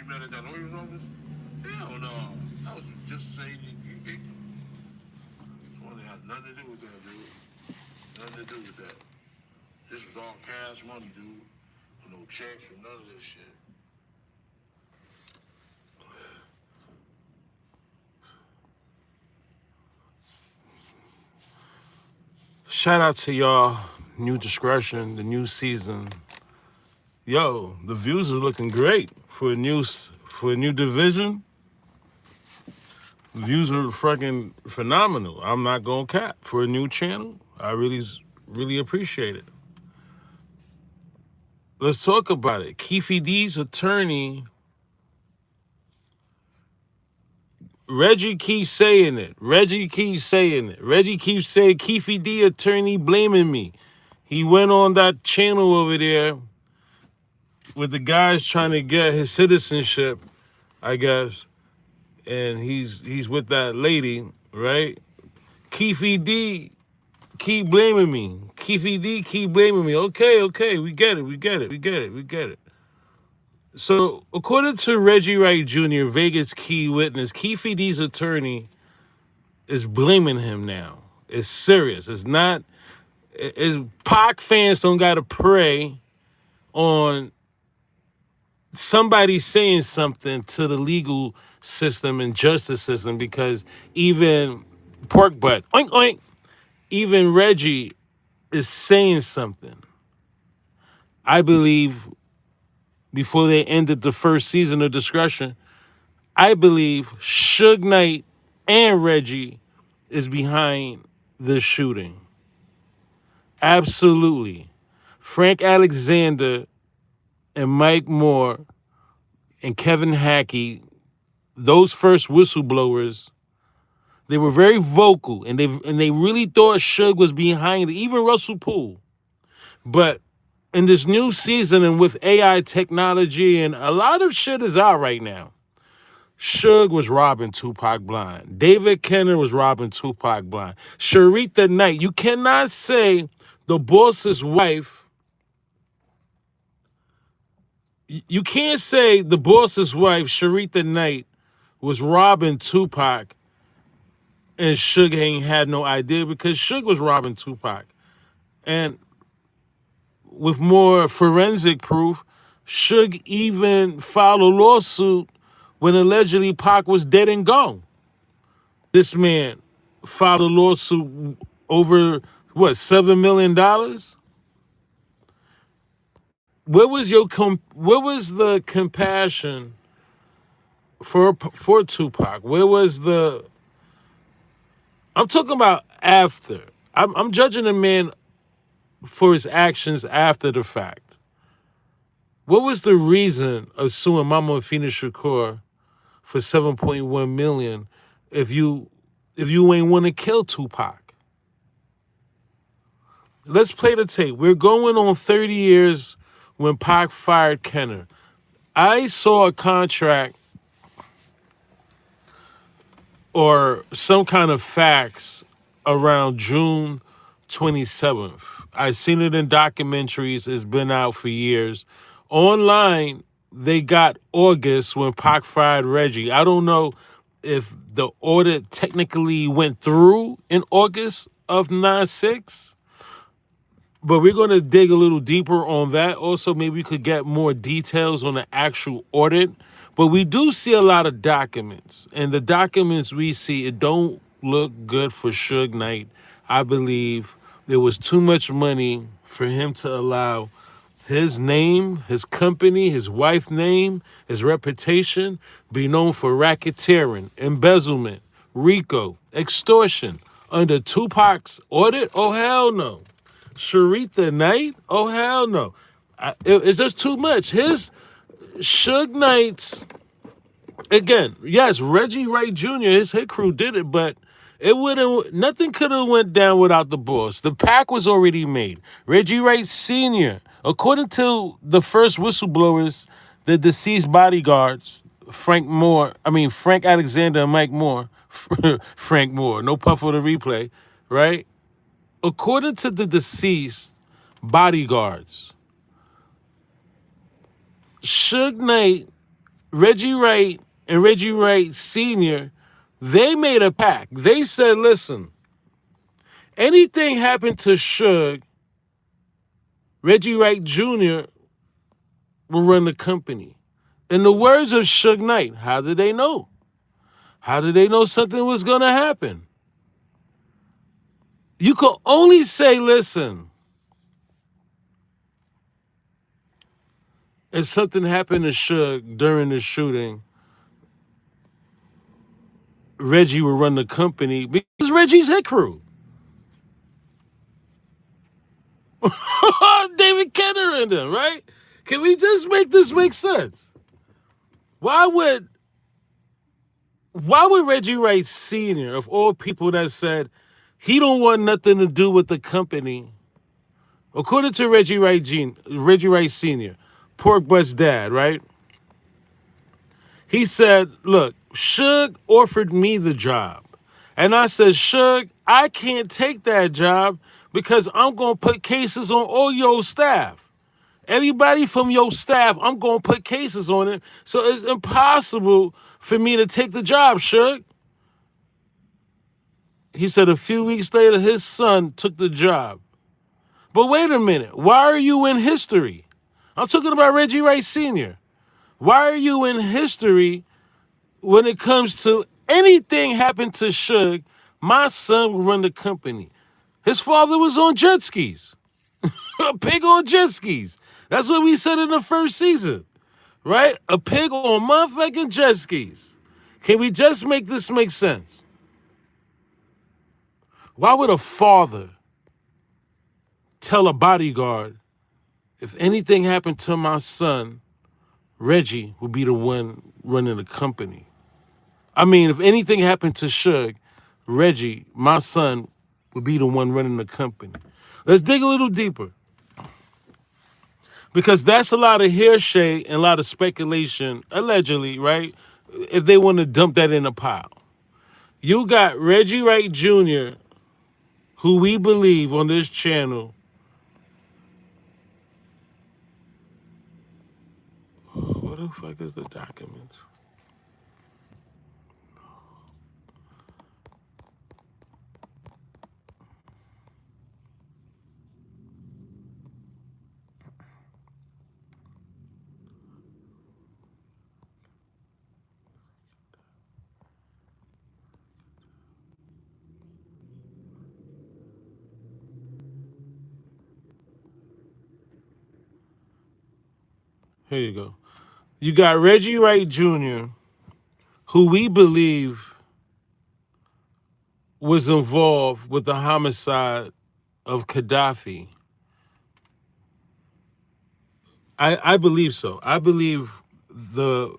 met at that lawyer's office? Hell no. I was just saying you well, it had nothing to do with that, dude. Nothing to do with that. This was all cash money, dude. No checks or none of this shit. Shout out to y'all. New discretion, the new season. Yo, the views is looking great for a new division. Views are fucking phenomenal. I'm not gonna cap for a new channel. I really appreciate it. Let's talk about it. Keefe.D's attorney, Reggie keeps saying it. Reggie keeps saying Keefe.D attorney blaming me. He went on that channel over there with the guys trying to get his citizenship, I guess. And he's with that lady, right? Keefe.D keep blaming me. Keefe.D keep blaming me. Okay, we get it. So, according to Reggie Wright Jr., Vegas key witness, Keefe.D's attorney is blaming him now. It's serious. It's not. Pac fans don't gotta prey on somebody saying something to the legal system and justice system, because even pork butt, oink oink, even Reggie is saying something. I believe before they ended the first season of Discretion, I believe Suge Knight and Reggie is behind this shooting. Absolutely. Frank Alexander and Mike Moore and Kevin Hackey, those first whistleblowers, they were very vocal, and they really thought Suge was behind it, even Russell Poole. But in this new season and with AI technology and a lot of shit is out right now, Suge was robbing Tupac blind. David Kenner was robbing Tupac blind. Sharitha Knight. You cannot say the boss's wife. You can't say the boss's wife, Sharitha Knight, was robbing Tupac and Suge ain't had no idea, because Suge was robbing Tupac. And with more forensic proof, Suge even filed a lawsuit when allegedly Pac was dead and gone. This man filed a lawsuit over, what, $7 million? Where was the compassion for Tupac? Where was the... I'm talking about after. I'm judging a man for his actions after the fact. What was the reason of suing Mama Afina Shakur for $7.1 million if you ain't want to kill Tupac? Let's play the tape. We're going on 30 years when Pac fired Kenner. I saw a contract or some kind of facts around June 27th. I've seen it in documentaries. It's been out for years. Online, they got August when Pac fired Reggie. I don't know if the audit technically went through in August of 96, but we're going to dig a little deeper on that. Also, maybe we could get more details on the actual audit. But we do see a lot of documents. And the documents we see, it don't look good for Suge Knight. I believe there was too much money for him to allow his name, his company, his wife's name, his reputation be known for racketeering, embezzlement, RICO, extortion. Under Tupac's audit? Oh, hell no. Sharitha Knight? Oh, hell no. It's just too much. Suge Knight's, again, yes, Reggie Wright Jr., his hit crew did it, but nothing could have went down without the boss. The pack was already made. Reggie Wright Sr., according to the first whistleblowers, the deceased bodyguards, Frank Alexander and Mike Moore, Frank Moore, no puff for the replay, right? According to the deceased bodyguards, Suge Knight Reggie Wright and Reggie Wright Sr., they made a pact. They said, listen, anything happened to Suge, Reggie Wright Jr. will run the company. In the words of Suge Knight, how did they know? How did they know something was going to happen? You could only say, listen, if something happened to Suge during the shooting, Reggie will run the company because Reggie's hit crew. David Kenner in them, right? Can we just make this make sense? Why would Reggie Wright Sr., of all people that said he don't want nothing to do with the company, according to Reggie Wright Sr., Pork Butt's dad, right? He said, look, Suge offered me the job. And I said, Suge, I can't take that job because I'm going to put cases on all your staff. Everybody from your staff, I'm going to put cases on it. So it's impossible for me to take the job, Suge. He said a few weeks later, his son took the job. But wait a minute. Why are you in history? I'm talking about Reggie Wright Sr. Why are you in history when it comes to anything happened to Suge? My son will run the company. His father was on jet skis. A pig on jet skis. That's what we said in the first season, right? A pig on motherfucking jet skis. Can we just make this make sense? Why would a father tell a bodyguard, if anything happened to my son, Reggie will be the one running the company? I mean, if anything happened to Suge, Reggie, my son, would be the one running the company. Let's dig a little deeper. Because that's a lot of hearsay and a lot of speculation, allegedly, right? If they want to dump that in a pile. You got Reggie Wright Jr., who we believe on this channel, what the fuck is the documents? Here you go. You got Reggie Wright Jr., who we believe was involved with the homicide of Gaddafi. I believe so. I believe the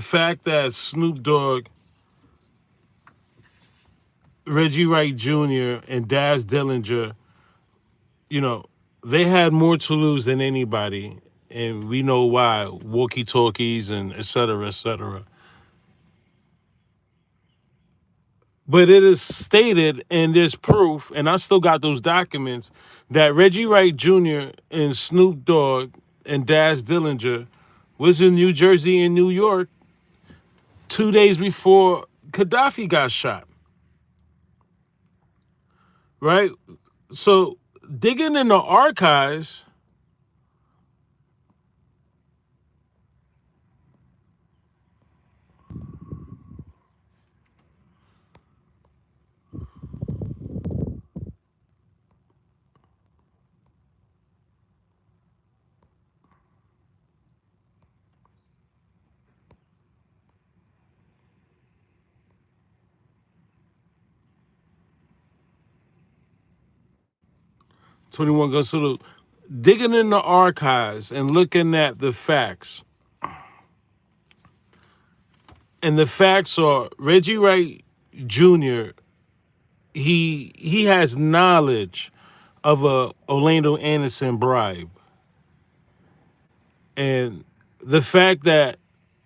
fact that Snoop Dogg, Reggie Wright Jr., and Daz Dillinger, you know, they had more to lose than anybody. And we know why, walkie-talkies and et cetera, et cetera. But it is stated, and there's proof, and I still got those documents, that Reggie Wright Jr. and Snoop Dogg and Daz Dillinger was in New Jersey and New York 2 days before Gaddafi got shot. Right? So digging in the archives, "21 Gun Salute," digging in the archives and looking at the facts. And the facts are Reggie Wright Jr., he has knowledge of a Orlando Anderson bribe. And the fact that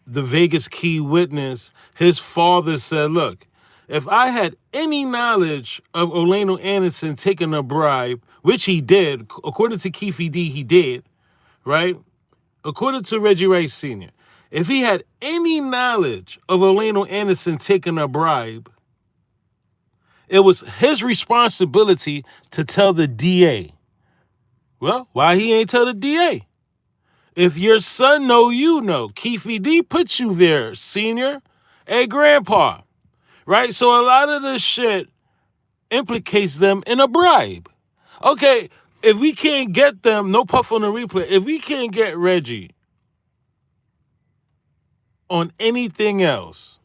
the Vegas key witness, his father said, look, if I had any knowledge of Orlando Anderson taking a bribe, which he did, according to Keefe, he did, right? according to Reggie Rice Sr., if he had any knowledge of Orlando Anderson taking a bribe, it was his responsibility to tell the DA. Well, why he ain't tell the DA? If your son know, you know. Keefe put you there, senior. Hey, grandpa. Right? So a lot of this shit implicates them in a bribe. Okay, if we can't get them, no puff on the replay, if we can't get Reggie on anything else,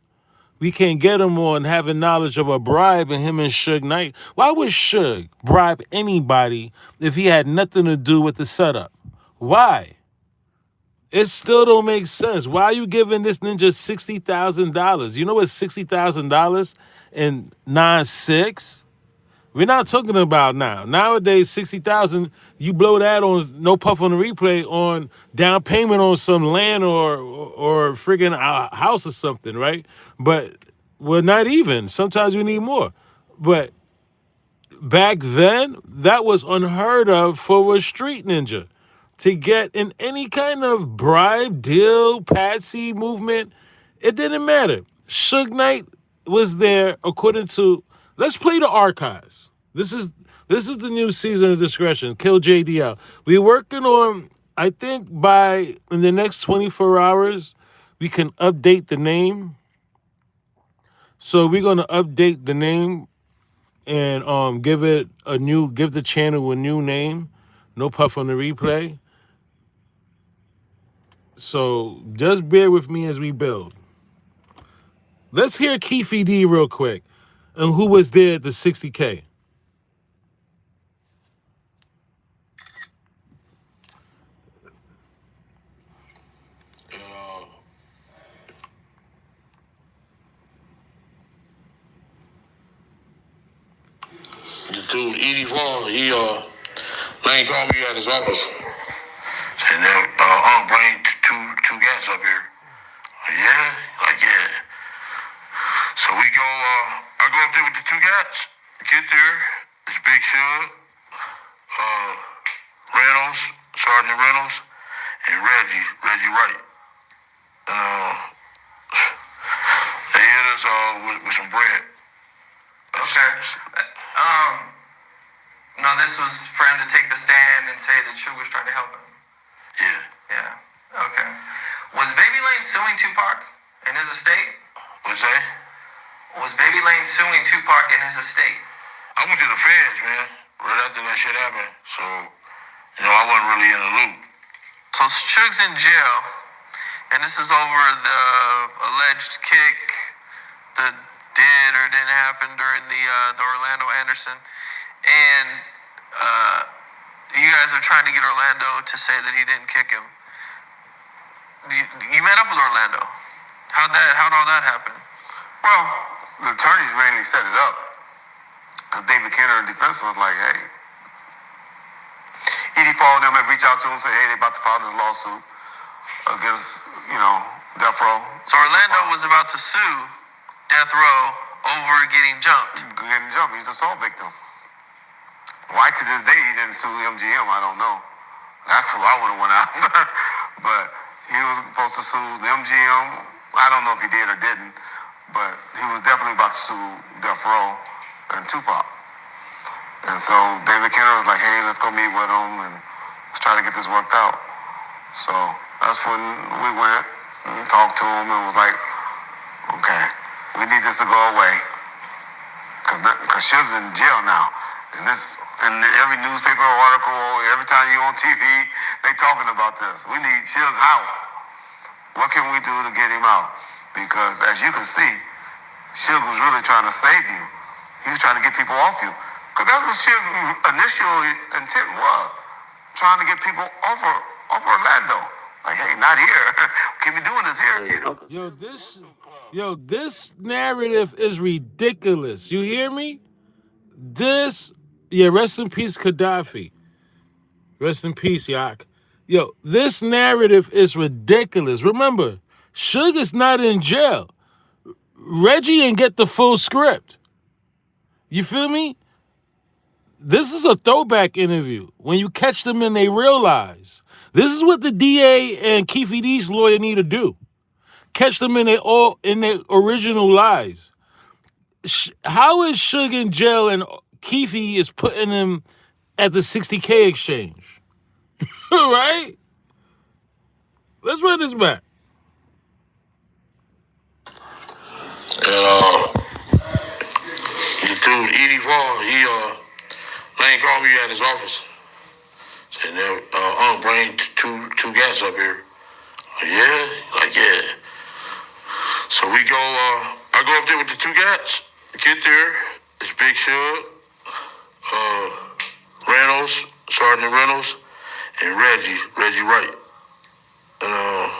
we can't get him on having knowledge of a bribe and him and Suge Knight. Why would Suge bribe anybody if he had nothing to do with the setup? Why? It still don't make sense. Why are you giving this ninja $60,000? You know what's $60,000 in 9/6? We're not talking about now. Nowadays, 60,000, you blow that on no puff on the replay on down payment on some land or friggin' a house or something, right? But well, not even. Sometimes we need more. But back then, that was unheard of for a street ninja to get in any kind of bribe, deal, patsy movement. It didn't matter. Suge Knight was there according to. Let's play the archives. This is the new season of discretion. Kill JDL. We're working on. I think in the next 24 hours, we can update the name. So we're gonna update the name and give the channel a new name. No puff on the replay. So just bear with me as we build. Let's hear Keefe D real quick and who was there at the 60K. The dude, Edie Vaughn, Lane called me at his office. Said, bring two guys up here. Yeah? Like, yeah. So we go, I go up there with the two guys. Get there, it's Big Suge, Reynolds, Sergeant Reynolds, and Reggie Wright. They hit us with some bread. Okay. No, this was for him to take the stand and say that Suge was trying to help him. Yeah. Yeah. Okay. Was Baby Lane suing Tupac in his estate? What's that? Was Baby Lane suing Tupac in his estate? I went to the feds, man, right after that shit happened. So, I wasn't really in the loop. So Suge's in jail, and this is over the alleged kick that did or didn't happen during the Orlando Anderson. And you guys are trying to get Orlando to say that he didn't kick him. You met up with Orlando. How'd all that happen? Well, the attorneys mainly set it up. Because David Kenner, defense was like, hey. Edie Fall and them had reached out to him and said, hey, they about to file this lawsuit against, Death Row. So Orlando was about to sue Death Row over getting jumped. He's an assault victim. Why to this day he didn't sue MGM, I don't know. That's who I would have went after. But he was supposed to sue the MGM. I don't know if he did or didn't. But he was definitely about to sue Death Row and Tupac. And so David Kenner was like, hey, let's go meet with him and let's try to get this worked out. So that's when we went and talked to him and was like, okay, we need this to go away. Because Suge's in jail now. And every newspaper article, every time you're on TV, they talking about this. We need Suge out. What can we do to get him out? Because as you can see, Suge was really trying to save you. He was trying to get people off you. Because that's what Suge's initial intent was. Trying to get people off Orlando. Like, hey, not here. Can we doing this here? This narrative is ridiculous. You hear me? Rest in peace, Gaddafi. Rest in peace, Yak. This narrative is ridiculous. Remember, Suge is not in jail. Reggie ain't get the full script. You feel me? This is a throwback interview. When you catch them and they realize. This is what the DA and Keefe-D's lawyer need to do. Catch them in their original lies. How is Suge in jail and Keefe is putting him at the 60K exchange? Right? Let's run this back. And the dude, Edie Fall, Lane called me at his office. Said, bring two guys up here. Yeah? Like, yeah. So we go, I go up there with the two guys. Get there, it's Big Suge, Reynolds, Sergeant Reynolds, and Reggie Wright. And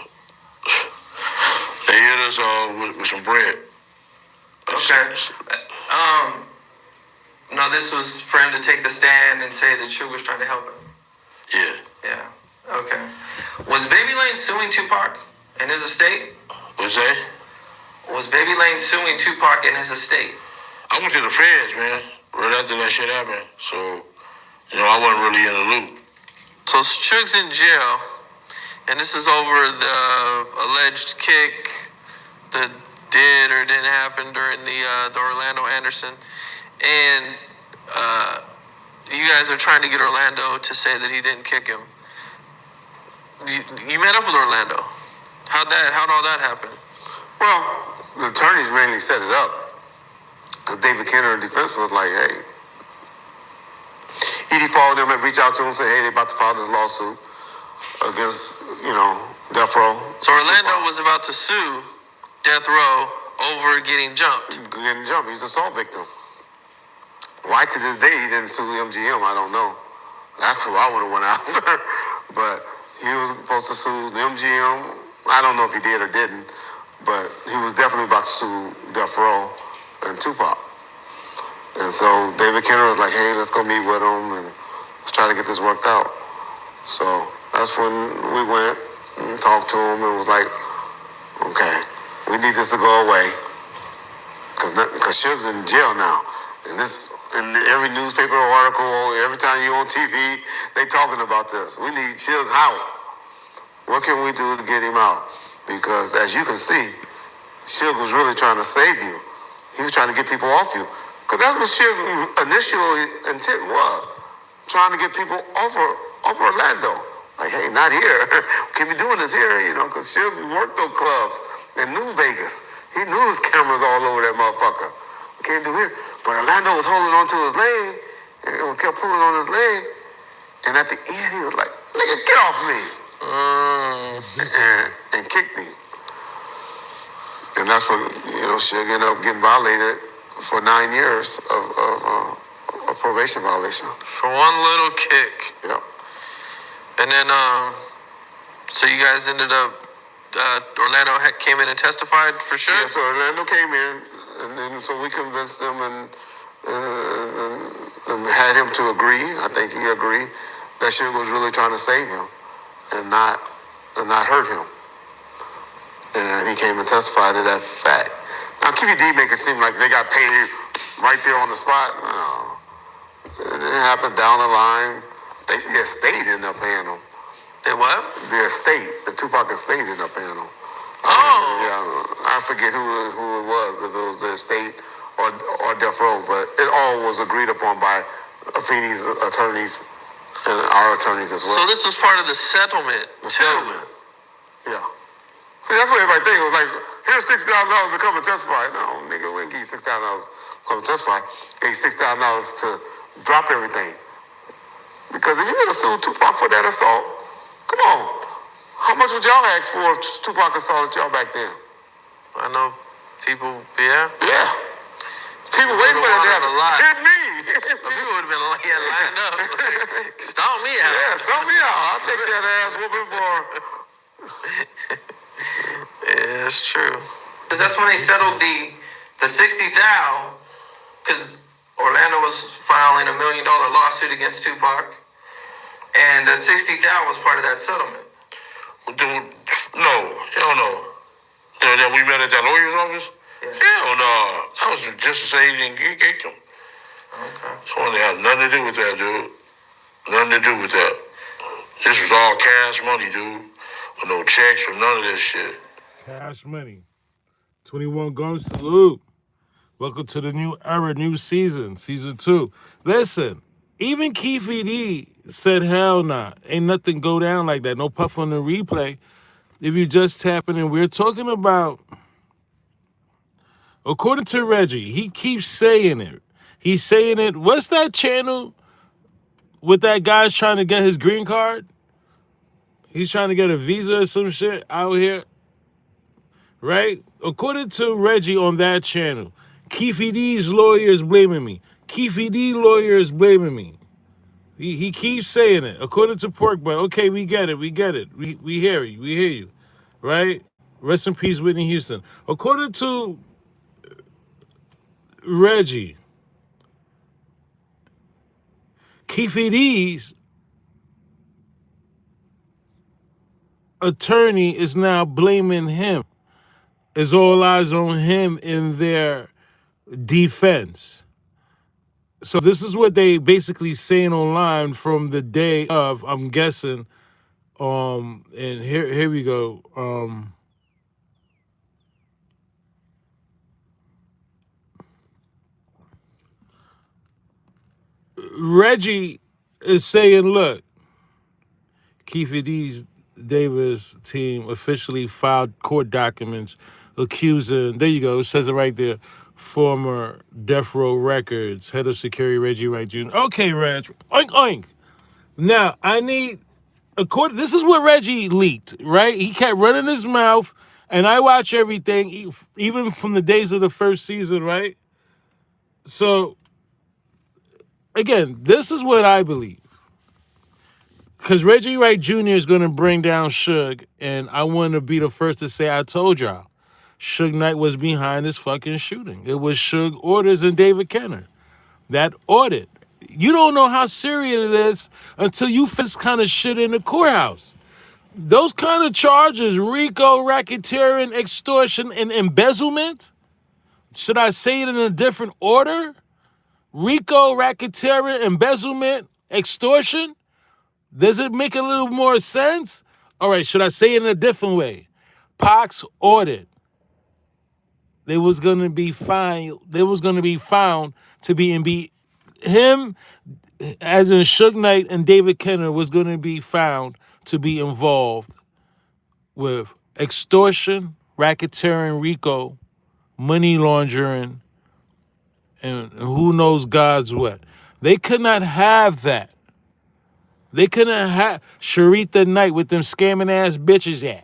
they hit us with some bread. Okay. No, this was for him to take the stand and say that Suge was trying to help him. Yeah. Yeah. Okay. Was Baby Lane suing Tupac in his estate? What's that? Was Baby Lane suing Tupac in his estate? I went to the feds, man, right after that shit happened. So, I wasn't really in the loop. So Suge's in jail, and this is over the alleged kick that did or didn't happen during the Orlando Anderson. And you guys are trying to get Orlando to say that he didn't kick him. You met up with Orlando. How'd all that happen? Well, the attorneys mainly set it up. Because David Kenner in defense was like, hey, Edie Fall and them had reached out to him and said, hey, they about to file this lawsuit against, Death Row. So Orlando was about to sue Death Row over getting jumped. He's an assault victim. Why to this day he didn't sue MGM, I don't know. That's who I would have went after. But he was supposed to sue the MGM. I don't know if he did or didn't, but he was definitely about to sue Death Row and Tupac. And so David Kenner was like, hey, let's go meet with him and let's try to get this worked out. So that's when we went and talked to him and was like, okay, we need this to go away. Because Suge's in jail now. And in every newspaper article, every time you're on TV, they talking about this. We need Suge out. What can we do to get him out? Because as you can see, Suge was really trying to save you. He was trying to get people off you. Because that's what Suge's initial intent was. Trying to get people off Orlando. Like, hey, not here. Can't be doing this here, because Suge worked those clubs and knew Vegas. He knew his cameras all over that motherfucker. Can't do here. But Orlando was holding on to his leg and kept pulling on his leg. And at the end, he was like, nigga, get off me. And kicked him. And that's what, Suge ended up getting violated for 9 years of probation violation. For one little kick. Yep. And then, so you guys ended up, Orlando came in and testified for sure? Yeah, so Orlando came in, and then so we convinced them and had him to agree. I think he agreed that Suge was really trying to save him and not hurt him. And he came and testified to that fact. Now, Keefe-D make it seem like they got paid right there on the spot. No. It didn't happen down the line. I think the estate ended up paying them. They what? The estate, the Tupac estate ended up paying them. I forget who it was, if it was the estate or Death Row, but it all was agreed upon by Afeni's attorneys and our attorneys as well. So this was part of the settlement, Settlement. Yeah. See, that's what everybody thinks. It was like, here's $60,000 to come and testify. No, nigga, we didn't give you $6,000 to come and testify. Gave you $6,000 to drop everything. Because if you would have sued Tupac for that assault, come on. How much would y'all ask for if Tupac assaulted y'all back then? I know people, yeah. Yeah. People waiting for that to happen. Hit me. People would have been lined up. Like, stomp me out. Yeah, stomp me out. I'll take that ass whooping for... Yeah, it's true. Because that's when they settled the 60,000, because Orlando was filing $1 million lawsuit against Tupac, and the 60,000 was part of that settlement. No, hell no. That we met at that lawyer's office? Yeah. Hell no. That was just to say he didn't kick him. Okay. So it had nothing to do with that, dude. Nothing to do with that. This was all cash money, dude. With no checks or none of this shit. Cash money. 21 Gun Salute. Welcome to the new era, new season 2. Listen, even Keefe said, hell nah. Ain't nothing go down like that. No puff on the replay. If you just tapping in, we're talking about, according to Reggie, he keeps saying it. He's saying it. What's that channel with that guy's trying to get his green card? He's trying to get a visa or some shit out here. Right? According to Reggie on that channel, Keefe-D's lawyer is blaming me. Keefe-D lawyer is blaming me. He keeps saying it. According to Pork Butt, okay, we get it. We hear you. Right? Rest in peace, Whitney Houston. According to Reggie, Keefe-D's attorney is now blaming him. It's all eyes on him in their defense. So this is what they basically saying online from the day of, I'm guessing, and here we go. Reggie is saying, look, Keefe Davis team officially filed court documents accusing, there you go, it says it right there, former Death Row Records, head of security Reggie Wright Jr. Okay, Reg, oink, oink. Now, I need, this is what Reggie leaked, right? He kept running his mouth, and I watch everything, even from the days of the first season, right? So, again, this is what I believe. Because Reggie Wright Jr. is going to bring down Suge, and I want to be the first to say I told y'all. Suge Knight was behind this fucking shooting. It was Suge Orders and David Kenner. That audit. You don't know how serious it is until you fix kind of shit in the courthouse. Those kind of charges, RICO, racketeering, extortion, and embezzlement, should I say it in a different order? RICO, racketeering, embezzlement, extortion? Does it make a little more sense? All right, should I say it in a different way? Pac's audit. They was gonna be found to be him, as in Suge Knight and David Kenner, was gonna be found to be involved with extortion, racketeering, RICO, money laundering, and who knows God's what. They could not have that. They couldn't have Sharita Knight with them scamming ass bitches at.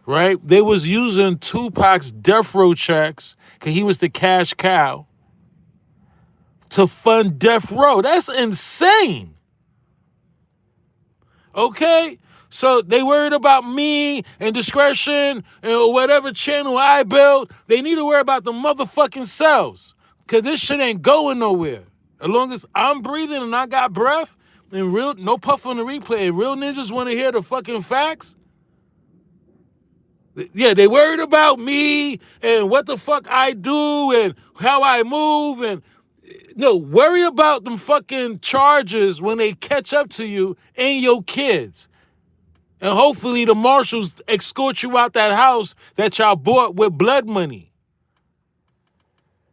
Right? They was using Tupac's death row checks, because he was the cash cow, to fund death row. That's insane. Okay? So they worried about me and discretion and whatever channel I built. They need to worry about the motherfucking selves, because this shit ain't going nowhere. As long as I'm breathing and I got breath, and real, no puff on the replay, real ninjas want to hear the fucking facts. Yeah, they worried about me and what the fuck I do and how I move, and no, worry about them fucking charges when they catch up to you and your kids. And hopefully the marshals escort you out that house that y'all bought with blood money.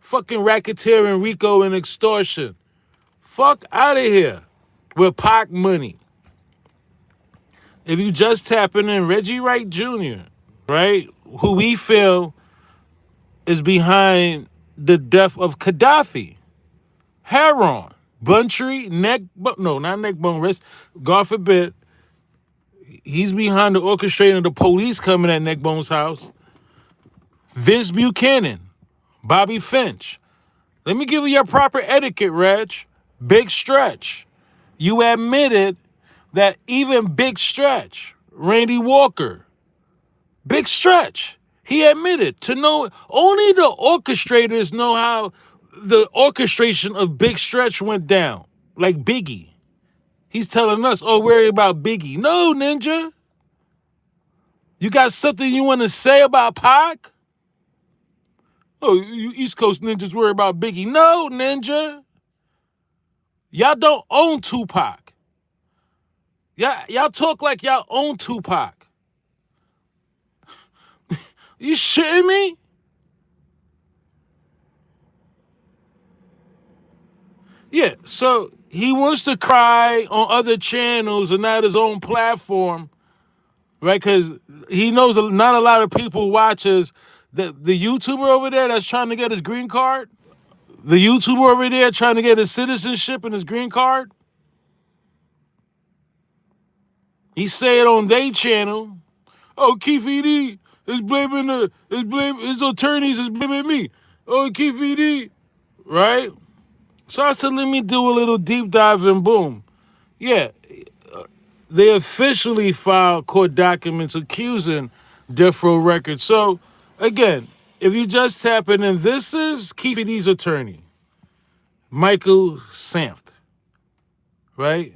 Fucking racketeering, RICO, and extortion. Fuck out of here with Pac money. If you just tapping in, Reggie Wright Jr., right, who we feel is behind the death of Gaddafi, Heron, Buntree, not neck bone, wrist, God forbid, he's behind the orchestrating of the police coming at Neckbone's house. Vince Buchanan, Bobby Finch. Let me give you your proper etiquette, Reg. Big Stretch. You admitted that even Big Stretch, Randy Walker, Big Stretch, he admitted to know, only the orchestrators know how the orchestration of Big Stretch went down. Like Biggie. He's telling us, oh, worry about Biggie. No, Ninja. You got something you want to say about Pac? Oh, you East Coast ninjas worry about Biggie. No, Ninja. Y'all don't own Tupac. Y'all talk like y'all own Tupac. You shitting me? Yeah, so he wants to cry on other channels and not his own platform, right? Because he knows not a lot of people watches the YouTuber over there that's trying to get his green card. The YouTuber over there trying to get his citizenship and his green card. He said on their channel, "Oh, Keefe is blaming his attorneys is blaming me. Oh, Keefe," right? So I said, let me do a little deep dive and boom. Yeah, they officially filed court documents accusing Death Row Records. So, again, if you just tap in, and this is Keefe attorney, Michael Samft, right?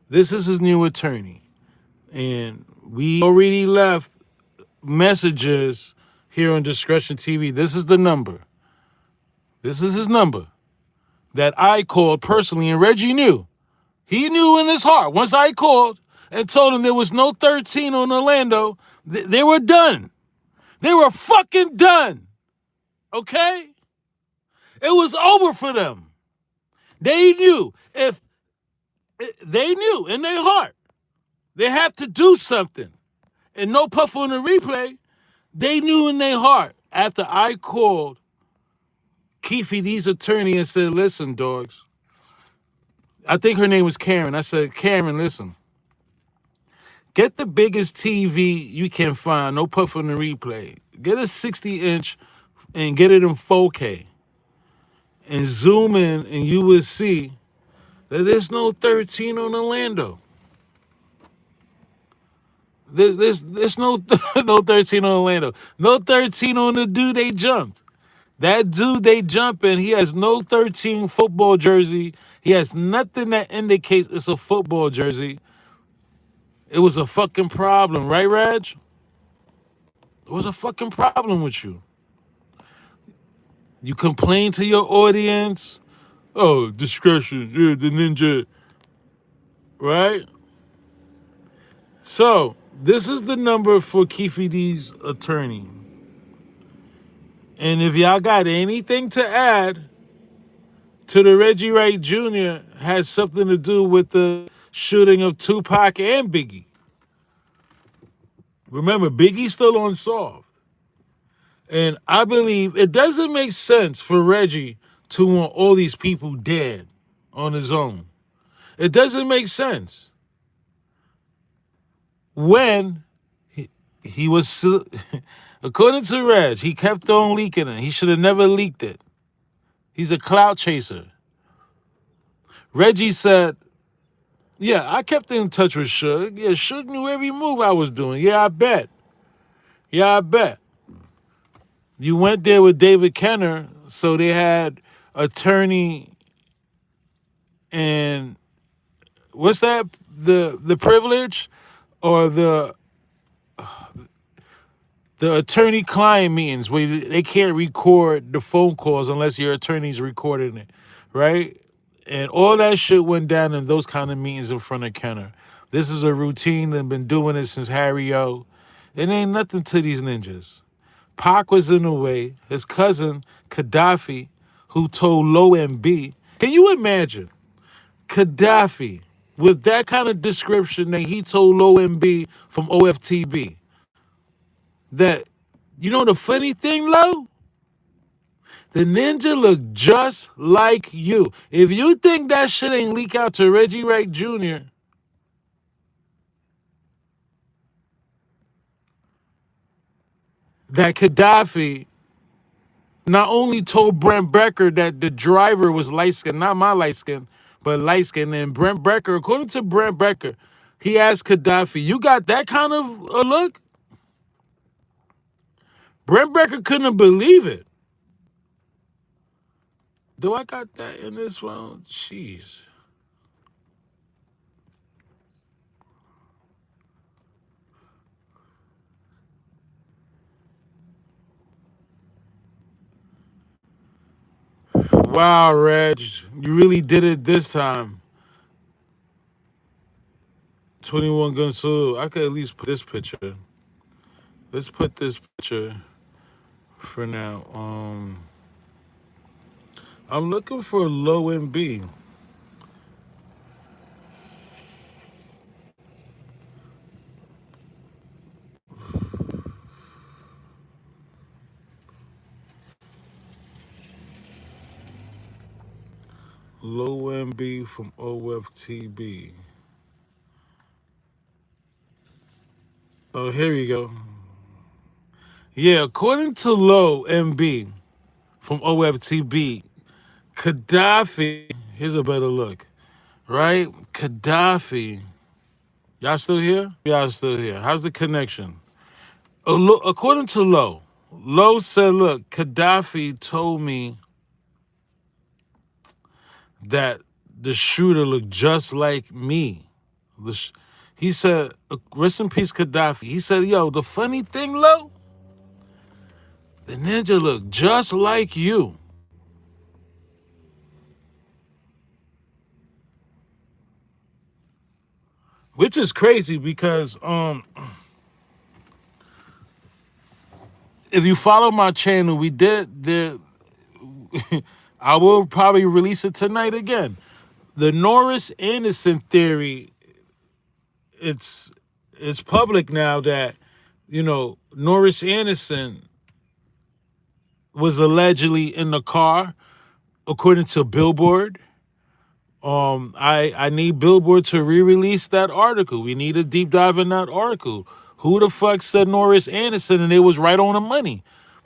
This is his new attorney. And we already left messages here on Discretion TV. This is the number. This is his number that I called personally, and Reggie knew. He knew in his heart. Once I called and told him there was no 13 on Orlando, they were done. They were fucking done. Okay? It was over for them. They knew they knew in their heart they have to do something. And no puff on the replay, they knew in their heart after I called Keefe's attorney and said, listen, dogs. I think her name was Karen. I said, Karen, listen. Get the biggest TV you can find, no puff on the replay. Get a 60-inch and get it in 4K. And zoom in and you will see that there's no 13 on Orlando. There's no no 13 on Orlando. No 13 on the dude they jumped. That dude they jumping, he has no 13 football jersey. He has nothing that indicates it's a football jersey. It was a fucking problem, right, Reg? It was a fucking problem with you. You complain to your audience. Oh, discretion, yeah, the ninja, right? So, this is the number for Keefe's attorney. And if y'all got anything to add to the Reggie Wright Jr. has something to do with the shooting of Tupac and Biggie. Remember, Biggie's still unsolved. And I believe it doesn't make sense for Reggie to want all these people dead on his own. It doesn't make sense. When he was, according to Reg, he kept on leaking it. He should have never leaked it. He's a clout chaser. Reggie said, yeah, I kept in touch with Suge. Yeah, Suge knew every move I was doing. Yeah, I bet. Yeah, I bet. You went there with David Kenner, so they had attorney and what's that? The privilege or the attorney-client meetings where they can't record the phone calls unless your attorney's recording it, right? And all that shit went down in those kind of meetings in front of Kenner. This is a routine. They've been doing it since Harry O. It ain't nothing to these ninjas. Pac was in the way. His cousin, Gaddafi, who told Low MB. Can you imagine Gaddafi with that kind of description that he told Low MB from OFTB? That, you know the funny thing, Low? The ninja look just like you. If you think that shit ain't leak out to Reggie Wright Jr., that Gaddafi not only told Brent Becker that the driver was light skinned, not my light skin, but light skinned. And Brent Becker, according to Brent Becker, he asked Gaddafi, you got that kind of a look? Brent Becker couldn't believe it. Do I got that in this one? Jeez. Wow, Reg, you really did it this time. 21 gun salute. I could at least put this picture. Let's put this picture for now. I'm looking for low MB. Low MB from OFTB. Oh, here we go. Yeah, according to Low MB from OFTB, Gaddafi, here's a better look, right? Gaddafi. Y'all still here? Y'all still here. How's the connection? According to Low said, look, Gaddafi told me that the shooter looked just like me. He said, rest in peace, Gaddafi. He said, yo, the funny thing, Low, the ninja looked just like you. Which is crazy because if you follow my channel, we did the I will probably release it tonight again. The Norris Anderson theory, it's public now that, Norris Anderson was allegedly in the car, according to Billboard. I need Billboard to re-release that article. We need a deep dive in that article. Who the fuck said Norris Anderson? And it was right on the money.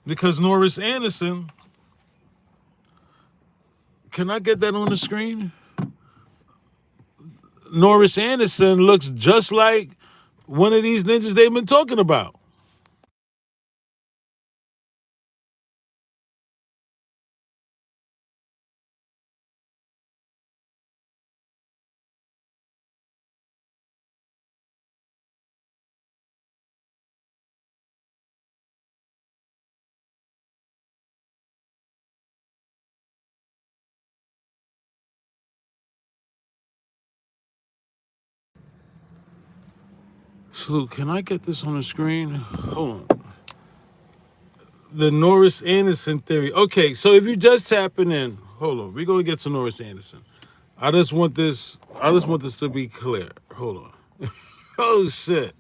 Because Norris Anderson, can I get that on the screen? Norris Anderson looks just like one of these ninjas they've been talking about. Salute, can I get this on the screen? Hold on. The Norris Anderson theory. Okay, so if you're just tapping in, hold on. We're gonna get to Norris Anderson. I just want this to be clear. Hold on. Oh shit.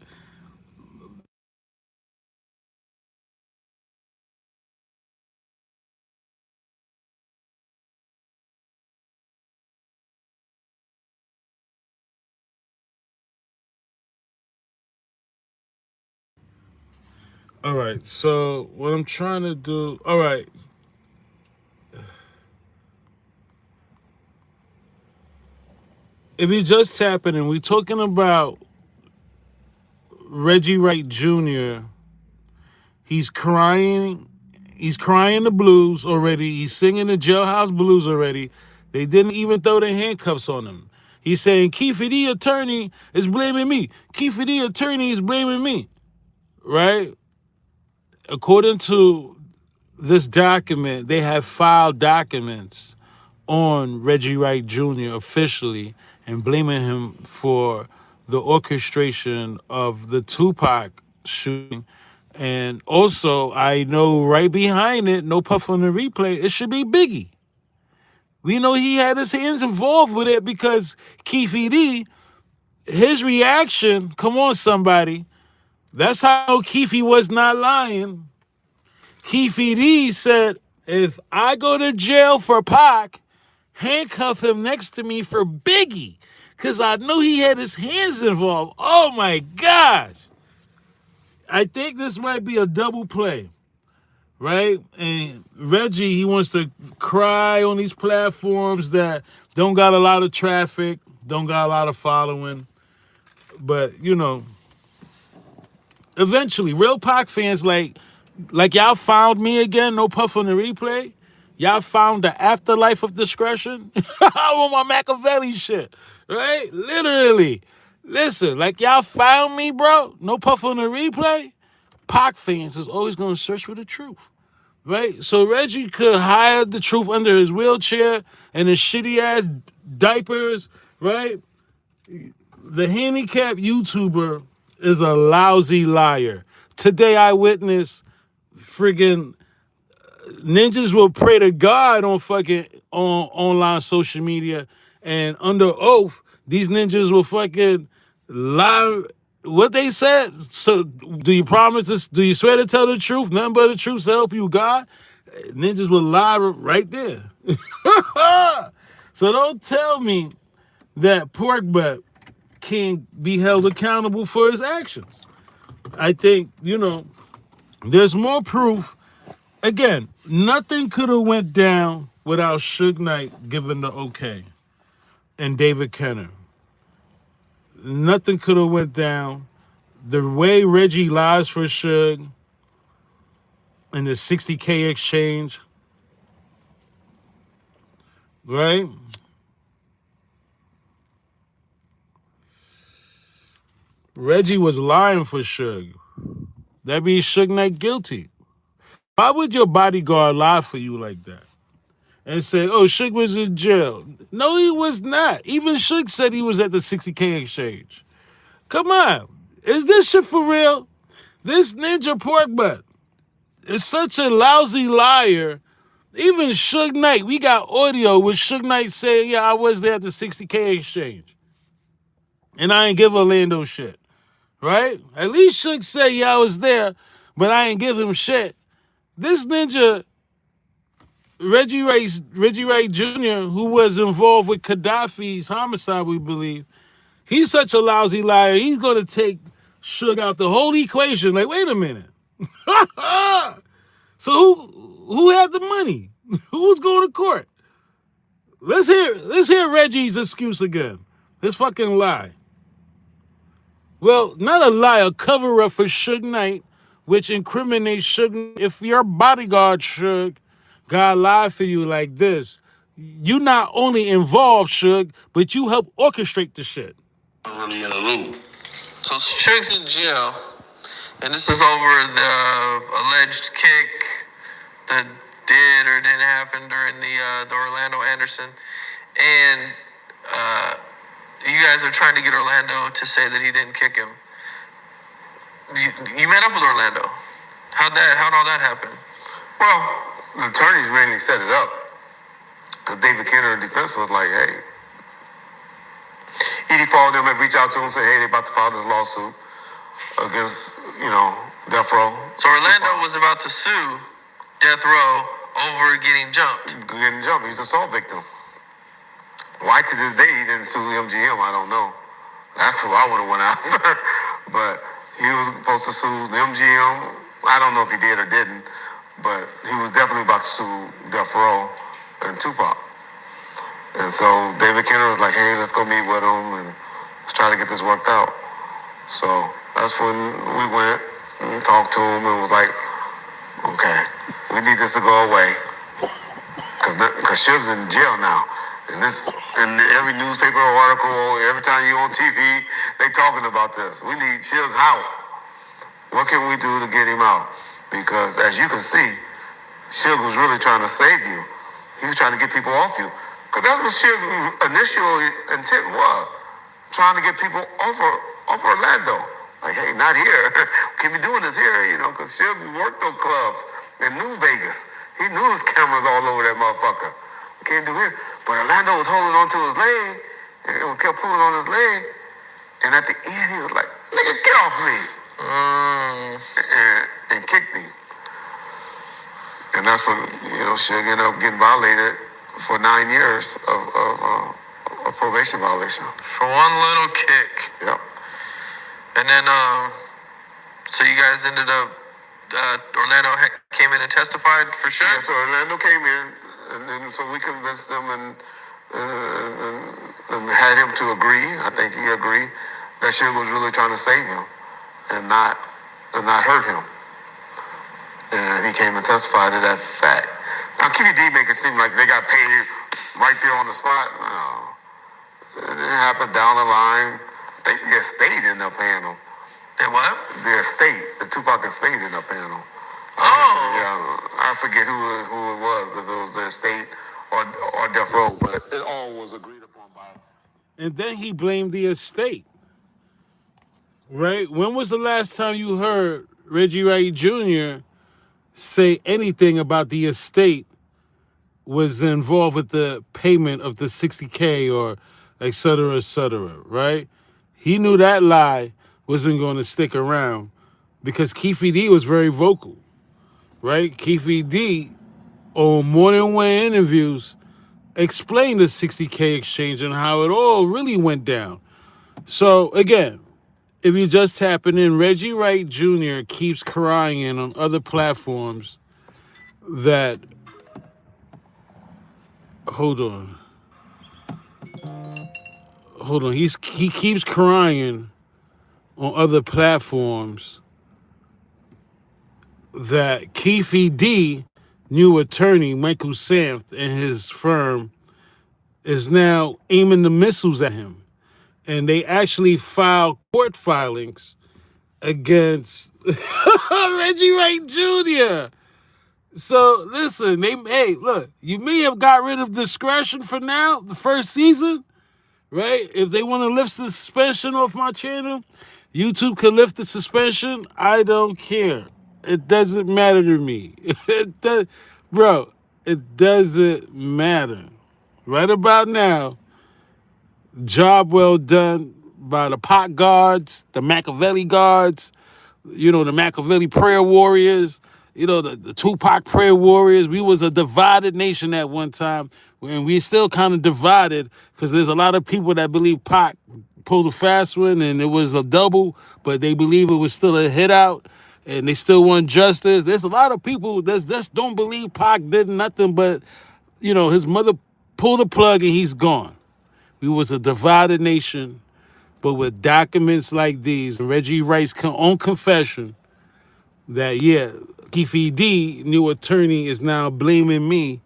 All right, so what I'm trying to do, all right. If you just tapping in, we're talking about Reggie Wright Jr. He's crying the blues already. He's singing the jailhouse blues already. They didn't even throw the handcuffs on him. He's saying, Keefe, the attorney, is blaming me. Keefe, the attorney, is blaming me. Right? According to this document, they have filed documents on Reggie Wright Jr. officially and blaming him for the orchestration of the Tupac shooting. And also, I know right behind it, no puff on the replay, it should be Biggie. We know he had his hands involved with it because Keefe D, his reaction, come on somebody, that's how Keefe was not lying. Keefe D said, if I go to jail for Pac, handcuff him next to me for Biggie. Because I know he had his hands involved. Oh my gosh. I think this might be a double play, right? And Reggie, he wants to cry on these platforms that don't got a lot of traffic, don't got a lot of following. But, eventually, real Pac fans like y'all found me again, no puff on the replay. Y'all found the afterlife of discretion. I want my Machiavelli shit, right? Literally. Listen, like y'all found me, bro. No puff on the replay. Pac fans is always going to search for the truth, right? So Reggie could hide the truth under his wheelchair and his shitty ass diapers, right? The handicapped YouTuber is a lousy liar. Today I witnessed friggin' ninjas will pray to God on fucking on online social media, and under oath, these ninjas will fucking lie. What they said. So, do you promise this? Do you swear to tell the truth? Nothing but the truth to help you, God. Ninjas will lie right there. So don't tell me that pork butt can't be held accountable for his actions. I think, there's more proof. Again, nothing could have went down without Suge Knight giving the okay and David Kenner. Nothing could have went down. The way Reggie lies for Suge in the $60K exchange, right? Reggie was lying for Suge. That means Suge Knight guilty. Why would your bodyguard lie for you like that? And say, oh, Suge was in jail. No, he was not. Even Suge said he was at the $60K exchange. Come on. Is this shit for real? This ninja pork butt is such a lousy liar. Even Suge Knight, we got audio with Suge Knight saying, yeah, I was there at the $60K exchange. And I ain't give Orlando shit. Right? At least Suge said, yeah, I was there, but I ain't give him shit. This ninja, Reggie Ray Jr., who was involved with Gaddafi's homicide, we believe, he's such a lousy liar. He's going to take Suge out the whole equation. Like, wait a minute. So who had the money? Who's going to court? Let's hear Reggie's excuse again. This fucking lie. Well, not a lie, a cover-up for Suge Knight, which incriminates Suge. If your bodyguard, Suge, God lied for you like this, you not only involved, Suge, but you help orchestrate the shit. Really in a loop. So Suge's in jail, and this is over the alleged kick that did or didn't happen during the Orlando Anderson, and you guys are trying to get Orlando to say that he didn't kick him. You met up with Orlando. How'd all that happen? Well, the attorneys mainly set it up. Because David Kenner's defense was like, hey, Edie followed them and reached out to him and said, hey, they about to file this lawsuit against, Death Row. So Orlando was about to sue Death Row over getting jumped. He's an assault victim. Why to this day he didn't sue MGM, I don't know. That's who I would have went after. But he was supposed to sue the MGM. I don't know if he did or didn't, but he was definitely about to sue Death Row and Tupac. And so David Kenner was like, hey, let's go meet with him and let's try to get this worked out. So that's when we went and talked to him and was like, okay, we need this to go away. Because Suge's in jail now. And every newspaper article, every time you're on TV, they talking about this. We need Suge out. What can we do to get him out? Because as you can see, Suge was really trying to save you. He was trying to get people off you. Because that's what Suge's initial intent was. Trying to get people off Orlando. Like, hey, not here. Can't be doing this here, because Suge worked those clubs and knew Vegas. He knew his cameras all over that motherfucker. Can't do here. But Orlando was holding on to his leg and kept pulling on his leg. And at the end, he was like, nigga, get off me. And kicked him. And that's when, Suge ended up getting violated for 9 years of probation violation. For one little kick. Yep. And then, so you guys ended up, Orlando came in and testified for sure? Yeah, so Orlando came in, and then so we convinced them and had him to agree. I think he agreed that Suge was really trying to save him and not hurt him. And he came and testified to that fact. Now, Keefe make it seem like they got paid right there on the spot. No. It didn't happen down the line. I think the estate ended up paying him. The what? The estate, the Tupac estate ended up paying him. I forget who it was, if it was the estate or Death Row, but it all was agreed upon by him. And then he blamed the estate. right? When was the last time you heard Reggie Wright Jr. say anything about the estate was involved with the payment of the 60K or et cetera, right? He knew that lie wasn't going to stick around because Keefe was very vocal, right? Keefe on more than one interviews explained the 60K exchange and how it all really went down. So again, if you just tapping in, Reggie Wright Jr. keeps crying on other platforms that, hold on, he keeps crying on other platforms that Keefe new attorney Michael Sanft and his firm is now aiming the missiles at him, and they actually filed court filings against Reggie Wright Jr. So listen, hey, look, you may have got rid of discretion for now, the first season, right? If they want to lift the suspension off my channel, YouTube can lift the suspension. I don't care. It doesn't matter to me. Bro, it doesn't matter. Right about now, job well done by the pot guards, the Machiavelli guards, the Machiavelli prayer warriors, the Tupac prayer warriors. We was a divided nation at one time, and we still kind of divided because there's a lot of people that believe Pac pulled a fast one and it was a double, but they believe it was still a hit out, and they still want justice. There's a lot of people that just don't believe Pac did nothing but, his mother pulled the plug and he's gone. We was a divided nation, but with documents like these, Reggie Wright's own confession that, yeah, Keefe new attorney, is now blaming me.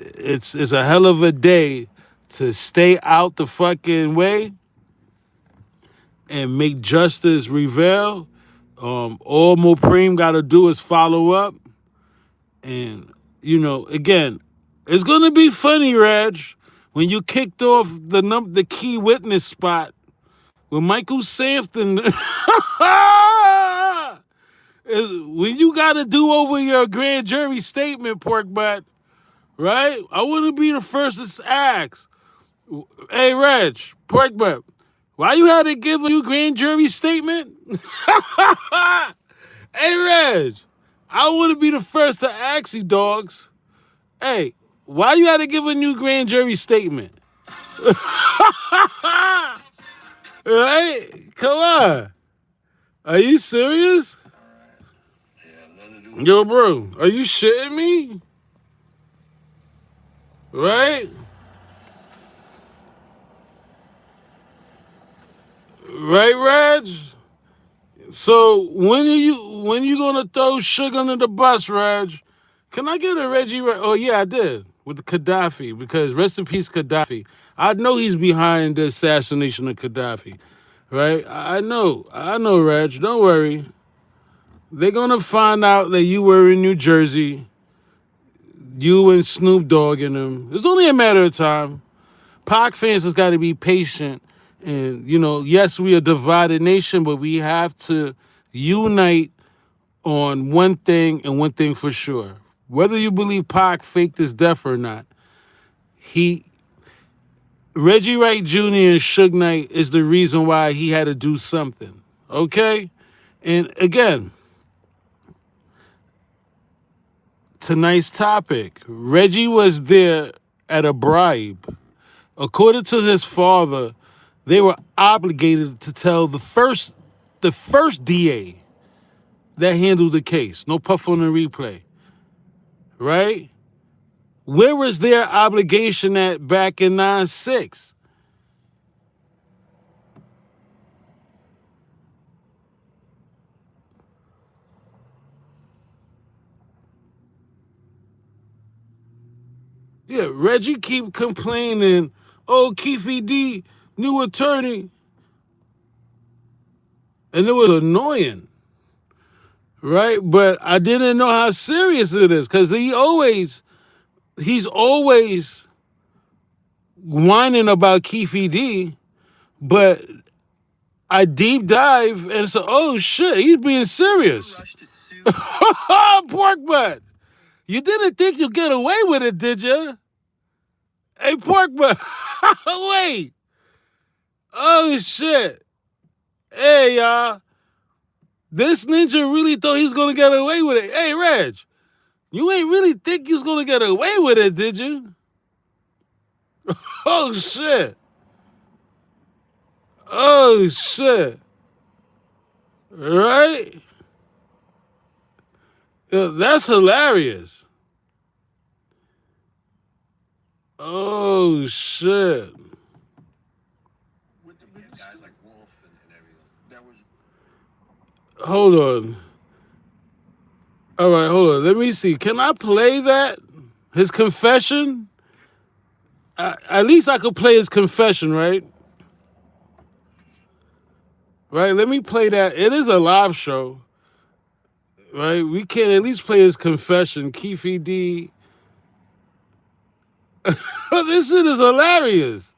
It's a hell of a day to stay out the fucking way and make justice prevail. All Mopreme got to do is follow up. And, again, it's going to be funny, Reg, when you kicked off the key witness spot with Michael Sampson. When you got to do over your grand jury statement, pork butt, right? I want to be the first to ask. Hey, Reg, pork butt, why you had to give a new grand jury statement? Hey, Reg, I want to be the first to ask you, dogs. Hey, why you had to give a new grand jury statement? Right? Come on. Are you serious? Yo, bro, are you shitting me? Right? Right, Reg? So when you gonna throw Suge under the bus, Reg? Can I get a Reggie? Oh yeah, I did with the Gaddafi, because rest in peace, Gaddafi. I know he's behind the assassination of Gaddafi, right? I know, Reg. Don't worry. They're gonna find out that you were in New Jersey. You and Snoop Dogg and them. It's only a matter of time. Pac fans has got to be patient. And, yes, we are a divided nation, but we have to unite on one thing, and one thing for sure. Whether you believe Pac faked his death or not, Reggie Wright Jr. and Suge Knight is the reason why he had to do something. Okay? And again, tonight's topic, Reggie was there at a bribe. According to his father, they were obligated to tell the first DA that handled the case. No puff on the replay. Right? Where was their obligation at back in 9/6? Yeah, Reggie keep complaining, oh, Keefe new attorney. And it was annoying, right? But I didn't know how serious it is, because he's always whining about Keefe, but I deep dive and said, oh shit, he's being serious. Pork butt. You didn't think you'd get away with it, did you? Hey, pork butt. Wait. Oh shit. Hey, y'all. This ninja really thought he was gonna get away with it. Hey, Reg, you ain't really think you was gonna get away with it, did you? Oh shit. Oh shit. Right? That's hilarious. Oh shit. Guys like Wolf and everything. That was Hold on. All right, hold on. Let me see. Can I play that? His confession? At least I could play his confession, right? Right? Let me play that. It is a live show, right? We can at least play his confession. Keefe.The. This shit is hilarious.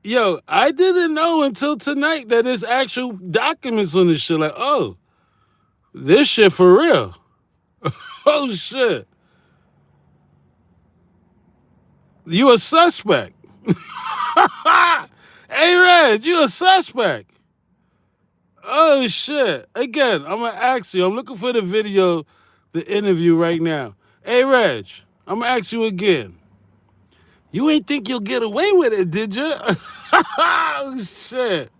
Yo, I didn't know until tonight that there's actual documents on this shit. Like, oh, this shit for real. Oh shit. You a suspect. Hey Reg, you a suspect. Oh shit. Again, I'm gonna ask you. I'm looking for the video, the interview right now. Hey Reg, I'm gonna ask you again. You ain't think you'll get away with it, did you? Oh shit.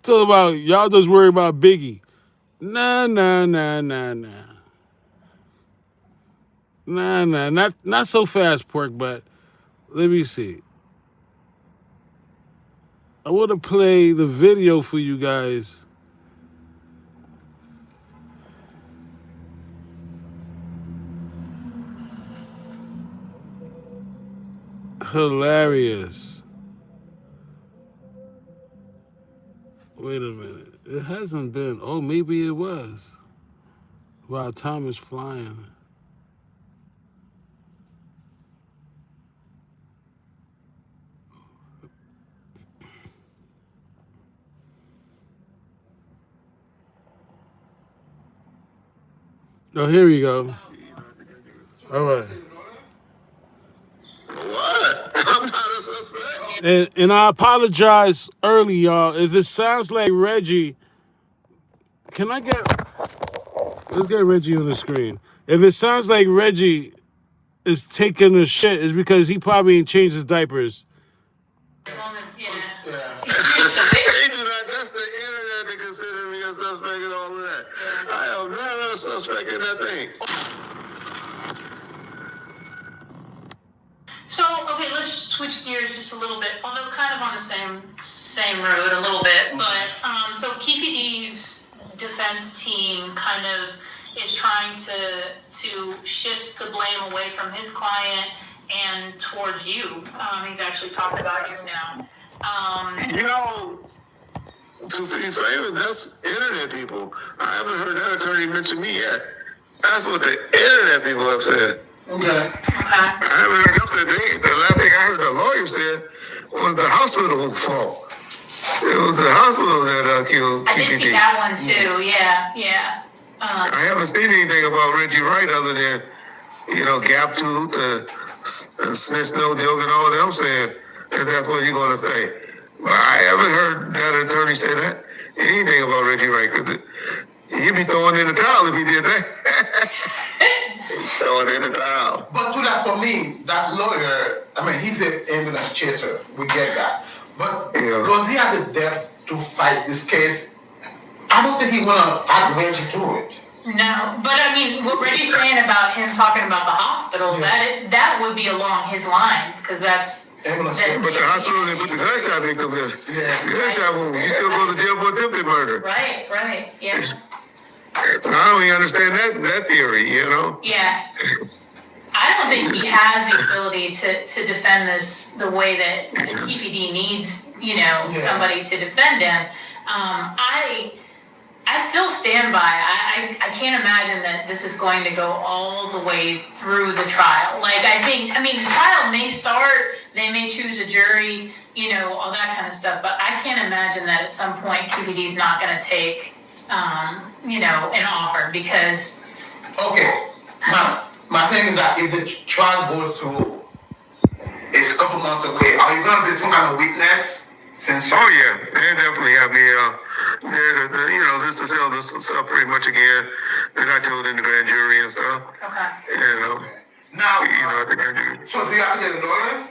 Talk about y'all just worry about Biggie. Nah. Not so fast, pork, but let me see. I want to play the video for you guys. Hilarious. Wait a minute. It hasn't been. Oh, maybe it was. Wow, time is flying. Oh, here we go. All right. What? I'm not a suspect. And I apologize early, y'all. If it sounds like Reggie, can I get... Let's get Reggie on the screen. If it sounds like Reggie is taking a shit, it's because he probably ain't changed his diapers. That's the internet to consider me a suspect and all of that. I am not a suspect in that thing. So, okay, let's switch gears just a little bit, although kind of on the same road a little bit. But so Keefe.The's defense team kind of is trying to shift the blame away from his client and towards you. He's actually talked about you now. You know, to be famous, that's internet people. I haven't heard that attorney mention me yet. That's what the internet people have said. Okay. I haven't heard them say that. The last thing I heard the lawyer said was the hospital's fault. It was the hospital that killed I did Keefe. see that one too. Yeah. I haven't seen anything about Reggie Wright other than, Gap Tooth, Snitch No Joke, and all them saying that that's what you're going to say. But I haven't heard that attorney say that anything about Reggie Wright, because he'd be throwing in the towel if he did that. Throwing in the towel. But to that, for me, that lawyer, he's an ambulance chaser. We get that. But does he have the depth to fight this case? I don't think he's going to add Reggie to it. No, but what Reggie's saying about him talking about the hospital, that would be along his lines, because that's... But the hospital, they put the gunshot victim in. The gunshot wound. You still go to jail for attempted murder. Right, yeah. So I don't even understand that theory, Yeah. I don't think he has the ability to defend this the way that Keefe.The needs, somebody to defend him. I still stand by. I can't imagine that this is going to go all the way through the trial. Like, the trial may start, they may choose a jury, all that kind of stuff, but I can't imagine that at some point QVD's not going to take, an offer because... Okay, my thing is that if the trial goes through, it's a couple months away, are you going to be some kind of witness? Oh yeah, they definitely have me this is all this stuff pretty much again that I told in the grand jury and stuff. Okay. Now, At the grand jury. so do you have to get a lawyer?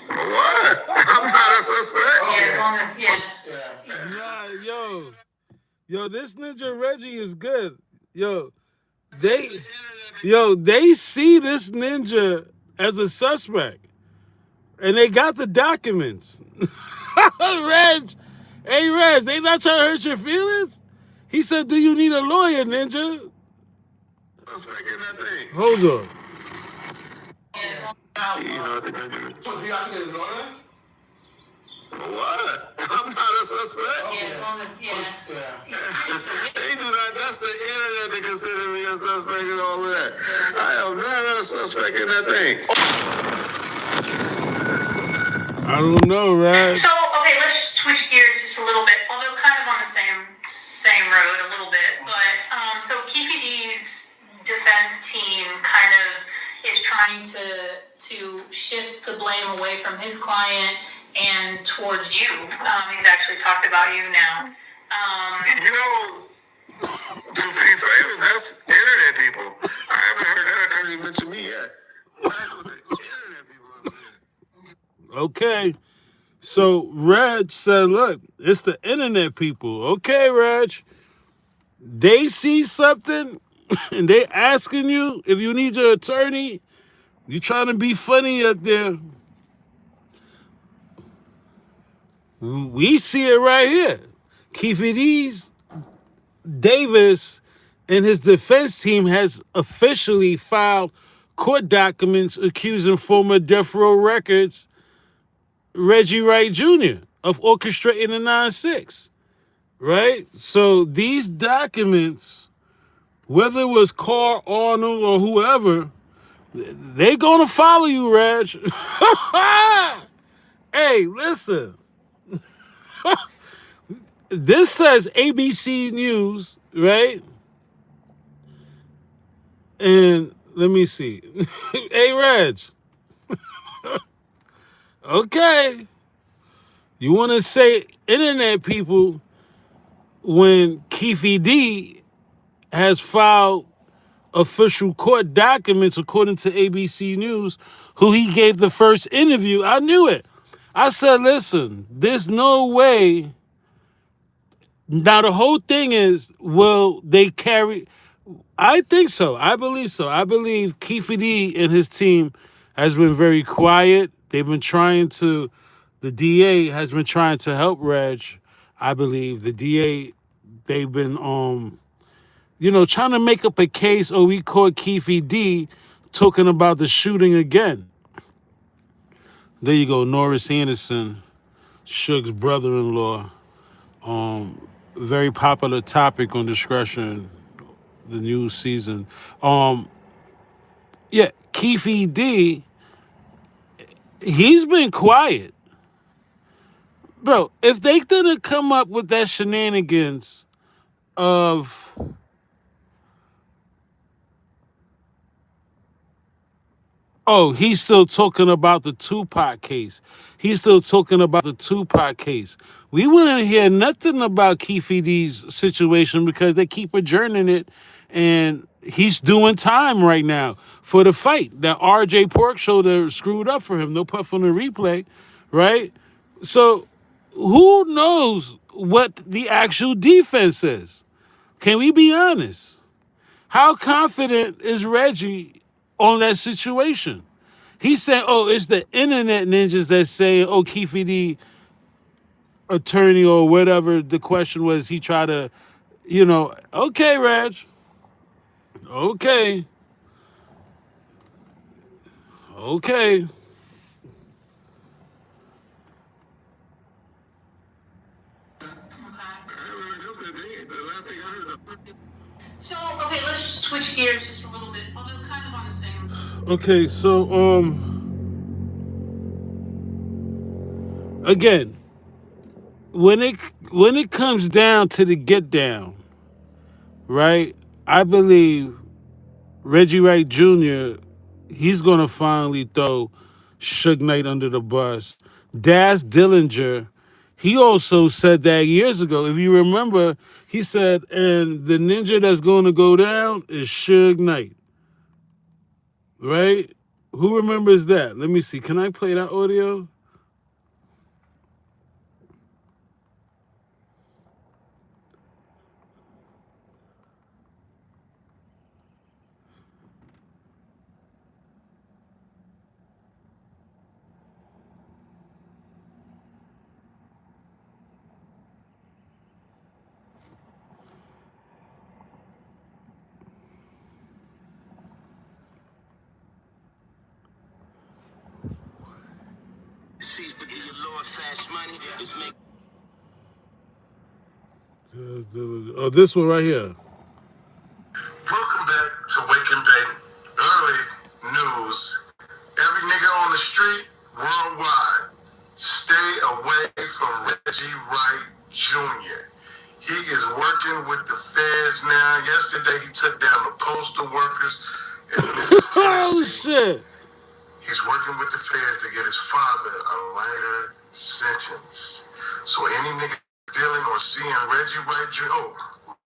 What? I'm not a suspect. Yeah, as long as, Nah, yo, this ninja Reggie is good. They see this ninja as a suspect, and they got the documents. Reg, they not trying to hurt your feelings? He said, do you need a lawyer, ninja? Suspect in that thing. Hold on. So do you have to get a lawyer? What? I'm not a suspect. Yeah, as long as, They do not. That's the internet to consider me a suspect and all of that. I am not a suspect in that thing. I don't know, right? So, okay, let's switch gears just a little bit, although kind of on the same road a little bit. But, so Keefe D's defense team kind of is trying to shift the blame away from his client and towards you. He's actually talked about you now. To be fair, that's internet people. I haven't heard that attorney mention me yet. That's what the internet people have said. Okay. So Reg said, look, it's the internet people. Okay, Reg. They see something and they asking you if you need your attorney. You trying to be funny up there. We see it right here. Keefe D's Davis and his defense team has officially filed court documents accusing former Death Row Records Reggie Wright Jr. of orchestrating the 9/6. Right? So these documents, whether it was Carl Arnold or whoever, they gonna follow you, Reg. Hey, listen. This says ABC News, right? And let me see. Hey, Reg. Okay. You want to say internet people when Keefe D has filed official court documents according to ABC News, who he gave the first interview. I knew it. I said, listen, there's no way. Now, the whole thing is, will they carry... I think so. I believe so. I believe Keefe D and his team has been very quiet. They've been trying to... The DA has been trying to help Reg. I believe the DA, they've been, trying to make up a case. Oh, we caught Keefe D talking about the shooting again. There you go. Norris Anderson, Suge's brother-in-law. Very popular topic on Discretion, the news season. Keefe D, he's been quiet. Bro, if they didn't come up with that shenanigans of he's still talking about the Tupac case. He's still talking about the Tupac case. We wouldn't hear nothing about Keefe D's situation because they keep adjourning it, and he's doing time right now for the fight that RJ Pork Shoulder screwed up for him. No puff on the replay, right? So who knows what the actual defense is? Can we be honest? How confident is Reggie on that situation? He's saying, it's the internet ninjas that say, Keefe D attorney or whatever the question was, he tried to, okay, Reg. Okay. Okay. The So, okay, let's just switch gears just a little bit, although kind of on the same. Okay, so again, when it comes down to the get down, right? I believe Reggie Wright Jr. He's gonna finally throw Suge Knight under the bus. Daz Dillinger, he also said that years ago. If you remember, he said, and the ninja that's gonna go down is Suge Knight. Right? Who remembers that? Let me see. Can I play that audio? Oh, this one right here. Welcome back to Wake and Bake. Early news. Every nigga on the street, worldwide, stay away from Reggie Wright Jr. He is working with the feds now. Yesterday, he took down the postal workers in Memphis, Oh Tennessee. shit! He's working with the feds to get his father a lighter sentence. So any nigga dealing or seeing Reggie Wright Jr.,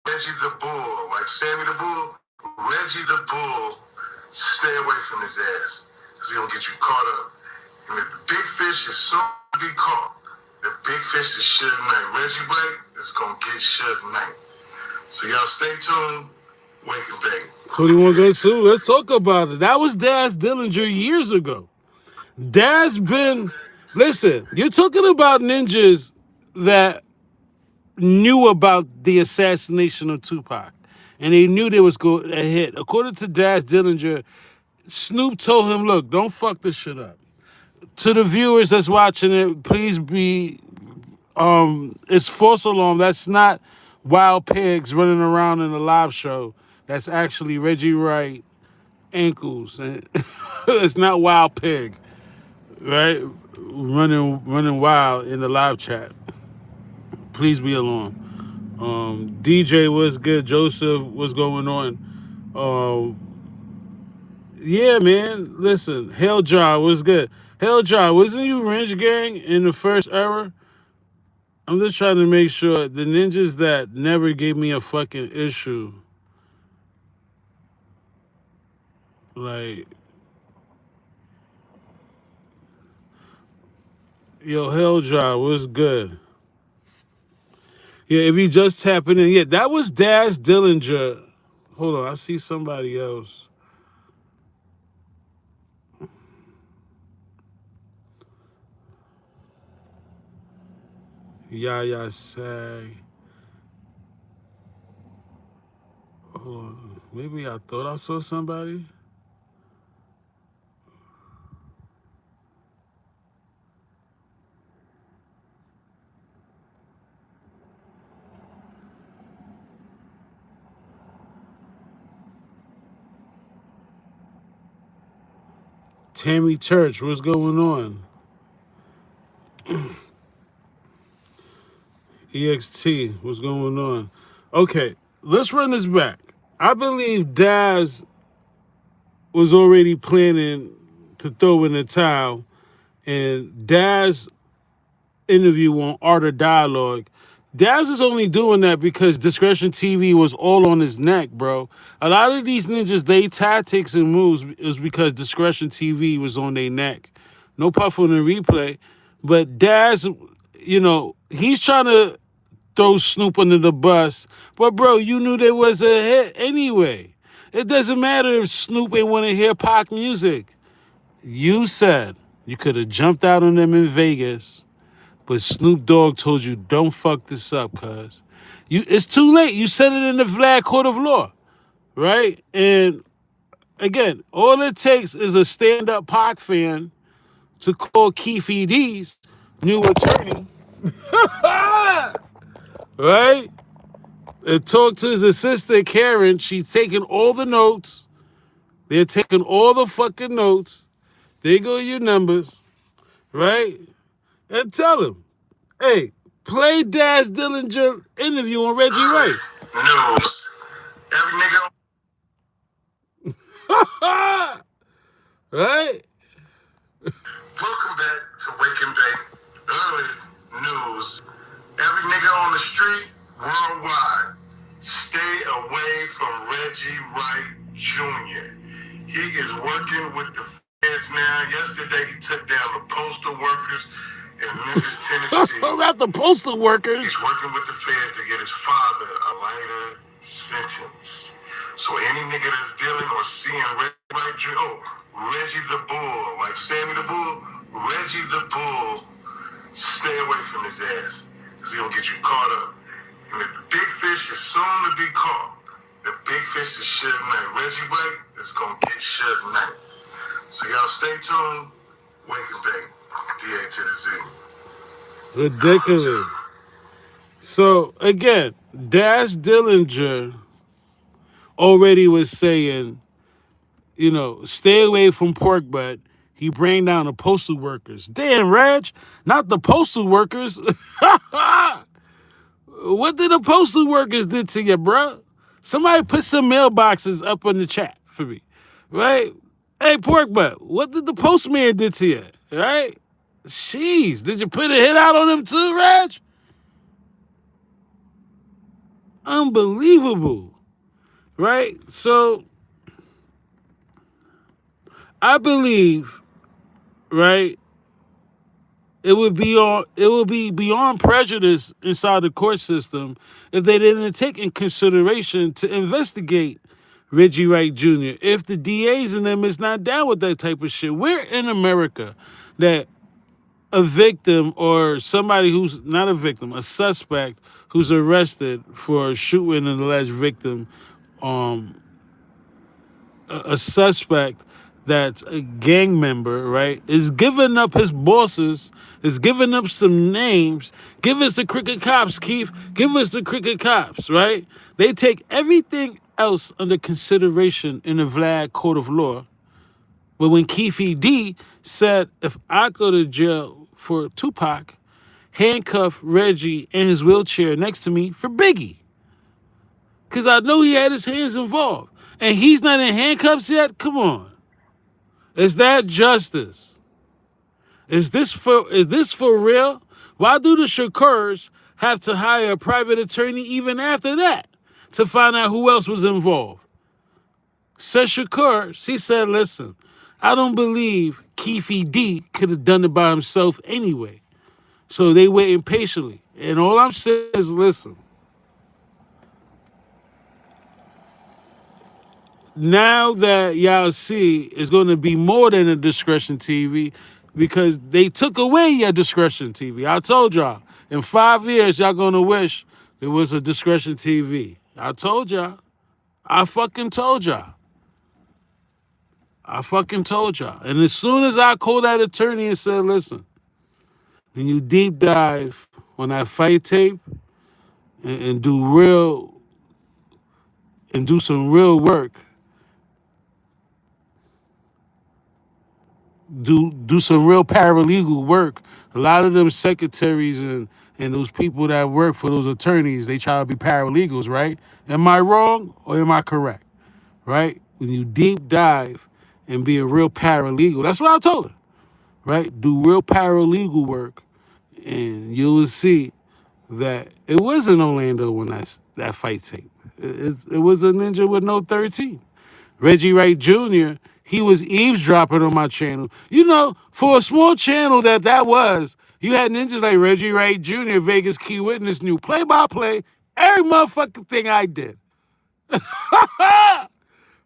Reggie the Bull, like Sammy the Bull, Reggie the Bull, stay away from his ass, because he'll get you caught up. And the big fish is soon to be caught. The big fish is Suge Knight. Reggie Wright is going to get Suge Knight. So y'all stay tuned. Wake and bake. 21 Guns 2. Let's talk about it. That was Daz Dillinger years ago. Daz been... Listen, you're talking about ninjas that knew about the assassination of Tupac. And they knew there was going to hit. According to Daz Dillinger, Snoop told him, look, don't fuck this shit up. To the viewers that's watching it, please be... it's false alarm. That's not wild pigs running around in a live show. That's actually Reggie Wright ankles. And it's not wild pig, right? Running wild in the live chat. Please be alarmed. DJ was good. Joseph, what's going on? Yeah, man. Listen, Helljar was good. Helljar, wasn't you Ranch Gang in the first era? I'm just trying to make sure the ninjas that never gave me a fucking issue, like, yo, Helljar was good. Yeah, if you just tapping in, yeah, that was Daz Dillinger. Hold on, I see somebody else. Yeah, say. Hold on, maybe I thought I saw somebody. Tammy Church, what's going on? EXT, what's going on? Okay, let's run this back. I believe Daz was already planning to throw in the towel, and Daz interview on Art of Dialogue, Daz is only doing that because Discretion TV was all on his neck, bro. A lot of these ninjas, they tactics and moves is because Discretion TV was on their neck. No puff on the replay, but Daz, you know, he's trying to throw Snoop under the bus, but bro, you knew there was a hit anyway. It doesn't matter if Snoop ain't want to hear Pac music. You said you could have jumped out on them in Vegas, but Snoop Dogg told you, don't fuck this up, cuz. It's too late. You said it in the flag court of law, right? And again, all it takes is a stand-up Pac fan to call Keefe D's new attorney, right? and talked to his assistant, Karen. She's taking all the notes. They're taking all the fucking notes. They go your numbers, right? And tell him, hey, play Daz Dillinger interview on Reggie Wright. News. Every nigga. Right? Welcome back to Wake and Bake. Early news. Every nigga on the street, worldwide, stay away from Reggie Wright Jr. He is working with the feds now. Yesterday, he took down the postal workers in Memphis, Tennessee. Not the postal workers. He's working with the feds to get his father a lighter sentence. So any nigga that's dealing or seeing Reggie the Bull, like Sammy the Bull, Reggie the Bull, stay away from his ass, because he'll get you caught up. And the big fish is soon to be caught. The big fish is Suge Knight. Reggie Wright is going to get Suge Knight. So y'all stay tuned. Wake and bake. DA to the Z. Ridiculous. So, again, Daz Dillinger already was saying, you know, stay away from pork butt. He bring down the postal workers. Damn, Reg, not the postal workers. What did the postal workers did to you, bro? Somebody put some mailboxes up in the chat for me, right? Hey, pork butt, what did the postman did to you, right? Jeez, did you put a hit out on him too, Reg? Unbelievable, right? So, I believe, right, it would be beyond prejudice inside the court system if they didn't take in consideration to investigate Reggie Wright Jr. If the DAs and them is not down with that type of shit. We're in America that a victim or somebody who's not a victim, a suspect who's arrested for shooting an alleged victim, a suspect that's a gang member, right, is giving up his bosses, is giving up some names. Give us the crooked cops, Keefe. Give us the crooked cops, right? They take everything else under consideration in the Vlad court of law. But when Keefe said, if I go to jail for Tupac, handcuff Reggie in his wheelchair next to me for Biggie. Because I know he had his hands involved. And he's not in handcuffs yet? Come on. Is that justice? Is this for real? Why do the Shakurs have to hire a private attorney even after that to find out who else was involved? Said Shakur, she said, listen, I don't believe Keefe D could have done it by himself anyway. So they waiting patiently. And all I'm saying is, listen, now that y'all see is going to be more than a discretion TV because they took away your discretion TV. I told y'all, in 5 years, y'all going to wish there was a discretion TV. I told y'all. I fucking told y'all. I fucking told y'all. And as soon as I called that attorney and said, listen, when you deep dive on that fight tape and do some real work, do some real paralegal work. A lot of them secretaries and those people that work for those attorneys, they try to be paralegals, right? Am I wrong or am I correct? Right? When you deep dive and be a real paralegal, that's what I told her, right? Do real paralegal work and you will see that it wasn't Orlando when that fight tape. It was a ninja with no 13. Reggie Wright Jr., he was eavesdropping on my channel. You know, for a small channel that was, you had ninjas like Reggie Wright Jr., Vegas Key Witness knew play-by-play every motherfucking thing I did.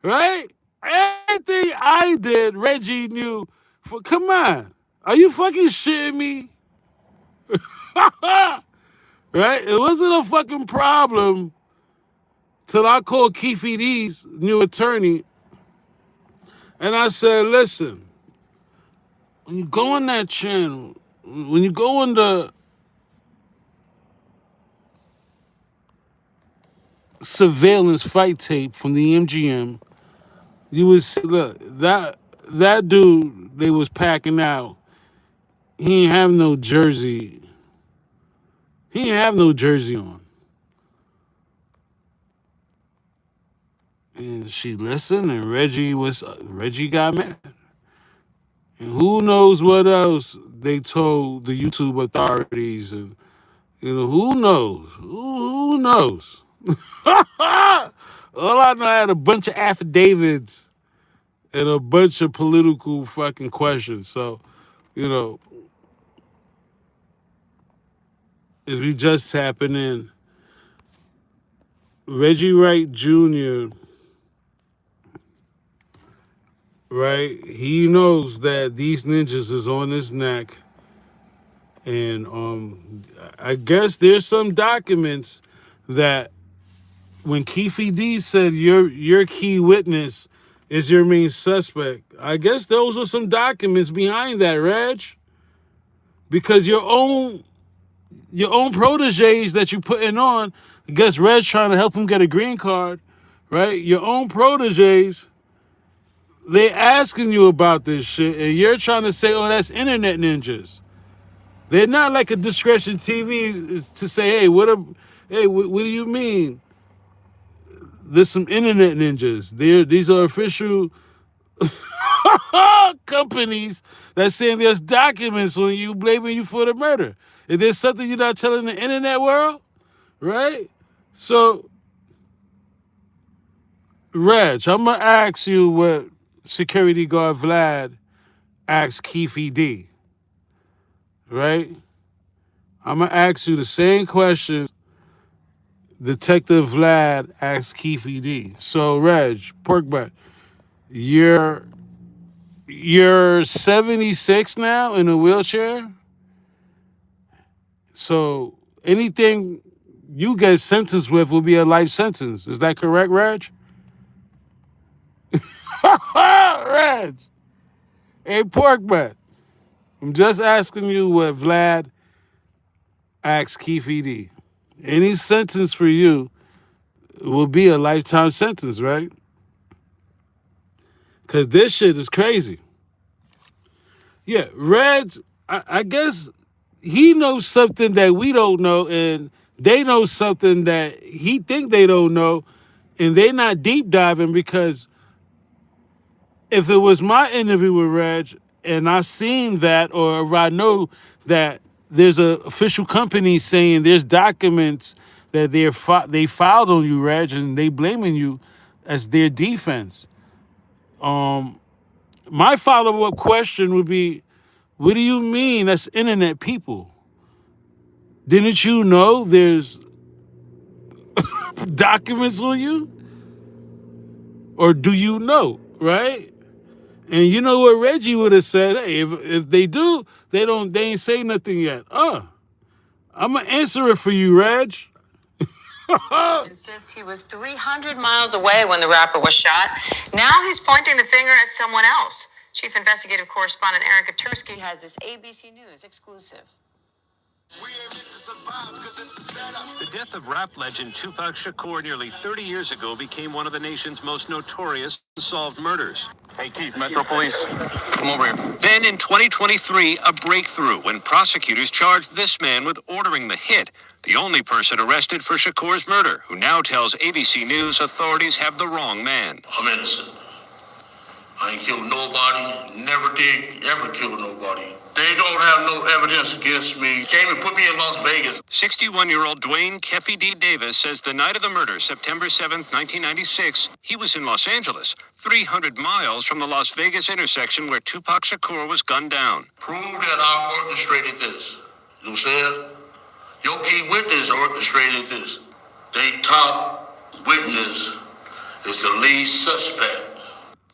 Right? Everything I did, Reggie knew. Come on. Are you fucking shitting me? Right? It wasn't a fucking problem till I called Keefe D's new attorney. And I said, listen, when you go on that channel, when you go on surveillance fight tape from the MGM, you would see, look, that dude they was packing out, he ain't have no jersey. He ain't have no jersey on. And she listened, and Reggie got mad. And who knows what else they told the YouTube authorities, and who knows? Who knows? All I know, I had a bunch of affidavits and a bunch of political fucking questions. So, if you just tapping in, Reggie Wright Jr., right? He knows that these ninjas is on his neck. And I guess there's some documents that when Keefe-D said your key witness is your main suspect, I guess those are some documents behind that, Reg. Because your own proteges that you putting on, I guess Reg trying to help him get a green card, right? Your own proteges, they asking you about this shit, and you're trying to say, oh, that's internet ninjas. They're not like a discretion TV to say, hey, what do you mean? There's some internet ninjas. These are official companies that saying there's documents on you blaming you for the murder. If there's something you're not telling the internet world, right? So, Reg, I'm gonna ask you what security guard Vlad asked Keefe-D, right? I'm gonna ask you the same question Detective Vlad asked Keefe-D. So, Reg, pork butt, you're 76 now in a wheelchair. So anything you get sentenced with will be a life sentence. Is that correct, Reg? Reg. Hey, pork butt. I'm just asking you what Vlad asked Keefe-D. Any sentence for you will be a lifetime sentence, right? Because this shit is crazy. Yeah, Reg, I guess he knows something that we don't know, and they know something that he think they don't know, and they not deep diving, because if it was my interview with Reg and I seen that, or if I know that there's a official company saying there's documents that they filed on you, Reg, and they blaming you as their defense. My follow-up question would be, what do you mean that's internet people? Didn't you know there's documents on you? Or do you know, right? And you know what Reggie would have said? Hey, if they do, they ain't say nothing yet. I'm gonna answer it for you, Reg. Insists he was 300 miles away when the rapper was shot. Now he's pointing the finger at someone else. Chief Investigative Correspondent Aaron Katursky has this ABC News exclusive. The death of rap legend Tupac Shakur nearly 30 years ago became one of the nation's most notorious unsolved murders. Hey, Keith, Metro Police, come over here. Then in 2023, a breakthrough when prosecutors charged this man with ordering the hit, the only person arrested for Shakur's murder, who now tells ABC News authorities have the wrong man. I'm innocent. I ain't killed nobody, never did, ever kill nobody. They don't have no evidence against me. Came and put me in Las Vegas. 61-year-old Dwayne Keefe-D Davis says the night of the murder, September 7th, 1996, he was in Los Angeles, 300 miles from the Las Vegas intersection where Tupac Shakur was gunned down. Prove that I orchestrated this. You know what I'm saying? Your key witness orchestrated this. They top witness is the lead suspect.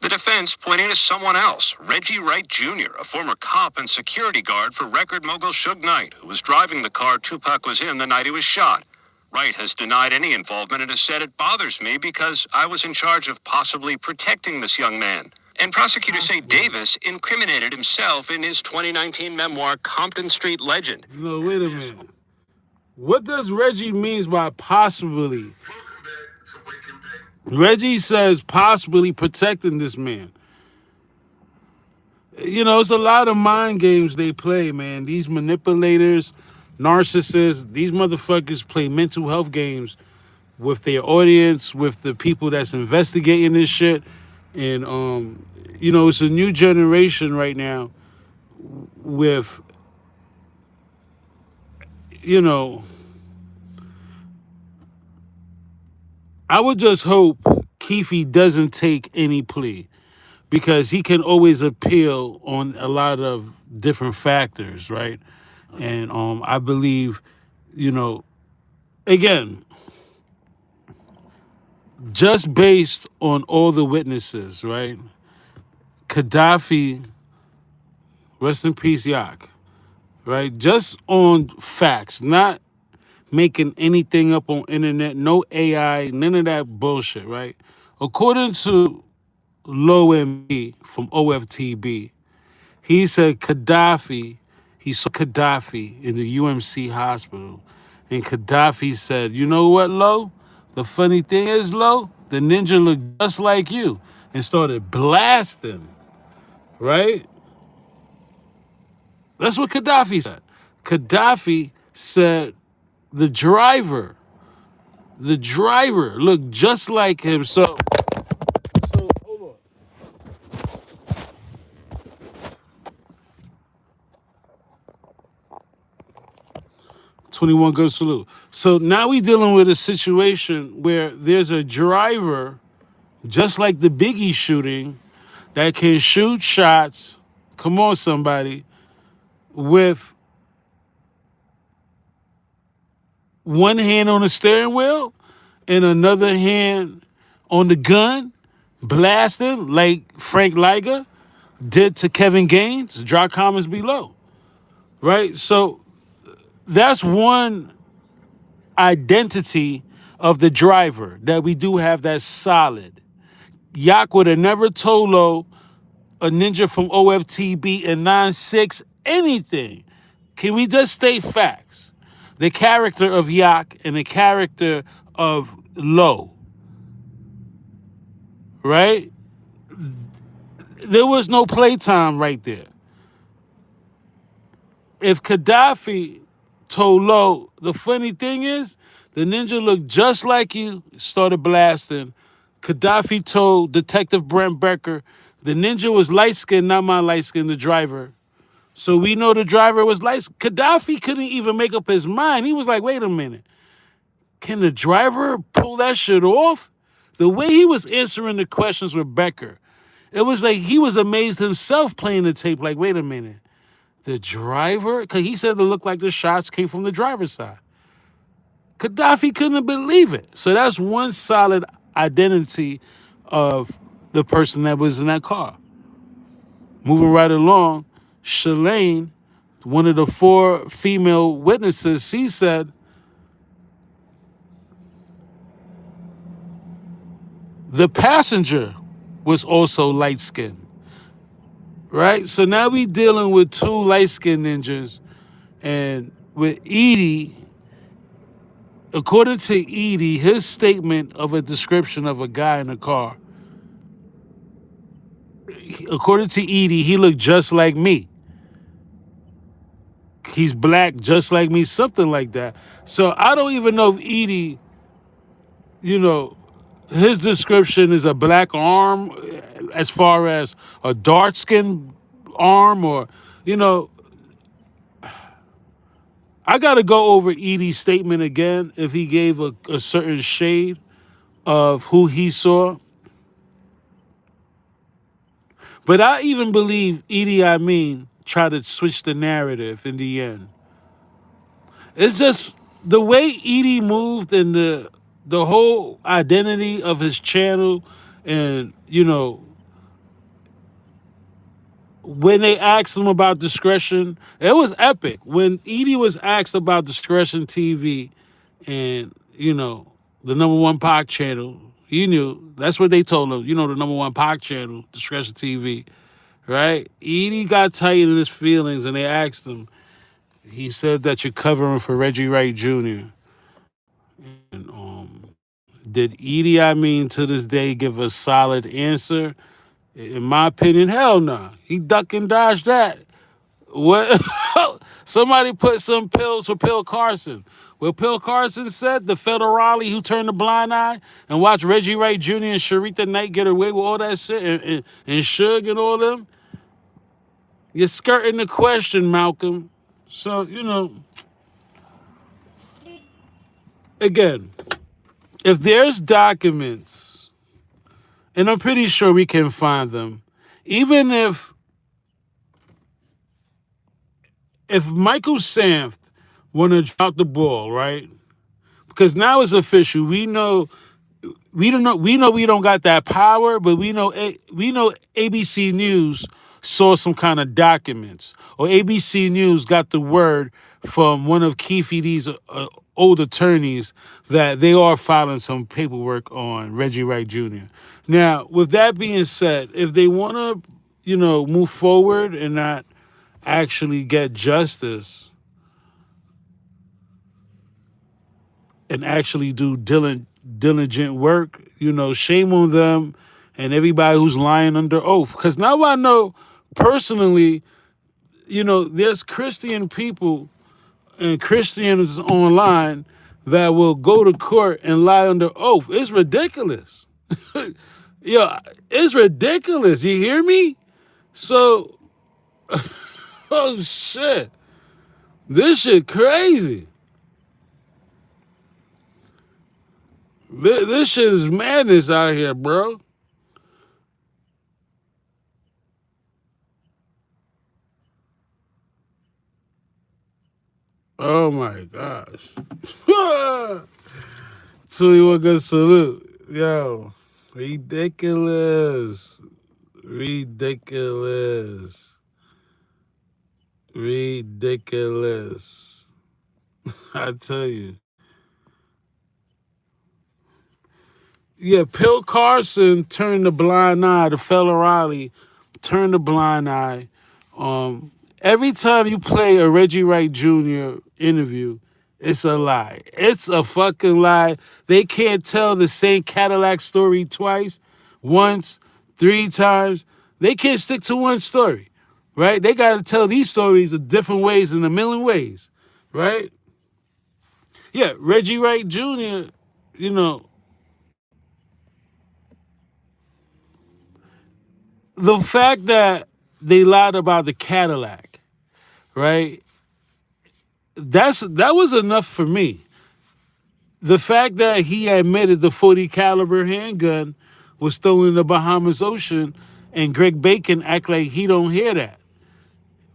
The defense pointing to someone else, Reggie Wright Jr., a former cop and security guard for record mogul Suge Knight, who was driving the car Tupac was in the night he was shot. Wright has denied any involvement and has said it bothers me because I was in charge of possibly protecting this young man. And prosecutors say Davis incriminated himself in his 2019 memoir, Compton Street Legend. No, wait a minute. What does Reggie means by possibly? Reggie says possibly protecting this man. You know, it's a lot of mind games they play, man. These manipulators, narcissists, these motherfuckers play mental health games with their audience, with the people that's investigating this shit. And you know, it's a new generation right now with, you know, I would just hope Keefe doesn't take any plea because he can always appeal on a lot of different factors, right? And I believe, you know, again, just based on all the witnesses, right? Gaddafi, rest in peace, Yak, right? Just on facts, not making anything up on internet, no AI, none of that bullshit, right? According to Low MB from OFTB, he said he saw Gaddafi in the UMC hospital. And Gaddafi said, you know what, Low? The funny thing is, Low, the ninja looked just like you. And started blasting, right? That's what Gaddafi said. Gaddafi said the driver looked just like him. So hold on. 21 good salute. So now we dealing with a situation where there's a driver, just like the Biggie shooting, that can shoot shots. Come on, somebody, with one hand on the steering wheel and another hand on the gun, blasting like Frank Liger did to Kevin Gaines. Drop comments below, right? So that's one identity of the driver that we do have that's solid. Yak would have never told a ninja from OFTB and 9-6 anything. Can we just state facts? The character of Yak and the character of Low, right? There was no playtime right there. If Gaddafi told Low, the funny thing is, the ninja looked just like you, started blasting. Gaddafi told Detective Brent Becker, the ninja was light-skinned, not my light-skinned, the driver. So we know the driver was light. Gaddafi couldn't even make up his mind. He was like, wait a minute. Can the driver pull that shit off? The way he was answering the questions with Becker, it was like he was amazed himself playing the tape. Like, wait a minute. The driver? Because he said it looked like the shots came from the driver's side. Gaddafi couldn't believe it. So that's one solid identity of the person that was in that car. Moving right along, Shalane, one of the 4 female witnesses, she said, the passenger was also light-skinned, right? So now we dealing with 2 light-skinned ninjas, and with Edie, according to Edie, his statement of a description of a guy in a car, according to Edie, he looked just like me. He's black just like me, something like that. So I don't even know if Edie, you know, his description is a black arm as far as a dark-skinned arm or, you know, I got to go over Edie's statement again if he gave a certain shade of who he saw. But I even believe Edie Amin tried to switch the narrative in the end. It's just the way Edie moved and the whole identity of his channel, and, you know, when they asked him about Discretion, it was epic. When Edie was asked about Discretion TV and, you know, the #1 Pac channel, he knew. That's what they told him. You know, the #1 Pac channel, Discretion TV, right? Edie got tight in his feelings and they asked him. He said that you're covering for Reggie Wright Jr. And Did Idi Amin to this day give a solid answer? In my opinion, hell no. He duck and dodge that. What? Somebody put some pills for Bill Carson. Well, Bill Carson said the federale who turned a blind eye and watched Reggie Wright Jr. and Sharita Knight get away with all that shit and Suge and all them. You're skirting the question, Malcolm. So, again, if there's documents, and I'm pretty sure we can find them, even if Michael Samft want to drop the ball, right? Because now it's official. We know we don't got that power, but we know ABC News saw some kind of documents, or ABC News got the word from one of Keefe old attorneys that they are filing some paperwork on Reggie Wright Jr. Now, with that being said, if they want to, move forward and not actually get justice and actually do diligent work, shame on them and everybody who's lying under oath. Because now I know personally, there's Christian people and Christians online that will go to court and lie under oath. It's ridiculous. It's ridiculous. You hear me? So, oh shit. This shit crazy. This shit is madness out here, bro. Oh my gosh. 21 good salute. Yo, ridiculous. Ridiculous. Ridiculous. I tell you. Yeah, Bill Carson turned a blind eye. The fella Riley turned a blind eye. Every time you play a Reggie Wright Jr. interview, it's a lie. It's a fucking lie. They can't tell the same Cadillac story twice, once, 3 times. They can't stick to one story, right? They got to tell these stories of different ways in a million ways, right? Yeah, Reggie Wright Jr., the fact that they lied about the Cadillac, right? That was enough for me. The fact that he admitted the 40 caliber handgun was stolen in the Bahamas Ocean and Greg Bacon act like he don't hear that.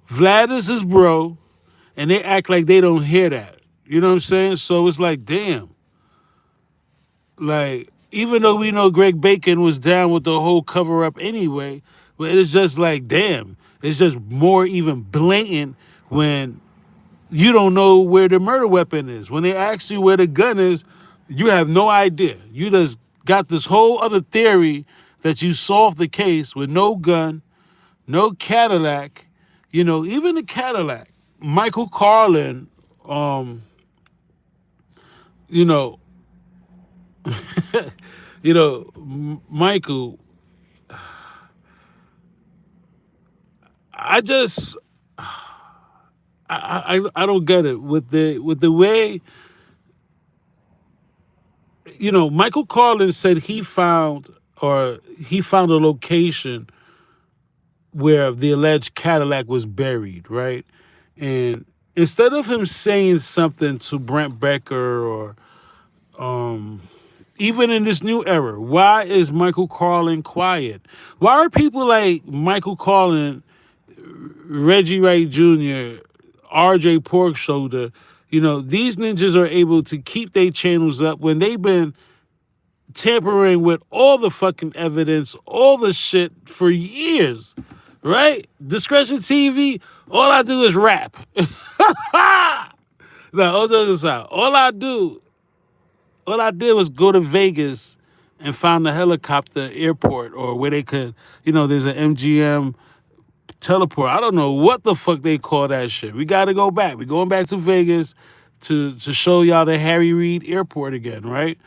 Vlad is his bro, and they act like they don't hear that. You know what I'm saying? So it's like, damn. Like, even though we know Greg Bacon was down with the whole cover up anyway, but it's just like, damn. It's just more even blatant when you don't know where the murder weapon is. When they ask you where the gun is, you have no idea. You just got this whole other theory that you solved the case with no gun, no Cadillac. Even the Cadillac. Michael Carlin, Michael, I just I don't get it with the way Michael Carlin said he found a location where the alleged Cadillac was buried, right? And instead of him saying something to Brent Becker or even in this new era, why is Michael Carlin quiet? Why are people like Michael Carlin, Reggie Wright Jr., RJ Pork Shoulder, these ninjas are able to keep their channels up when they've been tampering with all the fucking evidence, all the shit for years, right? Discretion TV, all I do is rap. No, all jokes aside, all I did was go to Vegas and find a helicopter airport or where they could, there's an MGM teleport. I don't know what the fuck they call that shit. We got to go back. We're going back to Vegas to show y'all the Harry Reid Airport again, right?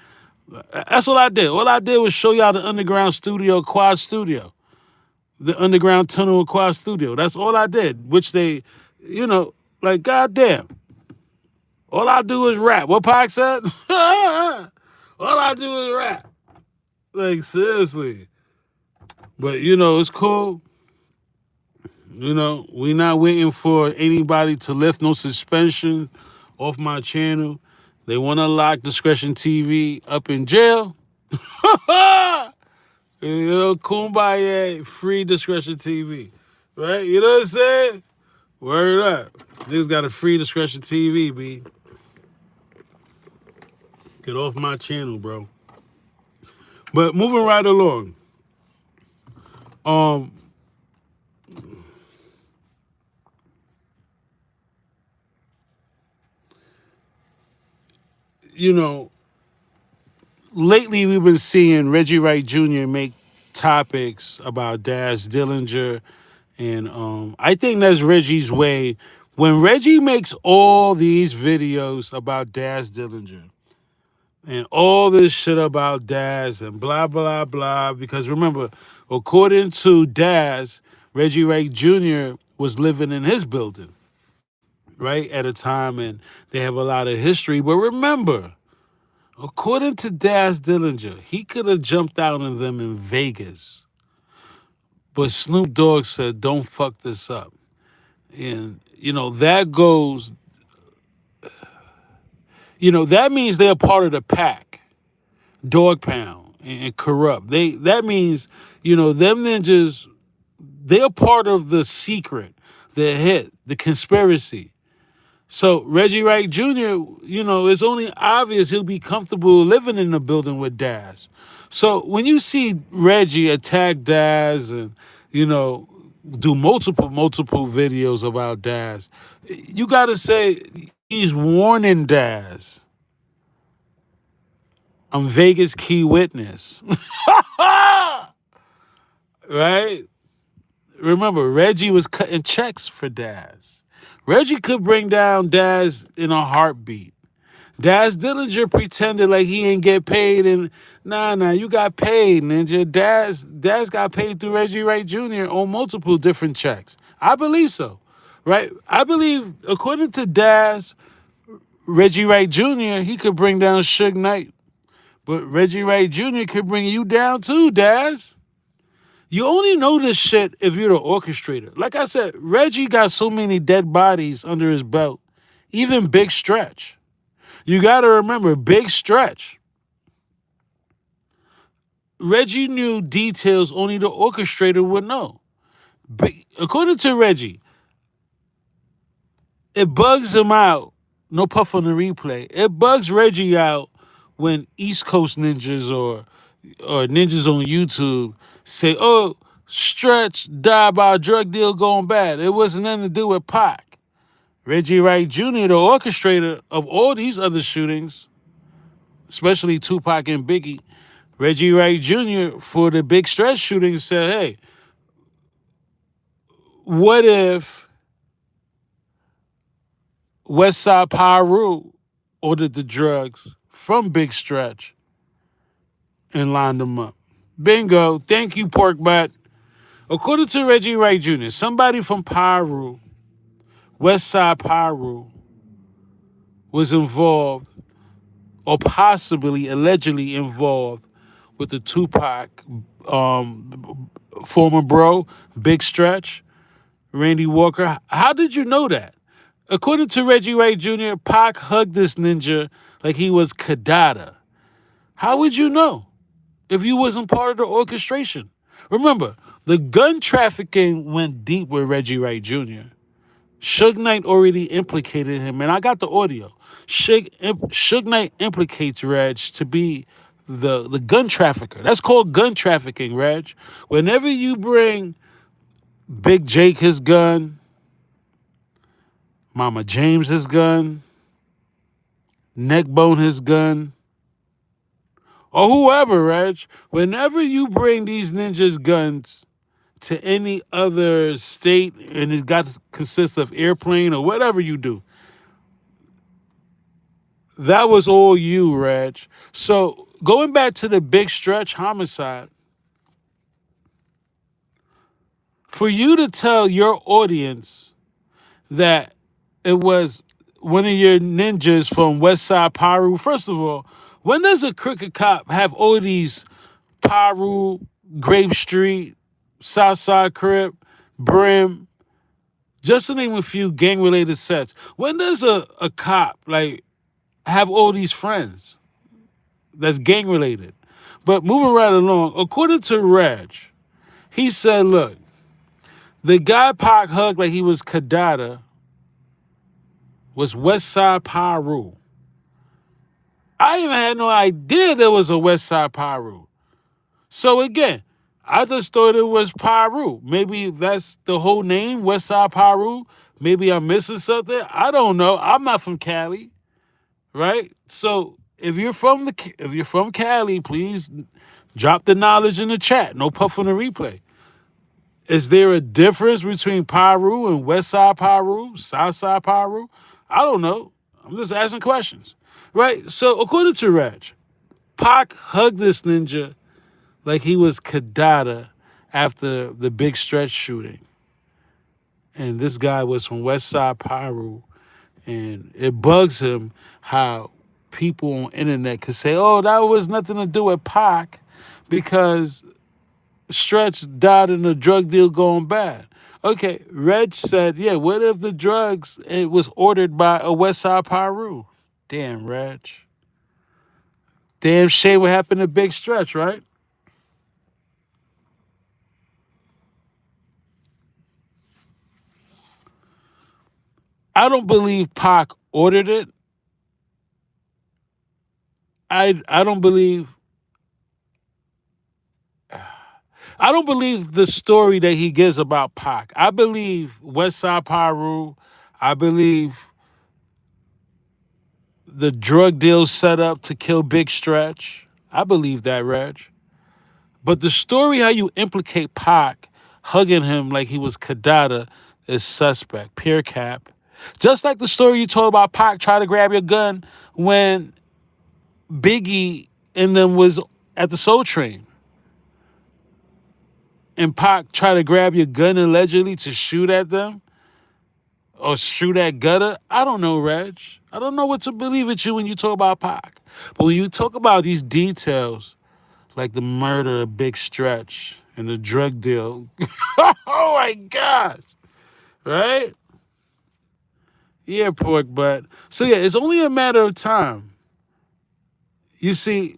That's all I did. All I did was show y'all the underground studio, quad studio, the underground tunnel and quad studio. That's all I did, which they, like, goddamn. All I do is rap. What Pac said? All I do is rap. Like, seriously. But, it's cool. We not waiting for anybody to lift no suspension off my channel. They want to lock Discretion TV up in jail. Kumbaya, free Discretion TV. Right? You know what I'm saying? Word up. Niggas got a free Discretion TV, B. Get off my channel, bro. But moving right along. Lately we've been seeing Reggie Wright Jr. make topics about Daz Dillinger, and I think that's Reggie's way. When Reggie makes all these videos about Daz Dillinger and all this shit about Daz and blah, blah, blah, because remember, according to Daz, Reggie Wright Jr. was living in his building, right, at a time, and they have a lot of history. But remember, according to Daz Dillinger, he could have jumped out on them in Vegas. But Snoop Dogg said, don't fuck this up. And, that goes, that means they're part of the pack, Dog Pound and Corrupt. That means, them ninjas, they're part of the secret, the hit, the conspiracy. So Reggie Wright Jr., it's only obvious he'll be comfortable living in the building with Daz. So when you see Reggie attack Daz and, do multiple videos about Daz, you got to say he's warning Daz. I'm Vegas key witness. Right? Remember, Reggie was cutting checks for Daz. Reggie could bring down Daz in a heartbeat. Daz Dillinger pretended like he ain't get paid, and nah, you got paid, ninja. Daz got paid through Reggie Wright Jr. on multiple different checks. I believe so, right? I believe, according to Daz, Reggie Wright Jr., he could bring down Suge Knight. But Reggie Wright Jr. could bring you down too, Daz. You only know this shit if you're the orchestrator. Like I said, Reggie got so many dead bodies under his belt. Even Big Stretch. You got to remember, Big Stretch. Reggie knew details only the orchestrator would know. According to Reggie, it bugs him out. No puff on the replay. It bugs Reggie out when East Coast ninjas or ninjas on YouTube say, oh, Stretch died by a drug deal going bad. It wasn't nothing to do with Pac. Reggie Wright Jr., the orchestrator of all these other shootings, especially Tupac and Biggie, Reggie Wright Jr. for the Big Stretch shooting said, hey, what if Westside Pyru ordered the drugs from Big Stretch and lined them up? Bingo. Thank you, Pork Butt. According to Reggie Wright Jr., somebody from Pyru, Westside Pyru, was involved, or possibly, allegedly involved, with the Tupac former bro, Big Stretch, Randy Walker. How did you know that? According to Reggie Wright Jr., Pac hugged this ninja like he was Kadada. How would you know if you wasn't part of the orchestration? Remember, the gun trafficking went deep with Reggie Wright Jr. Suge Knight already implicated him, and I got the audio. Suge Knight implicates Reg to be the gun trafficker. That's called gun trafficking, Reg. Whenever you bring Big Jake his gun, Mama James his gun, Neckbone his gun, or whoever, Reg, whenever you bring these ninjas' guns to any other state and it consists of airplane or whatever you do, that was all you, Reg. So going back to the Big Stretch homicide, for you to tell your audience that it was one of your ninjas from West Side Piru, first of all, when does a crooked cop have all these Piru, Grape Street, Southside Crip, Brim, just to name a few gang-related sets? When does a cop like have all these friends that's gang-related? But moving right along, according to Reg, he said, look, the guy Pac hugged like he was Kadada was West Side Piru. I even had no idea there was a West Side Piru. So again, I just thought it was Piru. Maybe that's the whole name, West Side Piru. Maybe I'm missing something. I don't know. I'm not from Cali, right? So if you're from Cali, please drop the knowledge in the chat. No puff on the replay. Is there a difference between Piru and West Side Piru, South Side Piru? I don't know. I'm just asking questions, right? So according to Reg, Pac hugged this ninja like he was Kadada after the Big Stretch shooting. And this guy was from West Side Piru. And it bugs him how people on internet could say, oh, that was nothing to do with Pac because Stretch died in a drug deal going bad. Okay, Reg said, yeah, what if the drugs, it was ordered by a West Side Piru? Damn, Reg. Damn shame what happened to Big Stretch, right? I don't believe Pac ordered it. I don't believe the story that he gives about Pac. I believe West Side Piru. I believe the drug deal set up to kill Big Stretch. I believe that, Reg. But the story how you implicate Pac hugging him like he was Kadada is suspect. Pure cap. Just like the story you told about Pac trying to grab your gun when Biggie and them was at the Soul Train. And Pac tried to grab your gun allegedly to shoot at them or shoot at Gutter. I don't know, Reg. I don't know what to believe with you when you talk about Pac. But when you talk about these details, like the murder of Big Stretch and the drug deal, oh my gosh, right? Yeah, pork butt. So yeah, it's only a matter of time. You see,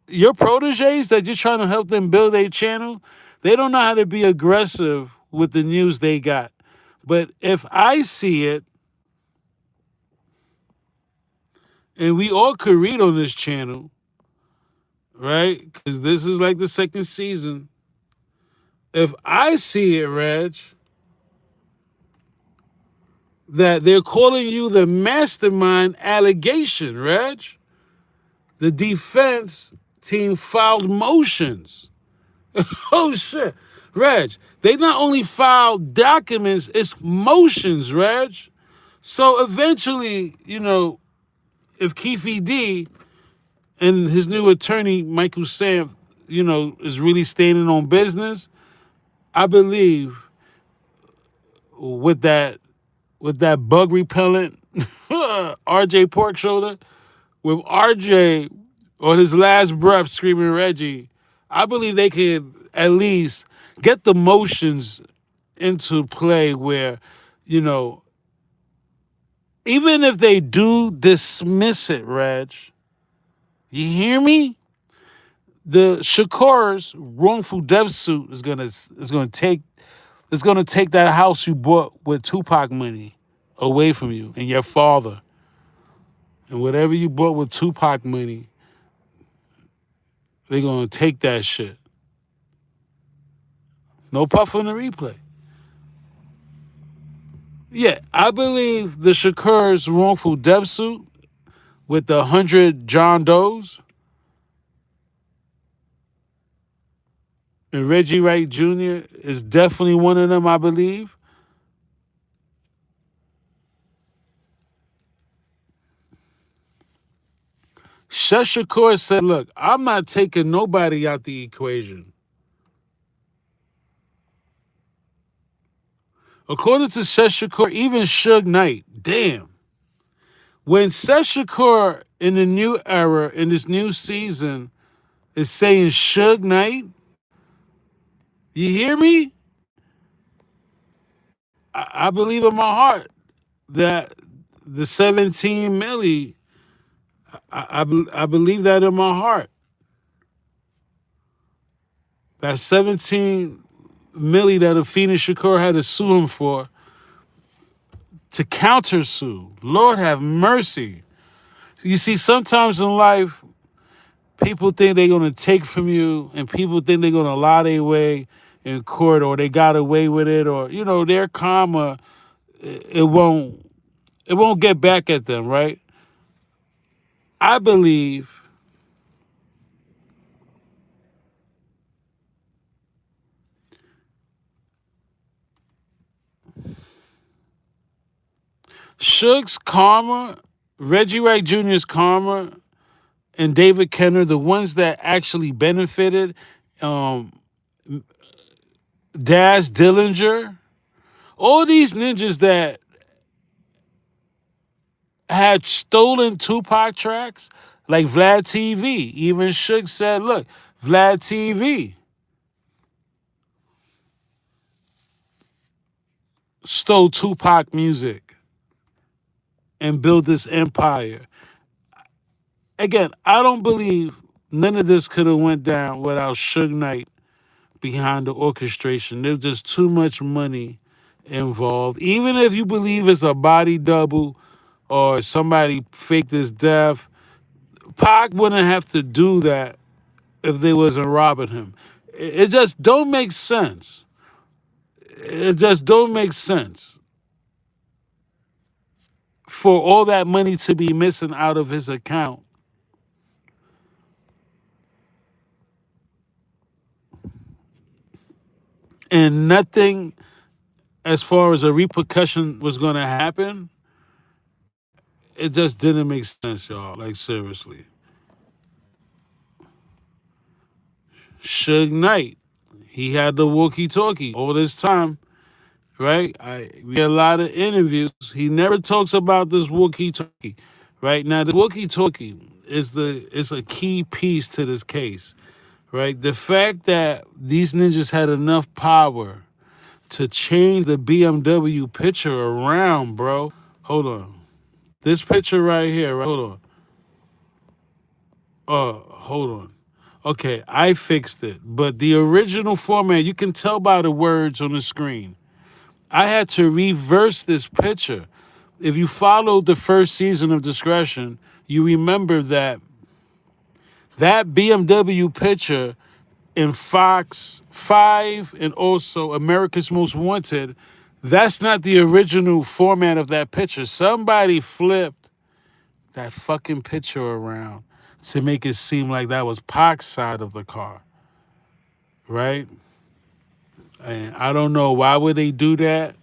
your proteges that you're trying to help them build a channel, they don't know how to be aggressive with the news they got. But if I see it, and we all could read on this channel, right? Because this is like the second season. If I see it, Reg, that they're calling you the mastermind allegation, Reg, the defense team filed motions. Oh, shit. Reg, they not only filed documents, it's motions, Reg. So eventually, if Keefe and his new attorney, Michael Sam, is really standing on business, I believe with that bug repellent, RJ Pork Shoulder, with RJ on his last breath screaming Reggie, I believe they could at least get the motions into play where, even if they do dismiss it, Reg, you hear me? The Shakur's wrongful death suit is gonna take that house you bought with Tupac money away from you and your father. And whatever you bought with Tupac money, they're gonna take that shit. No puff on the replay. Yeah, I believe the Shakur's wrongful death suit with the 100 John Does and Reggie Wright Jr. is definitely one of them, I believe. Suge Shakur said, look, I'm not taking nobody out the equation. According to Suge Shakur, even Suge Knight, damn. When Suge Shakur in the new era, in this new season, is saying Suge Knight, you hear me? I believe in my heart that the 17 milli, I believe that in my heart. That 17 milli that Afina Shakur had to sue him for, to countersue. Lord have mercy. You see, sometimes in life, people think they're going to take from you, and people think they're going to lie their way in court, or they got away with it, or, you know, their karma, it won't get back at them, right? I believe Suge's karma, Reggie Wright Jr.'s karma, and David Kenner, the ones that actually benefited, um, Daz Dillinger, all these ninjas that had stolen Tupac tracks, like Vlad TV. Even Suge said, look, Vlad TV stole Tupac music and built this empire. Again, I don't believe none of this could have went down without Suge Knight behind the orchestration. There's just too much money involved. Even if you believe it's a body double or somebody faked his death, Pac wouldn't have to do that if they wasn't robbing him. It just don't make sense. It just don't make sense for all that money to be missing out of his account. And nothing as far as a repercussion was going to happen. It just didn't make sense, y'all. Like, seriously. Suge Knight, he had the walkie-talkie all this time, right? We had a lot of interviews. He never talks about this walkie-talkie, right? Now, the walkie-talkie is a key piece to this case, right? The fact that these ninjas had enough power to change the BMW picture around, bro. Hold on. This picture right here, right? Hold on. Hold on. Okay, I fixed it. But the original format, you can tell by the words on the screen. I had to reverse this picture. If you followed the first season of Discretion, you remember that BMW picture in Fox 5 and also America's Most Wanted, that's not the original format of that picture. Somebody flipped that fucking picture around to make it seem like that was Pac's side of the car, right? And I don't know why would they do that.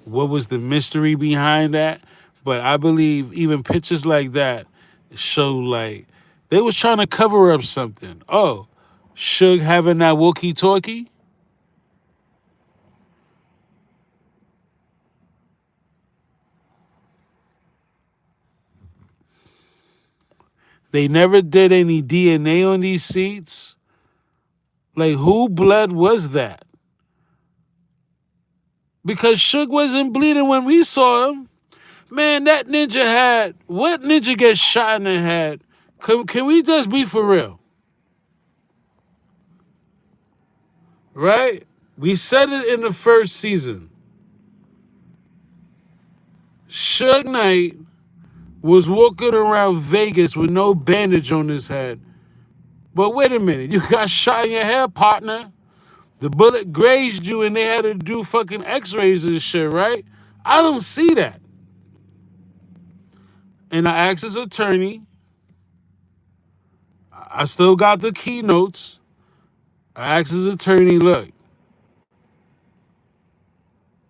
What was the mystery behind that? But I believe even pictures like that show like they was trying to cover up something. Oh, Suge having that walkie-talkie? They never did any DNA on these seats. Like, who blood was that? Because Suge wasn't bleeding when we saw him. Man, that ninja had... What ninja gets shot in the head? Can we just be for real? Right? We said it in the first season. Suge Knight was walking around Vegas with no bandage on his head. But wait a minute, you got shot in your head, partner. The bullet grazed you and they had to do fucking x-rays and shit, right? I don't see that. And I asked his attorney. I still got the keynotes. I asked his attorney, look,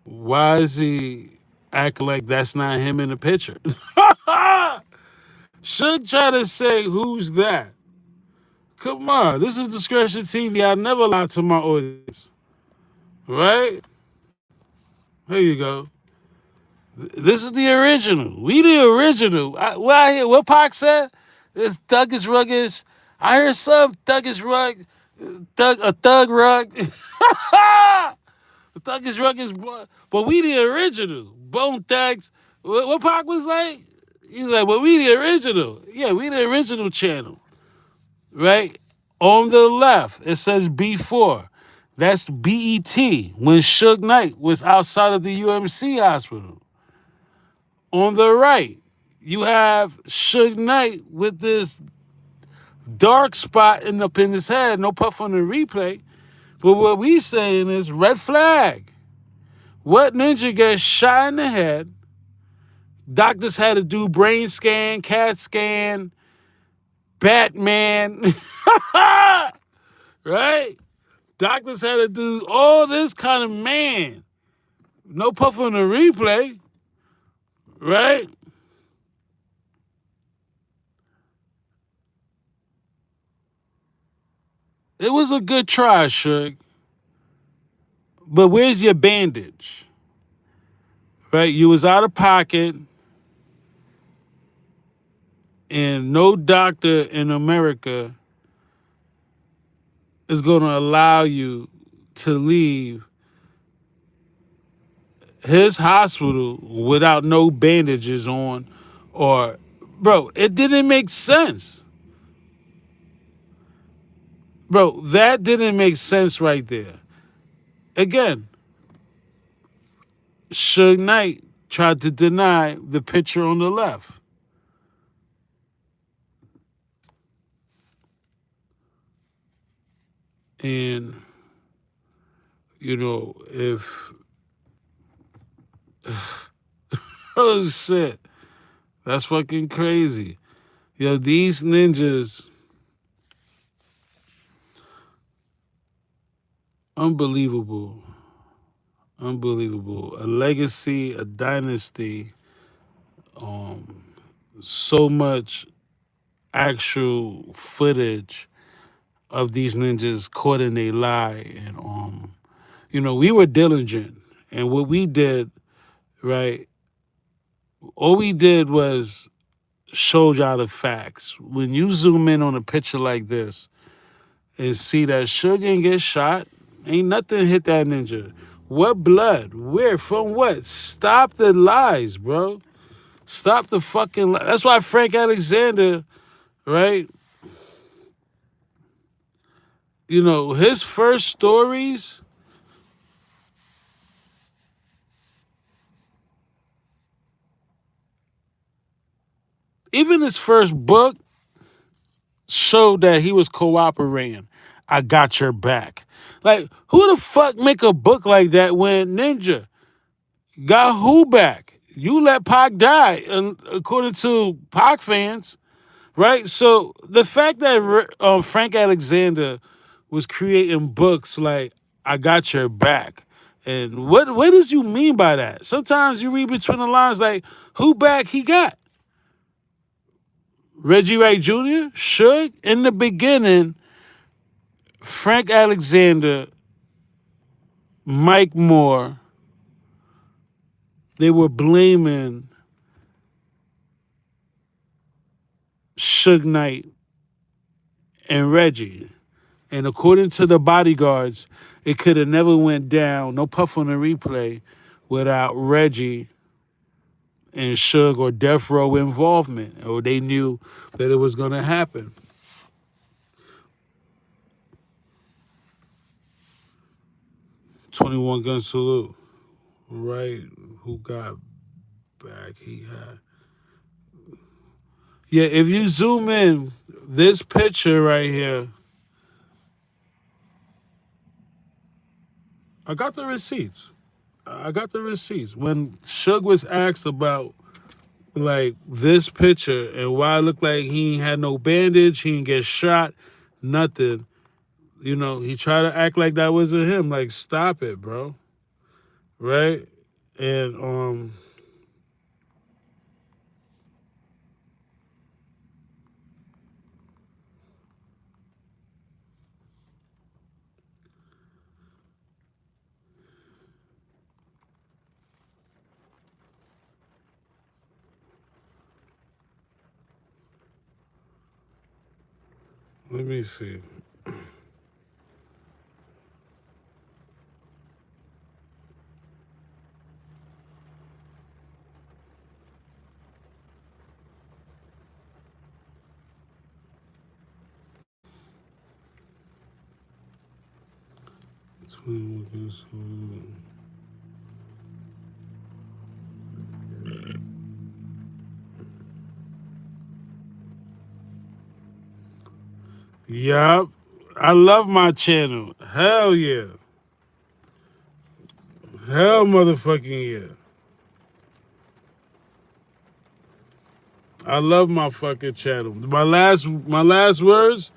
why is he acting like that's not him in the picture? Suge try to say, who's that? Come on, this is Discretion TV. I never lie to my audience. Right? Here you go. This is the original. We the original. What I hear, what Pac said? This thuggish ruggish. I hear some thuggish rug, a thug rug. The thuggish ruggish, but we the original. Bone thugs. What Pac was like? He was like, well, we the original. Yeah, we the original channel. Right? On the left, it says B4. That's BET when Suge Knight was outside of the UMC hospital. On the right, you have Suge Knight with this dark spot up in his head. No puff on the replay. But what we saying is red flag. What ninja gets shot in the head? Doctors had to do brain scan, CAT scan, Batman. Right? Doctors had to do all this kind of man. No puff on the replay. Right? It was a good try, Suge. But where's your bandage? Right? You was out of pocket. And no doctor in America is going to allow you to leave his hospital without no bandages on. Or, bro, it didn't make sense. Bro, that didn't make sense right there. Again, Suge Knight tried to deny the picture on the left. And, you know, if... oh, shit. That's fucking crazy. Yo, these ninjas... unbelievable. Unbelievable. A legacy, a dynasty. So much actual footage of these ninjas caught in a lie. And, you know, we were diligent. And what we did, right, all we did was show y'all the facts. When you zoom in on a picture like this and see that Suge ain't get shot, ain't nothing hit that ninja. What blood? Where? From what? Stop the lies, bro. Stop the fucking lies. That's why Frank Alexander, right? You know, his first stories, even his first book, showed that he was cooperating. I got your back. Like, who the fuck make a book like that when Ninja got who back? You let Pac die, according to Pac fans, right? So the fact that Frank Alexander was creating books like I got your back, and what does you mean by that? Sometimes you read between the lines like, who back he got? Reggie Wright Jr., Suge. In the beginning, Frank Alexander, Mike Moore, they were blaming Suge Knight and Reggie. And according to the bodyguards, it could have never went down, no puff on the replay, without Reggie and Suge or Death Row involvement, or they knew that it was going to happen. "21 Gun Salute," right? Who got back? He had. Yeah, if you zoom in, this picture right here, I got the receipts. When Suge was asked about like this picture and why it looked like he ain't had no bandage, he didn't get shot, nothing. You know, he tried to act like that wasn't him. Like, stop it, bro. Right? And Let me see. Yup. I love my channel. Hell yeah. Hell motherfucking yeah. I love my fucking channel. My last words,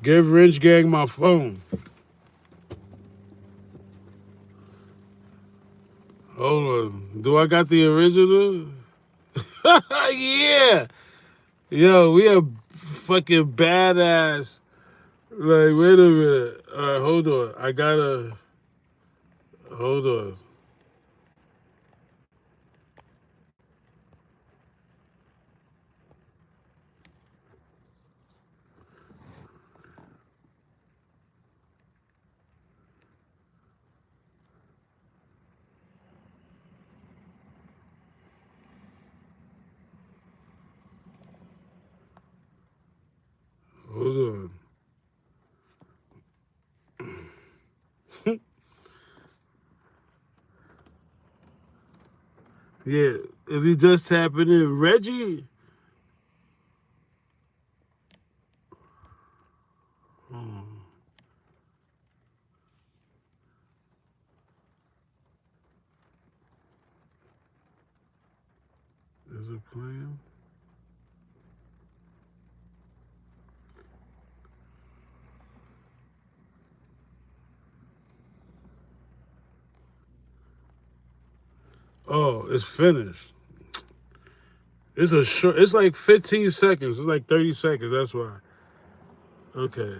give Rich Gang my phone. Hold on. Do I got the original? Yeah. Yo, we are fucking badass. Like, wait a minute. All right, hold on. Hold on. Hold on. Yeah, if you just tapping in, Reggie. Is it playing? Oh, it's finished. It's a short. It's like 15 seconds. It's like 30 seconds. That's why. Okay.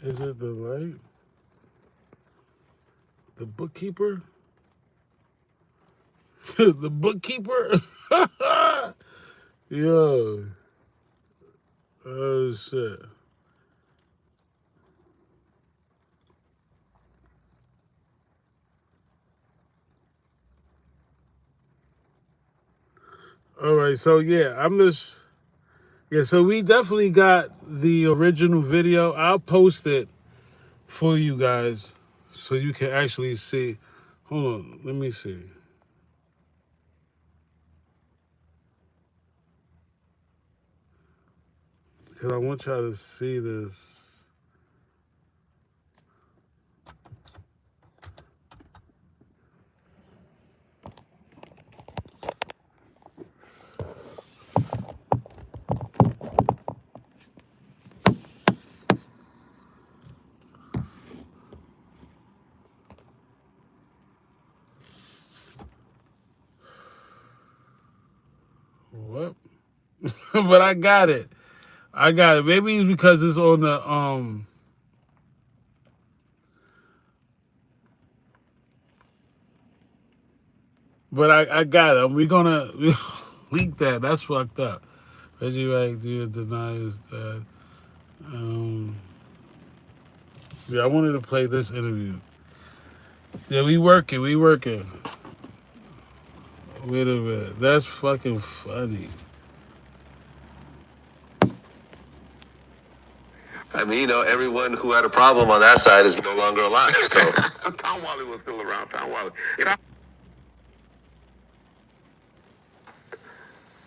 Is it the light? The bookkeeper? The bookkeeper? Yo. Oh, shit. All right, so yeah, so we definitely got the original video. I'll post it for you guys so you can actually see. Hold on, let me see. Because I want y'all to see this. What? But I got it. Maybe it's because it's on the but I got it. We're gonna leak that. That's fucked up. Reggie Wright denies that. Yeah, I wanted to play this interview. Yeah, we working. Wait a minute. That's fucking funny. I mean, you know, everyone who had a problem on that side is no longer alive. So Tom Wally was still around. Tom Wally.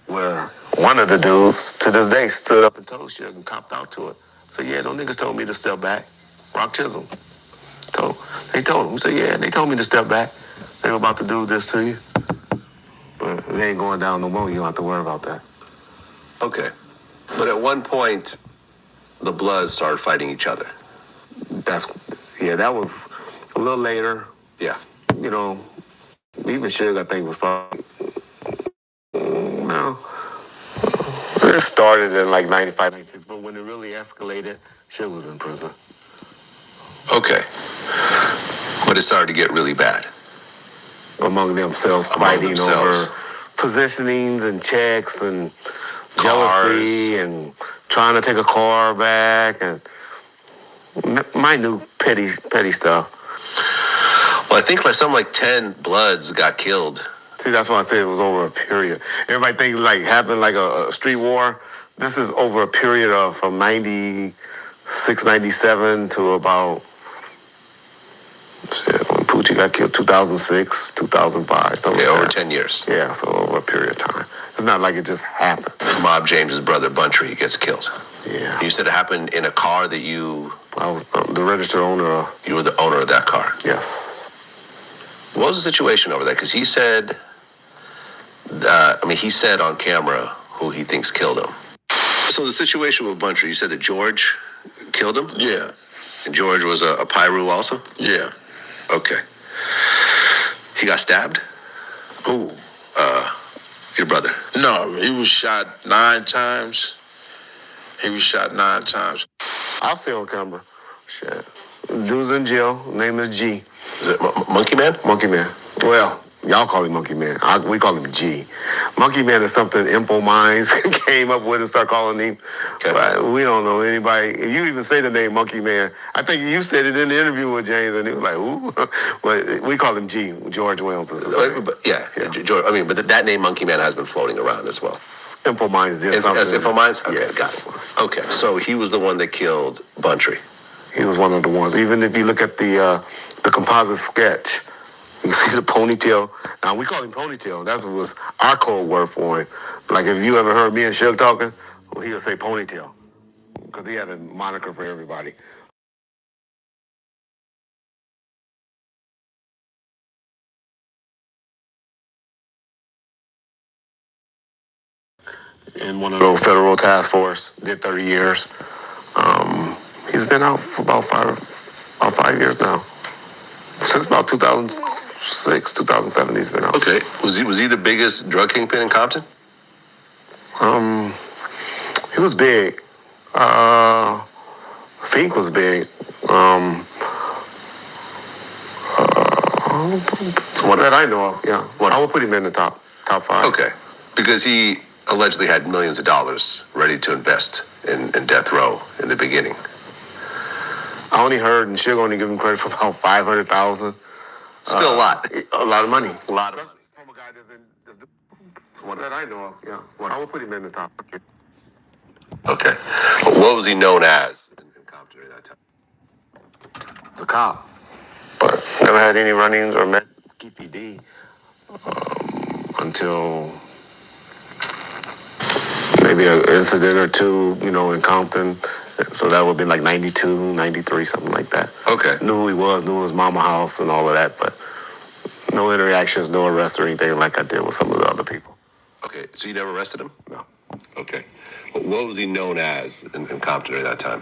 Where one of the dudes to this day stood up and told Suge and copped out to it. So yeah, those niggas told me to step back. Rock Chisholm. They told him. He said, yeah, they told me to step back. They were about to do this to you. But it ain't going down no more. You don't have to worry about that. okay, but at one point, the Bloods started fighting each other. That was a little later. Yeah. You know, even Suge, I think, was probably, it started in like 95, 96, but when it really escalated, Suge was in prison. Okay. But it started to get really bad. Among themselves, fighting over positionings and checks and jealousy and trying to take a car back and minute petty stuff. Well, I think something like 10 Bloods got killed. See, that's why I said it was over a period. Everybody thinks happened like a street war. This is over a period of from 96, 97 to about, when Poochie got killed, 2006, 2005, something over that. 10 years. Yeah, so over a period of time. It's not like it just happened. Mob James's brother, Buntry, gets killed. Yeah. You said it happened in a car that you... I was the registered owner of. You were the owner of that car? Yes. What was the situation over there? Because he said... he said on camera who he thinks killed him. So the situation with Buntry, you said that George killed him? Yeah. And George was a Pyru also? Yeah. Okay. He got stabbed? Who? Your brother. No, he was shot 9 times. I'll see on camera. Shit. Dude's in jail. Name is G. Is it Monkey Man? Monkey Man. Well, y'all call him Monkey Man. We call him G. Monkey Man is something Info Minds came up with and started calling him. Okay. But we don't know anybody. If you even say the name Monkey Man, I think you said it in the interview with James, and he was like, "Ooh," but we call him G. George Williams is his name. George, but that name Monkey Man has been floating around as well. Info Minds did something. As Info Minds? Okay, Yeah. got it. Okay, so he was the one that killed Buntry. He was one of the ones. Even if you look at the composite sketch, you see the ponytail. Now, we call him Ponytail. That was our code word for him. Like, if you ever heard me and Suge talking, well, he would say Ponytail. Because he had a moniker for everybody. In one of those federal task force, did 30 years. He's been out for about 5 years now. Since about 2006, 2007, he's been out. Okay. Was he the biggest drug kingpin in Compton? He was big. Fink was big. What that I know of, yeah. I would put him in the top 5. Okay. Because he allegedly had millions of dollars ready to invest in death row in the beginning. I only heard, and Suge only give him credit for about 500,000. Still a lot. A lot of money. A lot of money. From a guy that's what that I know of, yeah. I would put him in the top. Okay. What was he known as in Compton during that time? The cop. But never had any run-ins or met Keefe until maybe an incident or two, in Compton. So that would be like 92, 93, something like that. Okay. Knew who he was, knew his mama house and all of that, but no interactions, no arrests or anything like I did with some of the other people. Okay, so you never arrested him? No. Okay. What was he known as in Compton during that time?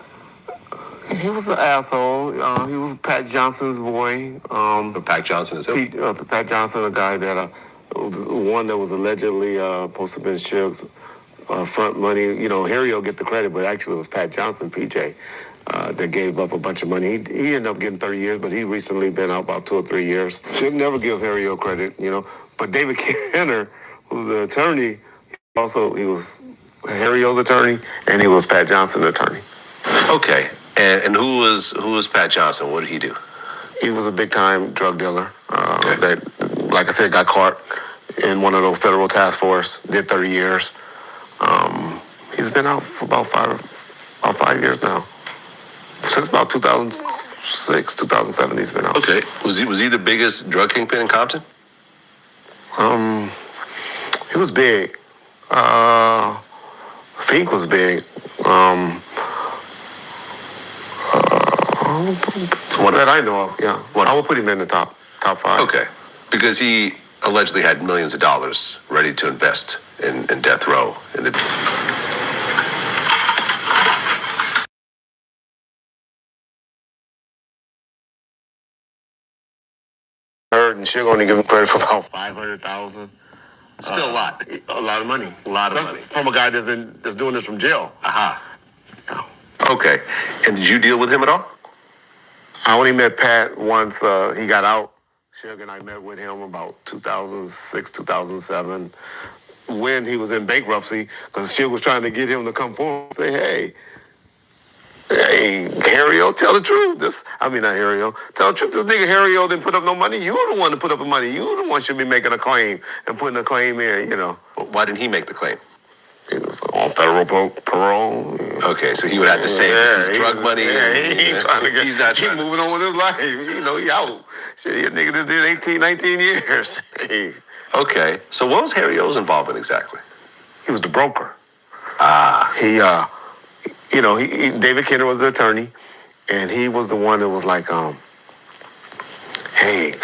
He was an asshole. He was Pat Johnson's boy. Pat Johnson is who? Pat Johnson, a guy that was one that was allegedly supposed to have been Suge's front money. Harry will get the credit, but actually it was Pat Johnson, PJ, that gave up a bunch of money. He ended up getting 30 years, but he recently been out about 2 or 3 years. Should never give Harry credit, But David Kenner, who's the attorney, he was Harry's attorney, and he was Pat Johnson's attorney. Okay. And who was Pat Johnson? What did he do? He was a big-time drug dealer that, like I said, got caught in one of those federal task force, did 30 years. He's been out for about 5 years now. Since about 2006, 2007, he's been out. Okay. Was he the biggest drug kingpin in Compton? He was big. Fink was big. What that I know of, yeah. I would put him in the top 5. Okay. Because he allegedly had millions of dollars ready to invest in death row in the... Heard and Suge only give him credit for about 500,000. Still a lot. A lot of money. A lot of money. From a guy that's doing this from jail. Aha. Yeah. Okay. And did you deal with him at all? I only met Pat once he got out. Suge and I met with him about 2006, 2007, when he was in bankruptcy, because Suge was trying to get him to come forward and say, hey, Harry-O, tell the truth. Not Harry-O. Tell the truth, this nigga Harry-O didn't put up no money. You the one to put up the money. You the one should be making a claim and putting a claim in, Why didn't he make the claim? He was on federal parole. Okay, so he would have to say this is drug money. Yeah, he ain't trying to get. He's not He trying moving on with his life. He out. Shit, he a nigga that did 18, 19 years. Okay, so what was Harry-O's involvement exactly? He was the broker. David Kenner was the attorney, and he was the one that was like, hey,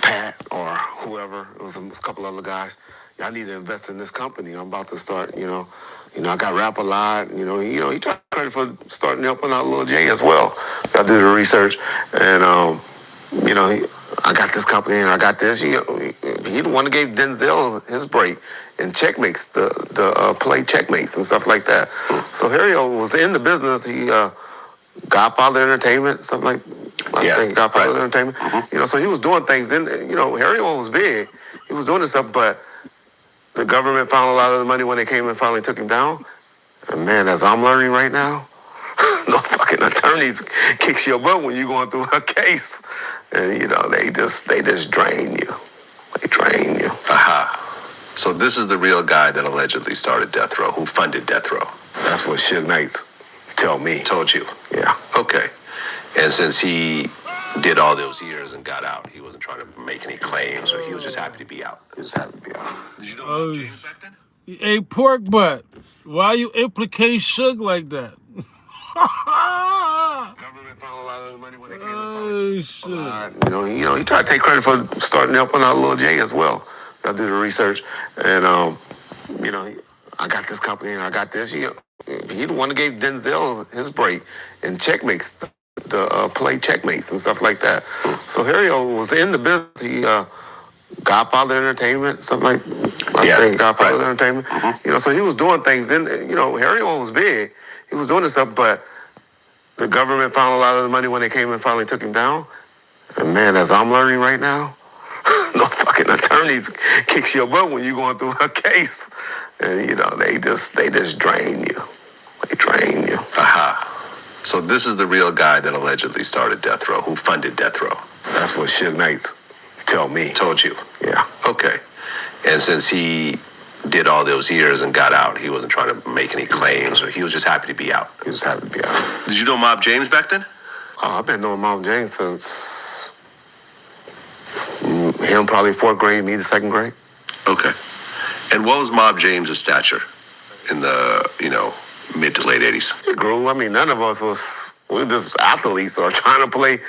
Pat or whoever, it was a couple other guys, y'all need to invest in this company. I'm about to start, I got rap a lot. He tried credit for starting helping out Lil J as well. Y'all do the research, and I got this company and I got this. He the one that gave Denzel his break in checkmates, the play checkmates and stuff like that. So Harry-O was in the business. He Godfather Entertainment, something like I think Godfather Entertainment. Mm-hmm. So he was doing things. Then Harry-O was big. He was doing this stuff, but the government found a lot of the money when they came and finally took him down. And man, as I'm learning right now, no fucking attorneys kicks your butt when you're going through a case. And they just drain you. They drain you. Aha. So this is the real guy that allegedly started Death Row, who funded Death Row. That's what Suge Knight told you. Yeah. Okay. And since he did all those years and got out, he wasn't trying to make any claims, or he was just happy to be out. He was happy to be out. Did you know about James back then? Hey, pork butt, why you implicate Suge like that? Government found a lot of the money when they came. Oh, shit. He tried to take credit for starting helping out Lil J as well. Y'all do the research, and I got this company and I got this. He the one that gave Denzel his break in checkmates, the play checkmates and stuff like that. So Harry-O was in the business. He Godfather Entertainment, something like I think Godfather Entertainment. Mm-hmm. So he was doing things. Then Harry-O was big. He was doing this stuff, but the government found a lot of the money when they came and finally took him down. And man, as I'm learning right now, no fucking attorneys kicks your butt when you're going through a case. And they just drain you. They drain you. Aha. So this is the real guy that allegedly started Death Row, who funded Death Row. That's what Suge Knight told you. Yeah. Okay. And since he did all those years and got out, he wasn't trying to make any claims, or he was just happy to be out. He was happy to be out. Did you know Mob James back then? I've been knowing Mob James since him probably 4th grade, me the 2nd grade. Okay. And what was Mob James' stature in the, mid to late 80s? He grew. None of us we were just athletes or trying to play,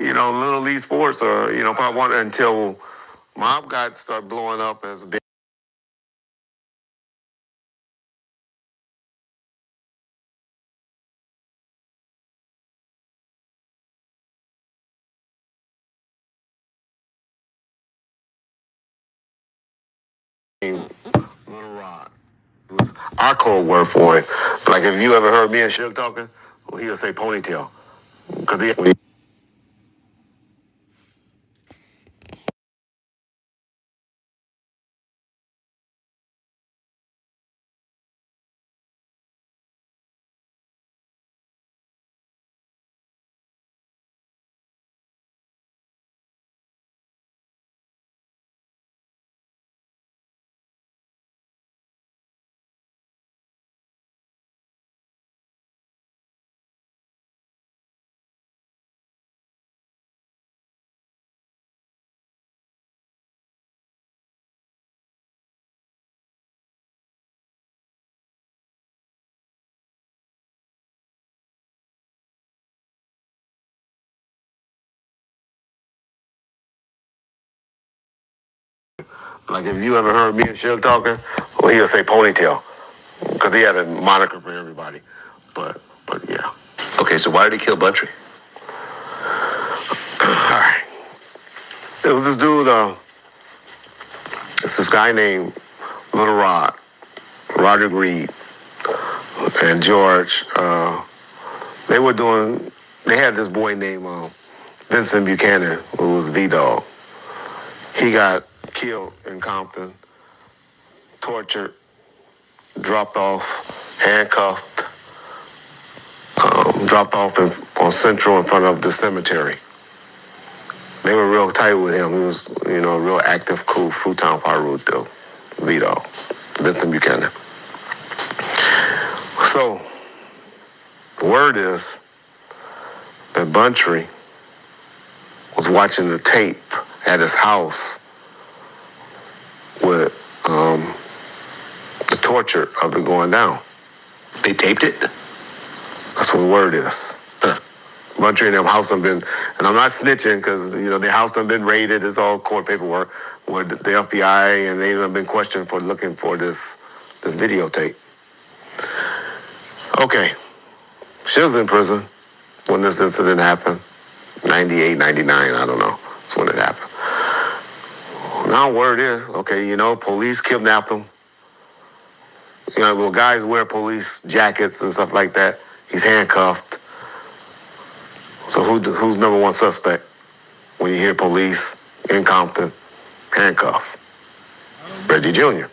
little league sports or, probably one until Mob started blowing up as a big. Little Rod. It was our code word for him. Like if you ever heard me and Suge talking, well, he'll say ponytail. Because he like if you ever heard me and Suge talking, well, he'll say ponytail. Because he had a moniker for everybody. But yeah. Okay, so why did he kill Buntry? All right. There was this dude, it's this guy named Little Rod, Roger Reed, and George They had this boy named Vincent Buchanan, who was V-Dog. He got killed in Compton, tortured, dropped off, handcuffed, dropped off on Central in front of the cemetery. They were real tight with him. He was, a real active, cool, Fruitown Pirate though, V-Dog, Vincent Buchanan. So, the word is that Buntry was watching the tape at his house with the torture of it going down. They taped it? That's what the word is. Buntry and them house done been, and I'm not snitching because, their house done been raided. It's all court paperwork with the FBI, and they done been questioned for looking for this videotape. Okay. Suge's in prison when this incident happened. 98, 99, I don't know. That's when it happened. Now word is, police kidnapped him. Guys wear police jackets and stuff like that. He's handcuffed. So who's number one suspect when you hear police in Compton handcuffed? Reggie Jr.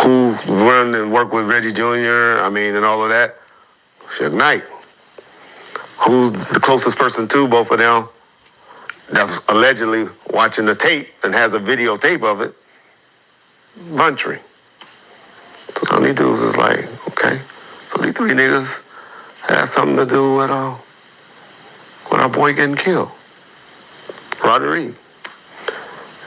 Who run and work with Reggie Jr., and all of that? Suge Knight. Who's the closest person to both of them that's allegedly watching the tape and has a videotape of it? Buntry. So all these dudes is like, okay, so these three niggas had something to do with our boy getting killed. Roderick.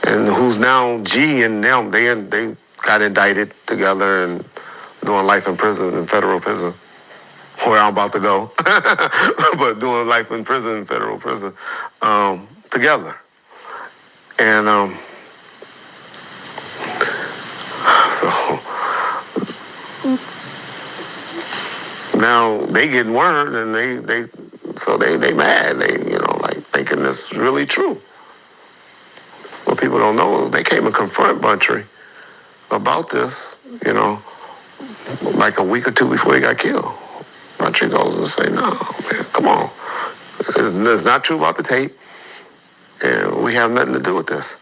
And who's now G and them, they got indicted together and doing life in prison, in federal prison, where I'm about to go. But doing life in prison, federal prison, together. And so now they getting word and they mad. They thinking this is really true. What people don't know is they came and confront Buntry about this, like a week or two before he got killed. Buntry goes and say, no, man, come on. It's not true about the tape, and we have nothing to do with this.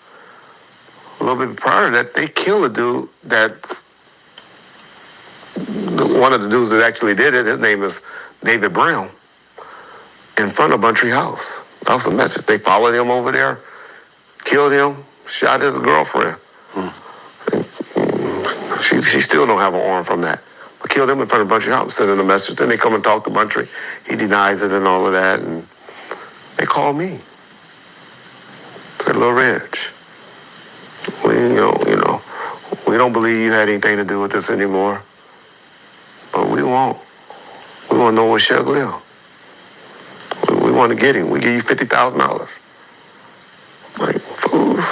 A little bit prior to that, they killed a dude that's one of the dudes that actually did it. His name is David Brown, in front of Buntry house. That was a message. They followed him over there, killed him, shot his girlfriend. She still don't have an arm from that. But killed him in front of Buntry house, sending a message. Then they come and talk to Buntry. He denies it and all of that. And they called me. Said, Lil Reg, we don't believe you had anything to do with this anymore. But we want to know where Suge live. We want to get him. We give you $50,000. Like, fools,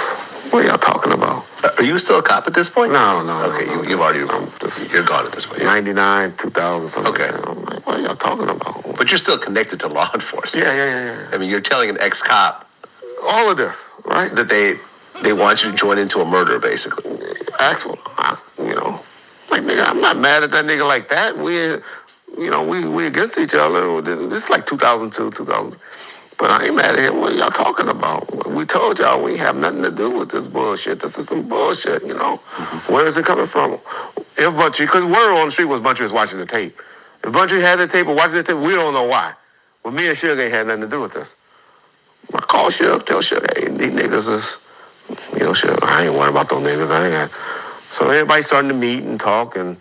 what are y'all talking about? Are you still a cop at this point? No. Okay, no, you've already, you're gone at this point. 99, 2000, something Okay. like that. I'm like, what are y'all talking about? But you're still connected to law enforcement. Yeah. You're telling an ex-cop All of this, right? that they want you to join into a murder, basically. Actual, like, nigga, I'm not mad at that nigga like that. We against each other. This is like 2002, 2000. But I ain't mad at him. What are y'all talking about? We told y'all we have nothing to do with this bullshit. This is some bullshit, Where is it coming from? If Buntry, because word on the street was Buntry was watching the tape. If Buntry had the tape or watching the tape, we don't know why. But me and Suge ain't had nothing to do with this. I call Suge, tell Suge, hey, these niggas is, Suge, I ain't worried about those niggas. So everybody's starting to meet and talk and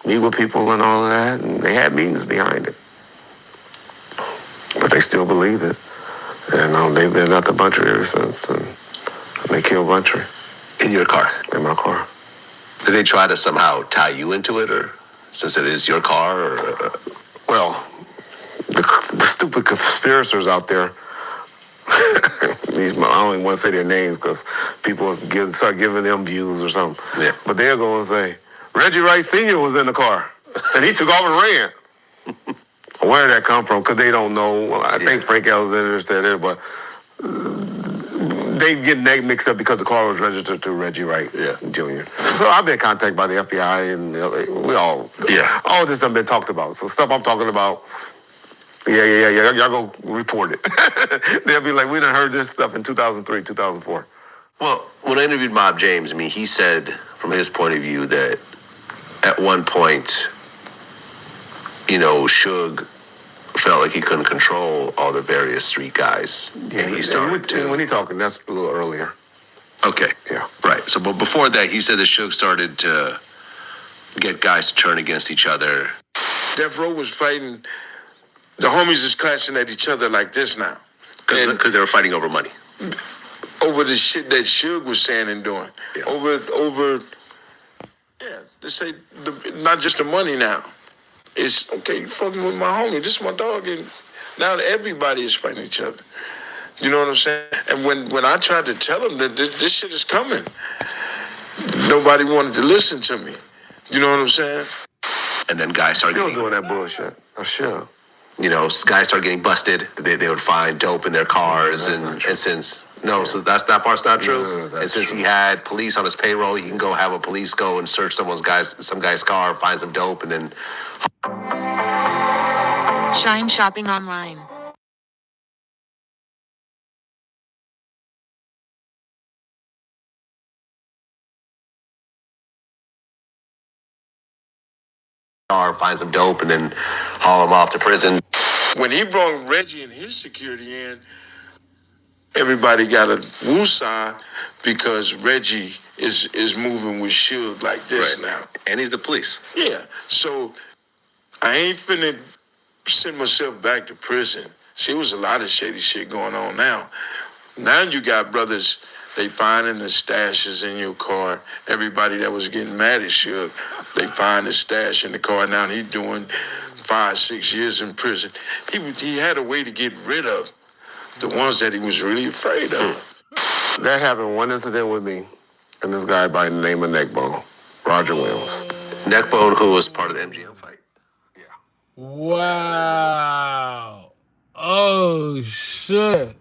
meet with people and all of that. And they had meetings behind it. But they still believe it. And they've been at the Buntry ever since. And they killed Buntry. In your car? In my car. Did they try to somehow tie you into it, or since it is your car? Or Well, the stupid conspirators out there, I don't even want to say their names because people start giving them views or something. Yeah. But they're going to say, Reggie Wright Sr. was in the car, and he took off and ran. Where did that come from? Because they don't know. Well, I think Frank Alexander said it, but They get mixed up because the car was registered to Reggie Wright Jr. So I've been contacted by the FBI, and we all this done been talked about. So stuff I'm talking about, y'all go report it. They'll be like, we done heard this stuff in 2003, 2004. Well, when I interviewed Mob James, I mean, he said from his point of view that at one point, Suge felt like he couldn't control all the various street guys. Yeah, and he started to... When he talking, that's a little earlier. Okay. Yeah. Right. So, but before that, he said that Suge started to get guys to turn against each other. Death Row was fighting... The homies is clashing at each other like this now. Because they were fighting over money. Over the shit that Suge was saying and doing. Yeah. Over... Yeah, let's say, not just the money now. It's, okay, you fucking with my homie, this is my dog, and now everybody is fighting each other. You know what I'm saying? And when I tried to tell them that this shit is coming, nobody wanted to listen to me. You know what I'm saying? And then guys started doing that bullshit. Oh, sure. Guys started getting busted. They would find dope in their cars, and since... No, so that part's not true. No, and since true. He had police on his payroll, you can go have a police go and search some guy's car, find some dope, and then... Shine shopping online. Find some dope, and then haul him off to prison. When he brought Reggie and his security in, everybody got a woosah because Reggie is moving with Suge like this now. And he's the police. Yeah. So I ain't finna send myself back to prison. See, was a lot of shady shit going on now. Now you got brothers, they finding the stashes in your car. Everybody that was getting mad at Suge, they find the stash in the car. Now he doing 5-6 years in prison. He had a way to get rid of the ones that he was really afraid of. That happened one incident with me and this guy by the name of Neckbone, Roger Williams. Neckbone, who was part of the MGM fight. Yeah. Wow. Oh, shit.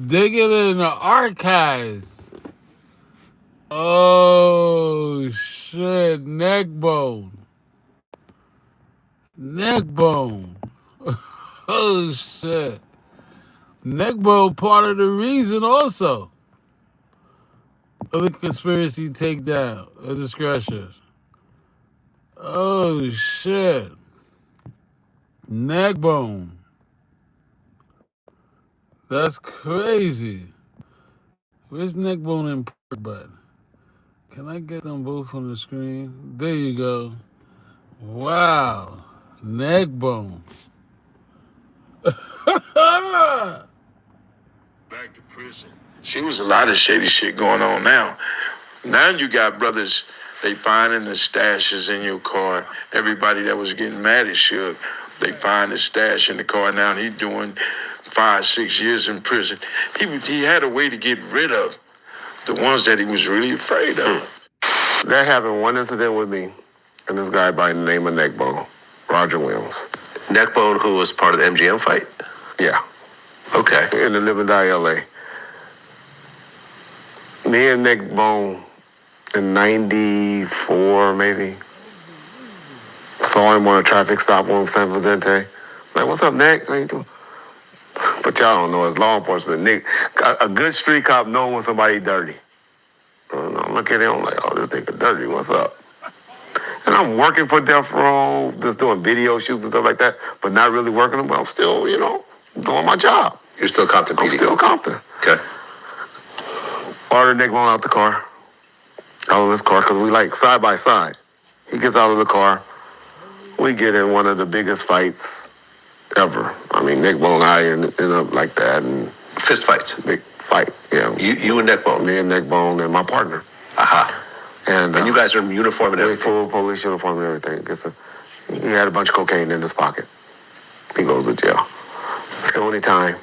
Digging in the archives. Oh, shit. Neckbone. Oh, shit. Neckbone part of the reason also of the conspiracy takedown of discretion. Oh, shit. Neckbone. That's crazy. Where's Neckbone and Perk button? Can I get them both on the screen? There you go. Wow. Neckbone. Back to prison. See, was a lot of shady shit going on now. Now you got brothers, they finding the stashes in your car. Everybody that was getting mad at Suge, they find the stash in the car. Now he doing 5-6 years in prison. He had a way to get rid of the ones that he was really afraid of. That happened one incident with me and this guy by the name of Neckbone, Roger Williams. Neckbone, who was part of the MGM fight. Yeah. Okay. In the Live and Die LA. Me and Neckbone in 94 maybe saw him on a traffic stop on San Vicente. Like, what's up, Neck? How you doing? But y'all don't know, as law enforcement, Nick, a good street cop knows when somebody dirty. And I look at him, I'm like, oh, this nigga dirty, what's up? And I'm working for Death Row, just doing video shoots and stuff like that, but not really working, but I'm still, doing my job. You're still Compton PD? I'm still Compton. Okay. Ordered Neckbone out the car, out of his car, because we like side by side. He gets out of the car. We get in one of the biggest fights ever. I mean, Neckbone and I end up like that. And fist fights? Big fight, yeah. You and Neckbone? Me and Neckbone and my partner. Aha. And you guys are in uniform and everything? Full police uniform and everything. He had a bunch of cocaine in his pocket. He goes to jail. It's the only time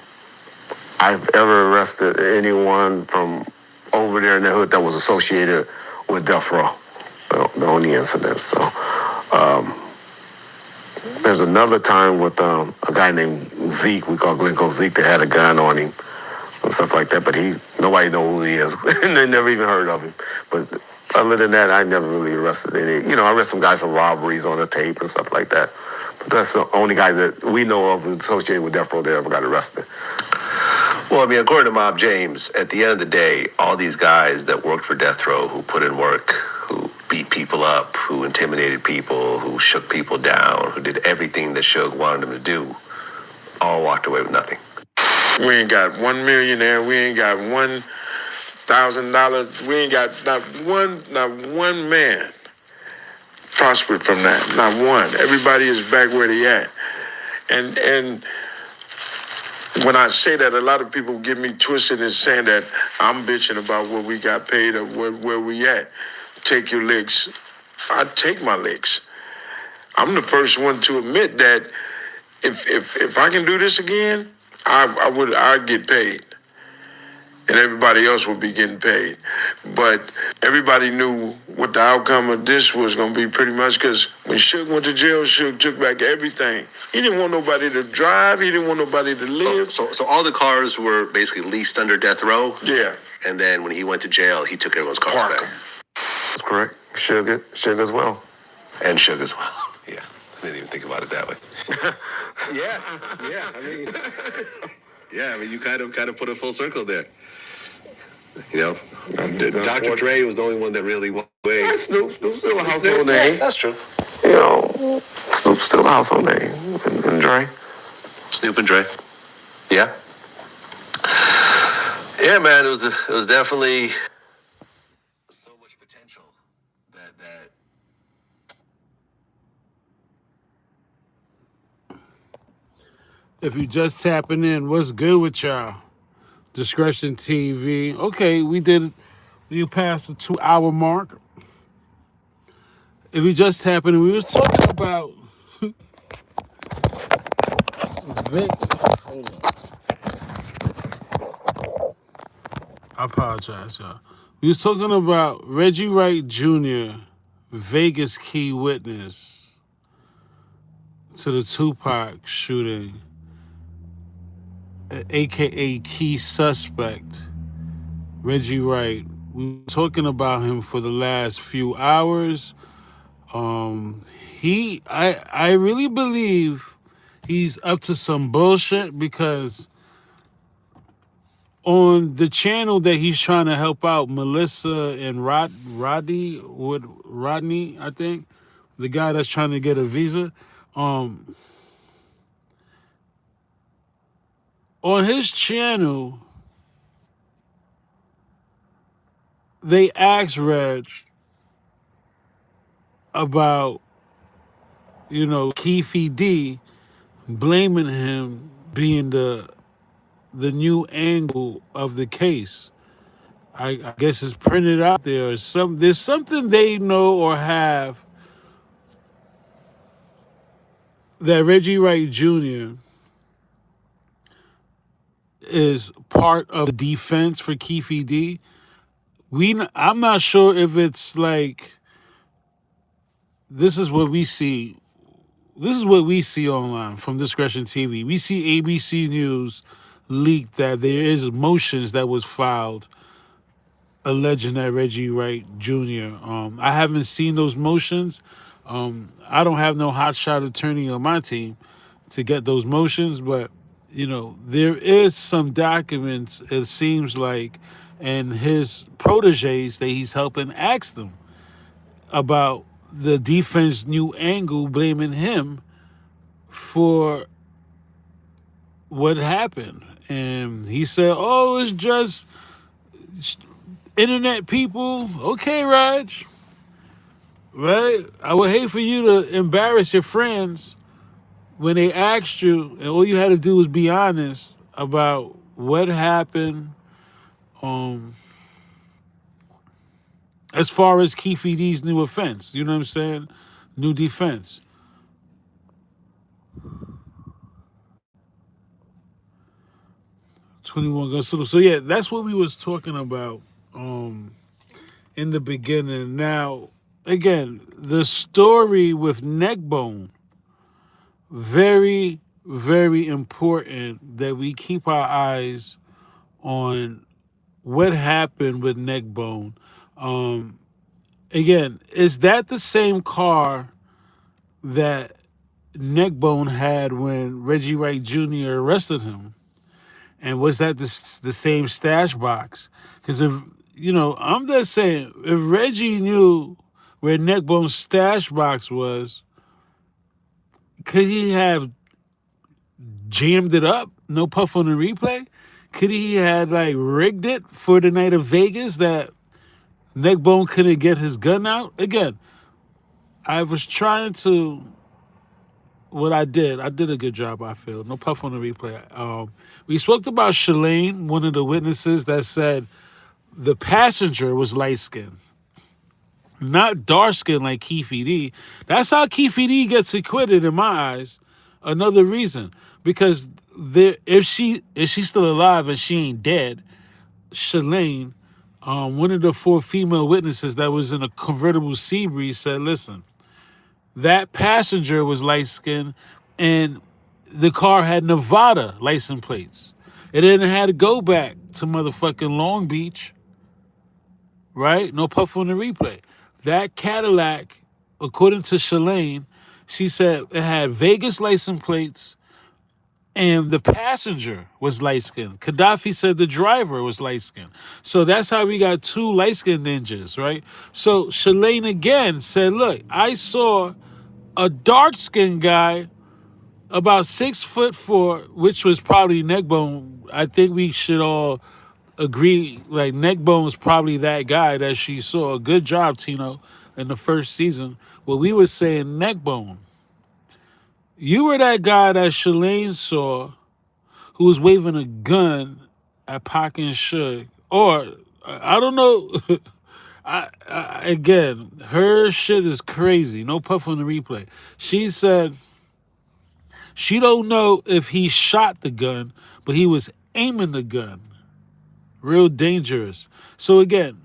I've ever arrested anyone from over there in the hood that was associated with Death Row. The only incident. So, there's another time with a guy named Zeke, we call Glencoe Zeke, that had a gun on him. stuff like that. But nobody know who he is. And they never even heard of him. But other than that, I never really arrested any. I arrested some guys for robberies on the tape and stuff like that. But that's the only guy that we know of associated with Death Row that ever got arrested. Well, I mean, according to Mob James, at the end of the day, all these guys that worked for Death Row, who put in work, who beat people up, who intimidated people, who shook people down, who did everything that Suge wanted them to do, all walked away with nothing. We ain't got $1 millionaire. We ain't got $1,000. We ain't got not one man prospered from that. Not one. Everybody is back where they at. And when I say that, a lot of people get me twisted and saying that I'm bitching about what we got paid or where we at. Take your licks. I take my licks. I'm the first one to admit that if I can do this again, I'd get paid. And everybody else would be getting paid. But everybody knew what the outcome of this was going to be pretty much, because when Suge went to jail, Suge took back everything. He didn't want nobody to drive. He didn't want nobody to live. So all the cars were basically leased under Death Row? Yeah. And then when he went to jail, he took everyone's cars Park back. 'em. That's correct. Suge as well. And Suge as well. Yeah. I didn't even think about it that way. Yeah. I mean, you kind of put a full circle there. Dr. Dre was the only one that really went away. Yeah, Snoop's still a household name. Yeah, that's true. Snoop's still a household name. And Dre. Snoop and Dre. Yeah. Yeah, man, it was definitely so much potential that If you just tapping in, what's good with y'all? Discretion TV. Okay, you passed the 2-hour mark. If you just tapping in, we was talking about Vic. Hold on. I apologize, y'all. We was talking about Reggie Wright Jr., Vegas key witness to the Tupac shooting, aka key suspect, Reggie Wright. We were talking about him for the last few hours. I really believe he's up to some bullshit, because on the channel that he's trying to help out Melissa and Rodney, I think, the guy that's trying to get a visa, on his channel, they asked Reg about, Keefe blaming him being the new angle of the case. I guess it's printed out there. There's something they know or have that Reggie Wright Jr. is part of the defense for Keefe D. I'm not sure if it's like, this is what we see. This is what we see online from Discretion TV. We see ABC News leaked that there is motions that was filed alleging that Reggie Wright Jr. I haven't seen those motions. I don't have no hotshot attorney on my team to get those motions, but there is some documents, it seems like, and his proteges that he's helping ask them about the defense new angle, blaming him for what happened. And he said, oh, it's just internet people. Okay, Raj. Right? I would hate for you to embarrass your friends when they asked you, and all you had to do was be honest about what happened. As far as Keefe D's new offense, you know what I'm saying? New defense. $21 guns. So yeah, that's what we was talking about in the beginning. Now, again, the story with Neckbone, very, very important that we keep our eyes on what happened with Neckbone. Again, is that the same car that Neckbone had when Reggie Wright Jr. arrested him? And was that the same stash box? Because if, I'm just saying, if Reggie knew where Neckbone's stash box was, could he have jammed it up? No puff on the replay? Could he had like rigged it for the night of Vegas that Neckbone couldn't get his gun out? Again, I was trying to. What I did a good job, I feel. No puff on the replay. We spoke about Shalane, one of the witnesses that said the passenger was light-skinned, not dark-skinned like Keefe. That's how Keefe gets acquitted in my eyes. Another reason, because if she's still alive and she ain't dead, Shalane, one of the 4 female witnesses that was in a convertible Sea Breeze said, listen, that passenger was light-skinned and the car had Nevada license plates. It didn't have to go back to motherfucking Long Beach, right? No puff on the replay. That Cadillac, according to Shalane, she said it had Vegas license plates and the passenger was light-skinned. Gaddafi said the driver was light-skinned. So that's how we got 2 light-skinned ninjas, right? So Shalane again said, look, I saw a dark-skinned guy about 6'4", which was probably Neckbone. I think we should all agree, like, Neckbone was probably that guy that she saw. Good job, Tino, in the first season. Well, we were saying, Neckbone, you were that guy that Shalane saw who was waving a gun at Pac and Suge. Or, I don't know. Again, her shit is crazy. No puff on the replay. She said she don't know if he shot the gun, but he was aiming the gun. Real dangerous. So again,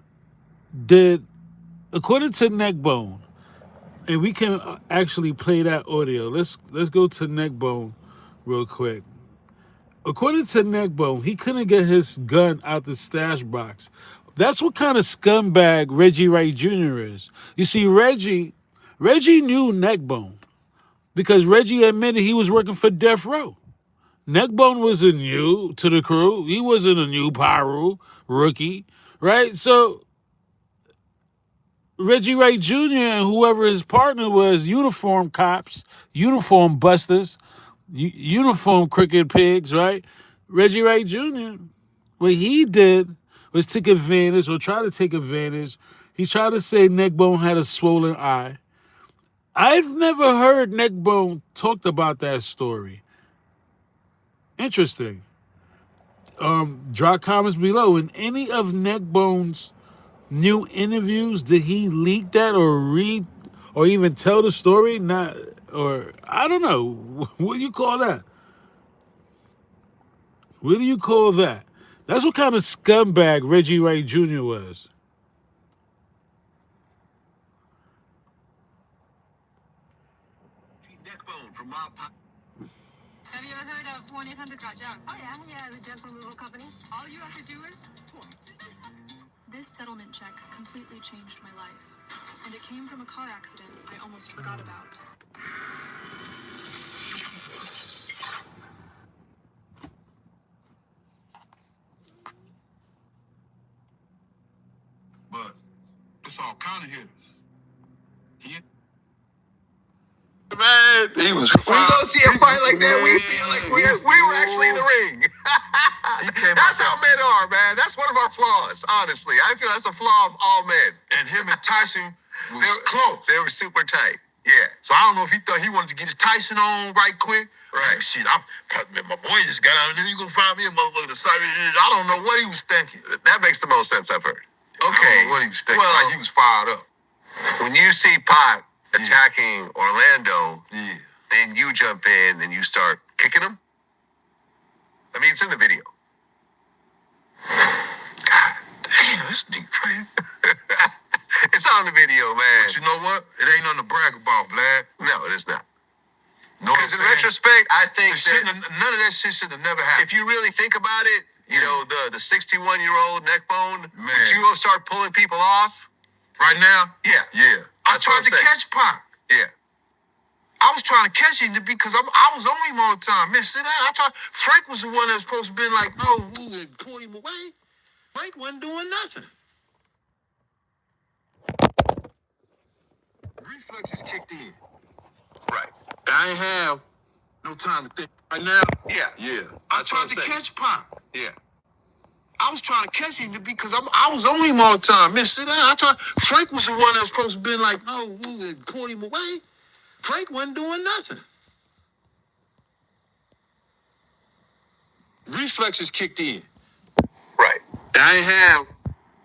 according to Neckbone, and we can actually play that audio. Let's go to Neckbone real quick. According to Neckbone, he couldn't get his gun out the stash box. That's what kind of scumbag Reggie Wright Jr. is. You see, Reggie knew Neckbone because Reggie admitted he was working for Death Row. Neckbone wasn't new to the crew. He wasn't a new Pyro rookie, right? So Reggie Wright Jr. and whoever his partner was, uniform cops, uniform busters, uniform crooked pigs, right? Reggie Wright Jr., what he did was take advantage or try to take advantage. He tried to say Neckbone had a swollen eye. I've never heard Neckbone talked about that story. Interesting. Drop comments below. In any of Neckbone's new interviews, did he leak that or read or even tell the story? Not, or I don't know. What do you call that? What do you call that? That's what kind of scumbag Reggie Wright Jr. was. Neckbone from my Have you ever heard of 1-800 Got Junk? Oh yeah, the junk removal company. All you have to do is point. This settlement check completely changed my life, and it came from a car accident I almost forgot about. But it's all kind of hitters. Man, he was fine. We gonna see a fight like that. We feel like we were actually in the ring. That's how men are, man. That's one of our flaws, honestly. I feel that's a flaw of all men. And him and Tyson was close. They were super tight. Yeah. So I don't know if he thought he wanted to get his Tyson on right quick. Right. Shit, my boy just got out and then you gonna find me a motherfucker to sorry. I don't know what he was thinking. That makes the most sense I've heard. Okay. I don't know what he was thinking. Well, like he was fired up. When you see Pac attacking Orlando, Yeah. then you jump in and you start kicking him. I mean, it's in the video. God damn, that's deep, crazy. It's on the video, man. But you know what? It ain't nothing to brag about, Vlad. No, it is not. No, Because in retrospect, I think none of that shit should have never happened. if you really think about it, You know, the 61-year-old neck bone. Man. Would you go start pulling people off? Right now? Yeah. Yeah. I tried to catch Pac. Yeah. I was trying to catch him because I was on him all the time. Man, sit down. Frank was the one that was supposed to be like, no, we would pull him away. Frank wasn't doing nothing. Reflexes kicked in. Right. I ain't have no time to think right now. Yeah. Yeah. I tried to catch Pac. Yeah. I was trying to catch him because I was on him all the time. Man, sit down. Frank was the one that was supposed to be like, no, we would pull him away. Frank wasn't doing nothing. Reflexes kicked in. Right. I ain't have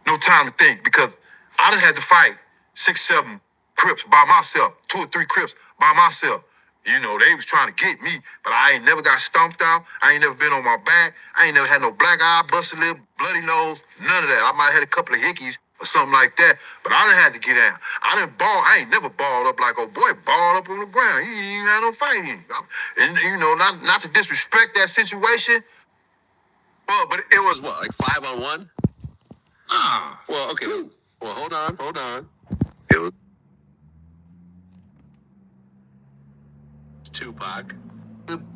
no time to think because I done had to fight 6, 7 Crips by myself, 2 or 3 Crips by myself. You know, they was trying to get me, but I ain't never got stomped out. I ain't never been on my back. I ain't never had no black eye, busted lip, bloody nose, none of that. I might have had a couple of hickeys or something like that, but I done had to get out. I didn't ball. I ain't never balled up like old boy balled up on the ground. He ain't even had no fighting. And, you know, not to disrespect that situation. Well, but it was what, like 5-on-1? Well, okay. 2. Well, hold on. It was Tupac.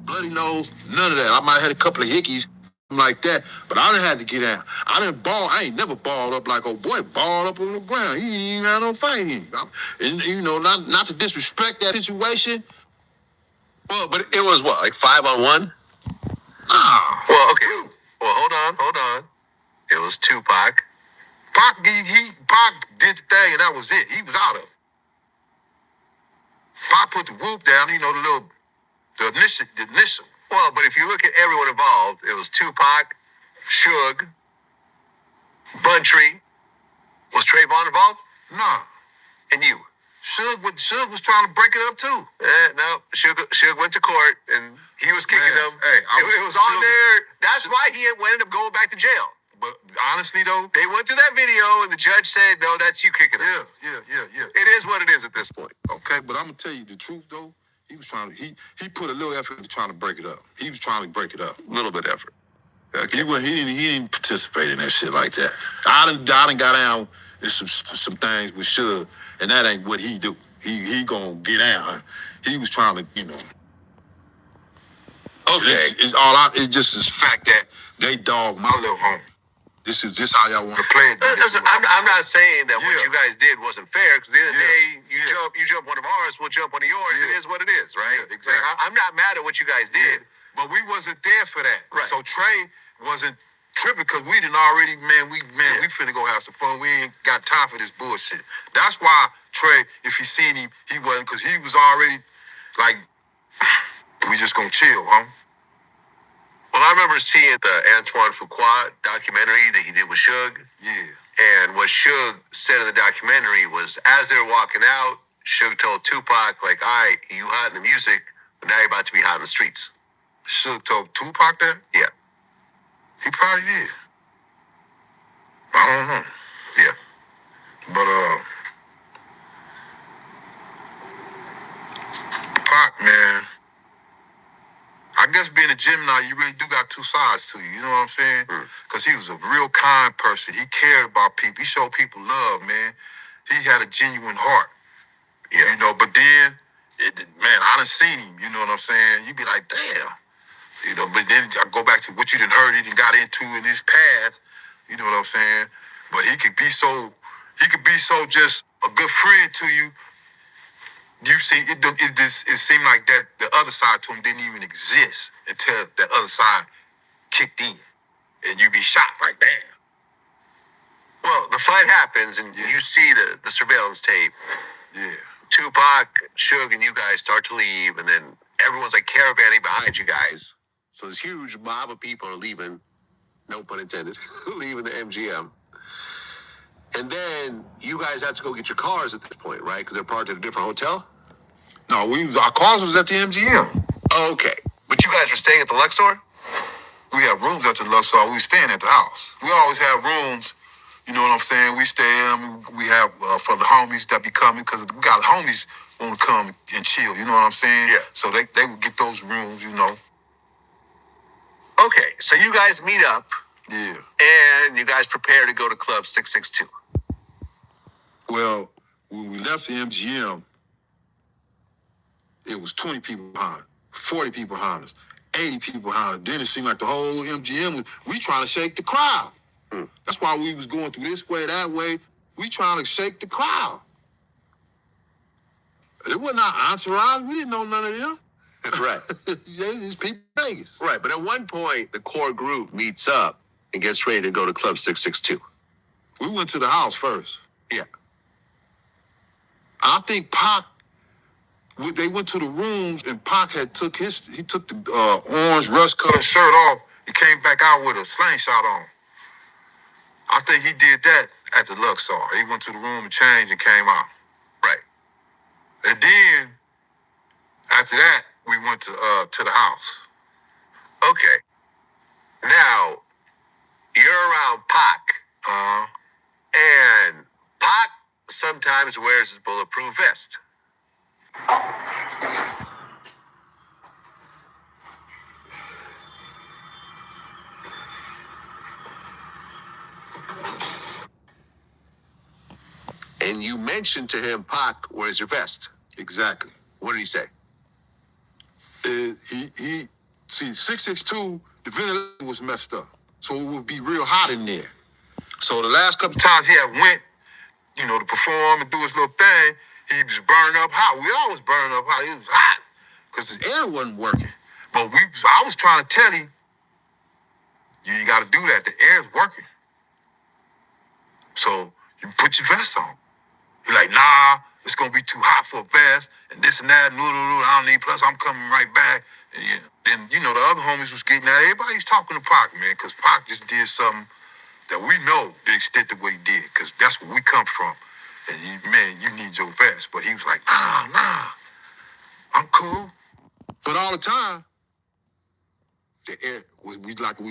Bloody nose, none of that. I might have had a couple of hickeys like that, but I done had to get out. I didn't ball. I ain't never balled up like old boy balled up on the ground. He ain't even had no fighting. And, you know, not to disrespect that situation. Well, but it was what, like 5-on-1? Well, okay. 2. Well, hold on. It was Tupac. Pac did the thing, and that was it. He was out of it. Pac put the whoop down, you know, the initial. Well, but if you look at everyone involved, it was Tupac, Suge, Buntree. Was Trayvon involved? Nah. And you? Suge was trying to break it up too. No, Suge went to court, and he was kicking them. Hey, it was on there. That's why he ended up going back to jail. But honestly, though, they went through that video, and the judge said, no, that's you kicking him. Yeah. It is what it is at this point. Okay, but I'm going to tell you the truth, though. He was trying to, he put a little effort into trying to break it up. He was trying to break it up. A little bit of effort. Okay. He didn't participate in that shit like that. I done got down in some things with Suge, and that ain't what he do. He gonna get down. He was trying to, you know. Okay. It's just this fact that they dog my little homie. This is just how y'all want to play it. Listen, I'm not saying that what you guys did wasn't fair, because the other day you jump one of ours, we'll jump one of yours. Yeah. It is what it is, right? Yeah, exactly. Like, I'm not mad at what you guys did, but we wasn't there for that. Right. So Trey wasn't tripping because we didn't already, we finna go have some fun. We ain't got time for this bullshit. That's why Trey, if he seen him, he wasn't, because he was already like, we just gonna chill, huh? Well, I remember seeing the Antoine Fuqua documentary that he did with Suge. Yeah. And what Suge said in the documentary was, as they were walking out, Suge told Tupac, like, all right, you hot in the music, but now you're about to be hot in the streets. Suge told Tupac that? Yeah. He probably did. I don't know. Yeah. But, Pac, man, I guess being a Gemini, you really do got two sides to you. You know what I'm saying? Because he was a real kind person. He cared about people. He showed people love, man. He had a genuine heart. Yeah. You know, but then, I done seen him. You know what I'm saying? You be like, damn. You know, but then I go back to what you done heard he done got into in his past. You know what I'm saying? But he could be so just a good friend to you. You see, it seemed like that the other side to him didn't even exist until the other side kicked in. And you be shocked like, damn. Well, the fight happens, and you see the surveillance tape. Yeah. Tupac, Suge, and you guys start to leave, and then everyone's like caravanning behind you guys. So this huge mob of people are leaving, no pun intended, leaving the MGM. And then you guys have to go get your cars at this point, right? Because they're parked at a different hotel? No, our cars was at the MGM. Okay. But you guys were staying at the Luxor? We have rooms at the Luxor. We were staying at the house. We always have rooms, you know what I'm saying? We stay in, we have for the homies that be coming, because we got homies want to come and chill, you know what I'm saying? Yeah. So they would get those rooms, you know. Okay, so you guys meet up Yeah. And you guys prepare to go to Club 662. Well, when we left the MGM, it was 20 people behind, 40 people behind us, 80 people behind us. Then it seemed like the whole MGM, we trying to shake the crowd. That's why we was going through this way, that way. We trying to shake the crowd. It wasn't our entourage. We didn't know none of them. Right. Yeah, these people in Vegas. Right, but at one point, the core group meets up and gets ready to go to Club 662. We went to the house first. Yeah. I think Pac, they went to the rooms and Pac had took the orange rust-colored shirt off. He came back out with a slingshot on. I think he did that at the Luxor. He went to the room and changed and came out. Right. And then, after that, we went to the house. Okay. Now, you're around Pac. And Pac sometimes wears his bulletproof vest. And you mentioned to him, Pac, where's your vest? Exactly. What did he say? See, 662, the ventilation was messed up. So it would be real hot in there. So the last couple times he had went, to perform and do his little thing, he was burning up hot. We always burning up hot. It was hot because the air wasn't working. But I was trying to tell him, you ain't got to do that. The air's working. So you put your vest on. He's like, nah, it's going to be too hot for a vest and this and that. I don't need, plus I'm coming right back. And then, the other homies was getting at it. Everybody was talking to Pac, man, because Pac just did something that we know the extent of what he did, because that's where we come from. And you need your vest. But he was like, nah, I'm cool. But all the time, the air, we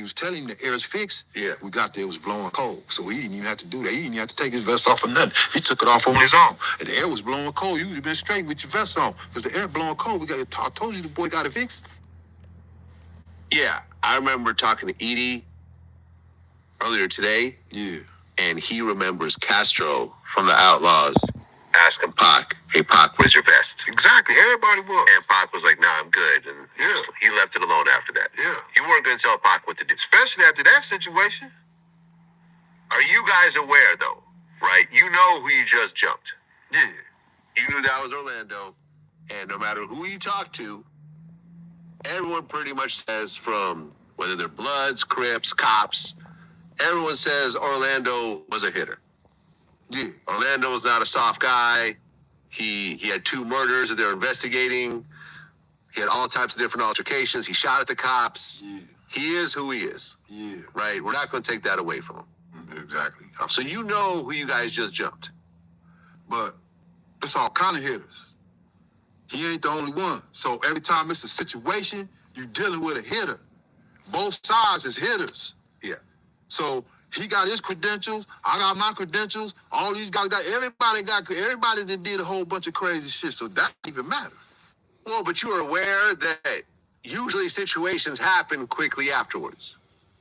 was telling him the air is fixed. Yeah. We got there, it was blowing cold. So he didn't even have to do that. He didn't even have to take his vest off or nothing. He took it off on his own. And the air was blowing cold. You would have been straight with your vest on. Because the air blowing cold. I told you the boy got it fixed. Yeah, I remember talking to Edie earlier today. Yeah. And he remembers Castro from the Outlaws asking Pac, hey, Pac, where's your vest? Exactly. Everybody was. And Pac was like, nah, I'm good. And he left it alone after that. Yeah. You weren't going to tell Pac what to do. Especially after that situation. Are you guys aware, though, right? You know who you just jumped. Yeah. You knew that was Orlando. And no matter who you talk to, everyone pretty much says, from whether they're Bloods, Crips, cops, everyone says Orlando was a hitter. Yeah. Orlando was not a soft guy. He had 2 murders that they're investigating. He had all types of different altercations. He shot at the cops. Yeah. He is who he is. Yeah. Right? We're not going to take that away from him. Exactly. So you know who you guys just jumped. But it's all kind of hitters. He ain't the only one. So every time it's a situation, you're dealing with a hitter. Both sides is hitters. Yeah. So he got his credentials. I got my credentials. All these guys everybody that did a whole bunch of crazy shit. So that don't even matter. Well, but you are aware that usually situations happen quickly afterwards,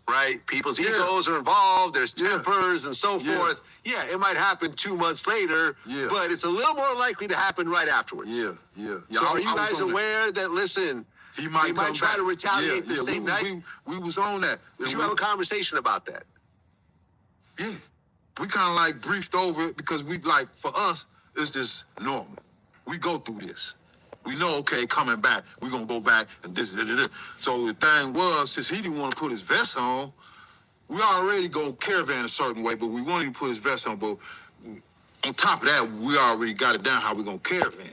right? People's egos are involved. There's tempers and so forth. Yeah, it might happen 2 months later, but it's a little more likely to happen right afterwards. Yeah. So are you guys aware that, listen, he might try to retaliate the same night? We was on that. Did you have a conversation about that? Yeah. We kind of like briefed over it because for us, it's just normal. We go through this. We know, okay, coming back, we're going to go back and this. So the thing was, since he didn't want to put his vest on, we already go caravan a certain way, but we wanted to put his vest on. But on top of that, we already got it down how we're going to caravan.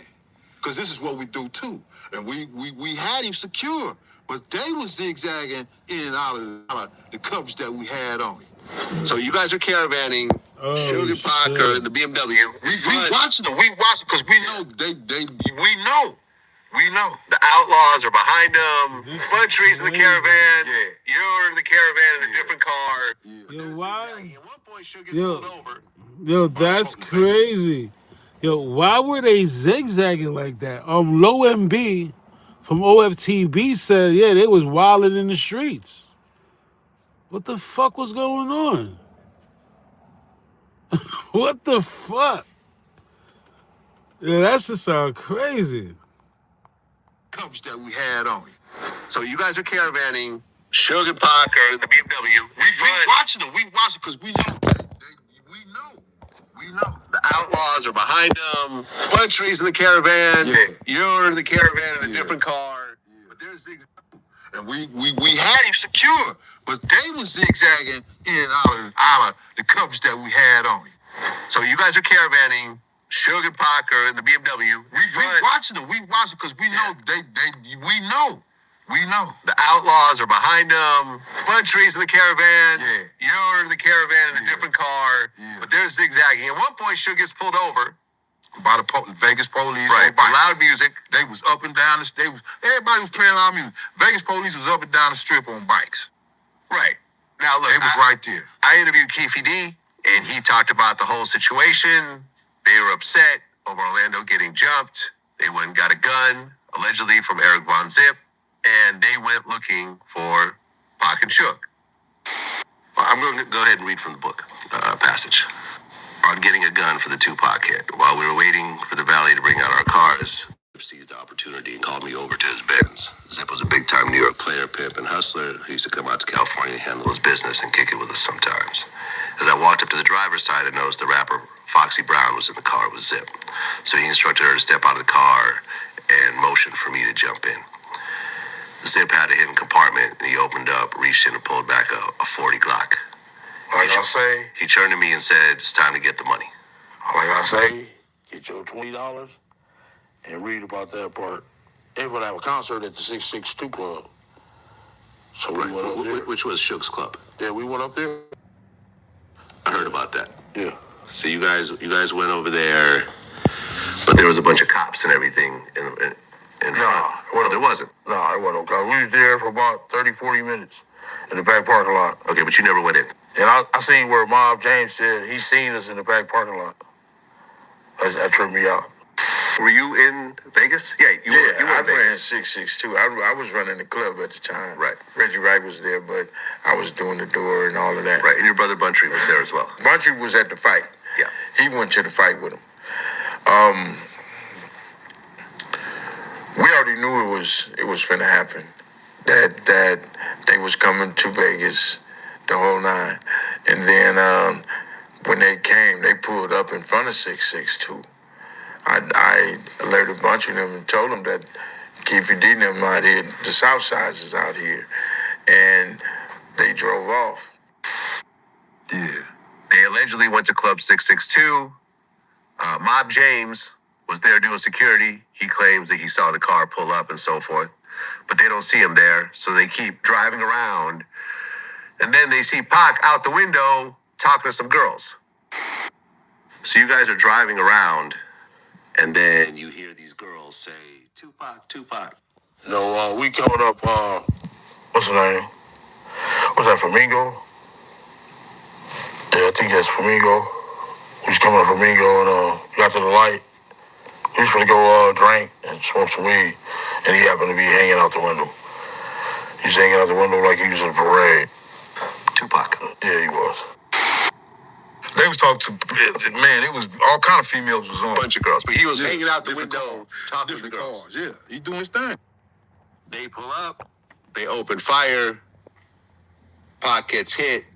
Because this is what we do too. And we had him secure, but they was zigzagging in and out of the coverage that we had on him. So you guys are caravanning, Suge Pac or the BMW. We watching them. We watching because we know we know. The Outlaws are behind them. Country's in the caravan. Yeah. You're in the caravan in a different car. Yo, why? At one point, Suge gets pulled over. Yo, that's crazy. Yo, why were they zigzagging like that? Low MB from OFTB said, yeah, they was wilding in the streets. What the fuck was going on? What the fuck? Yeah, that should sound crazy. Coverage that we had on him. So you guys are caravanning. Suge and Pac are in the BMW. We watching them. We watching because we know. We know. The outlaws are behind them. Bunch of trees in the caravan. Yeah. You're in the caravan in a different car. Yeah. But there's zigzag. And we had him secure, but they was zigzagging in and out of the coverage that we had on him. So you guys are caravanning. Suge and Pac are in the BMW. We watching them. We watching because we know we know. We know. The outlaws are behind them. Bunch of trees in the caravan. Yeah. You're in the caravan in a different car. Yeah. But they're zigzagging. At one point, Suge gets pulled over by the Vegas police. Right. Loud music. They was up and down the everybody was playing loud music. Vegas police was up and down the strip on bikes. Right. Now look, it was right there. I interviewed Keefe-D, and he talked about the whole situation. They were upset over Orlando getting jumped. They went and got a gun, allegedly from Eric Von Zip, and they went looking for Pac and Suge. I'm going to go ahead and read from the book, passage. On getting a gun for the Tupac hit. While we were waiting for the valet to bring out our cars, seized the opportunity and called me over to his Benz. Zip was a big-time New York player, pimp, and hustler who used to come out to California to handle his business and kick it with us sometimes. As I walked up to the driver's side, I noticed the rapper Foxy Brown was in the car with Zip. So he instructed her to step out of the car and motioned for me to jump in. Zip had a hidden compartment, and he opened up, reached in, and pulled back a 40 Glock. Like I say, he turned to me and said, "It's time to get the money." Like I say, get your $20 and read about that part. They would have a concert at the 662 Club. So we went up there. Which was Suge's club. Yeah, we went up there. I heard about that. Yeah. So you guys went over there, but there was a bunch of cops and everything in front. Well, there wasn't. No, it wasn't. We was there for about 30, 40 minutes in the back parking lot. Okay, but you never went in. And I seen where Mob James said he seen us in the back parking lot. That tripped me out. Were you in Vegas? Yeah, you were I in Vegas. ran 662. I was running the club at the time. Right. Reggie Wright was there, but I was doing the door and all of that. Right, and your brother Buntry was there as well. Buntry was at the fight. Yeah. He went to the fight with him. We already knew it was finna happen. That they was coming to Vegas, the whole nine. And then when they came, they pulled up in front of 662. I alerted a bunch of them and told them that Keefe-D and them out here, the Southsides is out here. And they drove off. Yeah. They allegedly went to Club 662. Mob James was there doing security. He claims that he saw the car pull up and so forth. But they don't see him there, so they keep driving around. And then they see Pac out the window talking to some girls. So you guys are driving around, and then you hear these girls say, "Tupac, Tupac." No, we coming up, what's the name? What's that, Flamingo? Yeah, I think that's Flamingo. We was coming up Flamingo and got to the light. We was gonna go drink and smoke some weed, and he happened to be hanging out the window. He's hanging out the window like he was in a parade. Tupac. Yeah, he was. They was talking to, man, it was all kind of females was on. A bunch of girls. But he was hanging out the window, talking to the girls. Cars. Yeah, he doing his thing. They pull up, they open fire, Pac gets hit,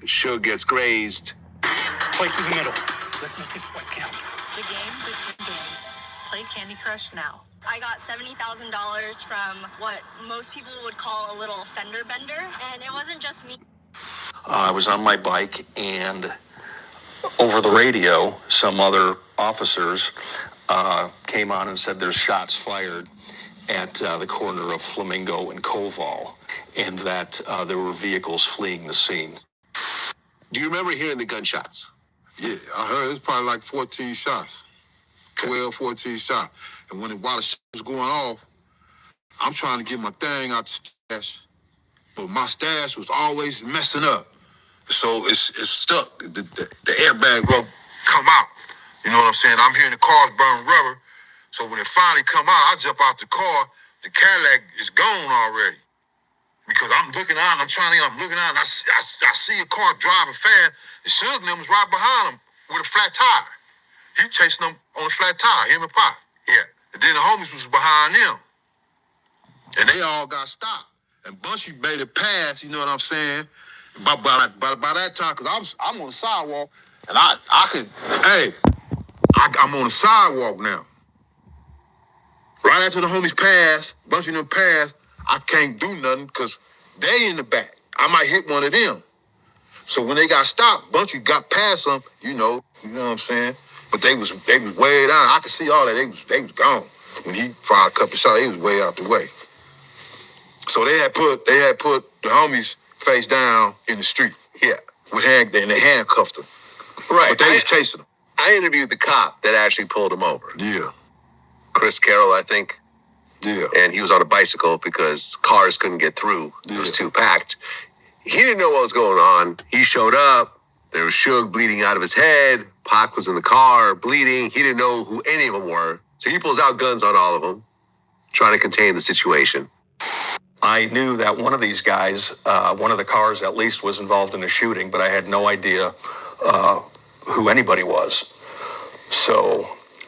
Suge gets grazed. Play through the middle. Let's make this fight count. The game between games. Play Candy Crush now. I got $70,000 from what most people would call a little fender bender, and it wasn't just me. I was on my bike, and over the radio, some other officers came on and said there's shots fired at the corner of Flamingo and Koval, and that there were vehicles fleeing the scene. Do you remember hearing the gunshots? Yeah, I heard it's probably like 14 shots. 12, 14 shots. And while the shit was going off, I'm trying to get my thing out the stash. But my stash was always messing up. So it's stuck. The airbag will come out. You know what I'm saying? I'm hearing the cars burn rubber. So when it finally come out, I jump out the car. The Cadillac is gone already. because I'm looking out and I'm looking out and I see a car driving fast. And Suge and them was right behind him with a flat tire. He chasing them on a flat tire, him and Pop. Yeah. And then the homies was behind them. And they all got stopped. And Bunchy made it pass, you know what I'm saying? By that time, because I'm on the sidewalk, and I'm on the sidewalk now. Right after the homies pass, Bunchy and them pass, I can't do nothing because they in the back. I might hit one of them. So when they got stopped, Bunchy got past them, you know what I'm saying? But they was way down. I could see all that. They was gone. When he fired a couple shots, they was way out the way. So they had put the homies face down in the street. Yeah. And they handcuffed them. Right. But they was chasing them. I interviewed the cop that actually pulled him over. Yeah. Chris Carroll, I think. Yeah. And he was on a bicycle because cars couldn't get through. It was too packed. He didn't know what was going on. He showed up. There was Suge bleeding out of his head. Pac was in the car bleeding. He didn't know who any of them were. So he pulls out guns on all of them, trying to contain the situation. I knew that one of these guys, one of the cars at least, was involved in a shooting, but I had no idea who anybody was. So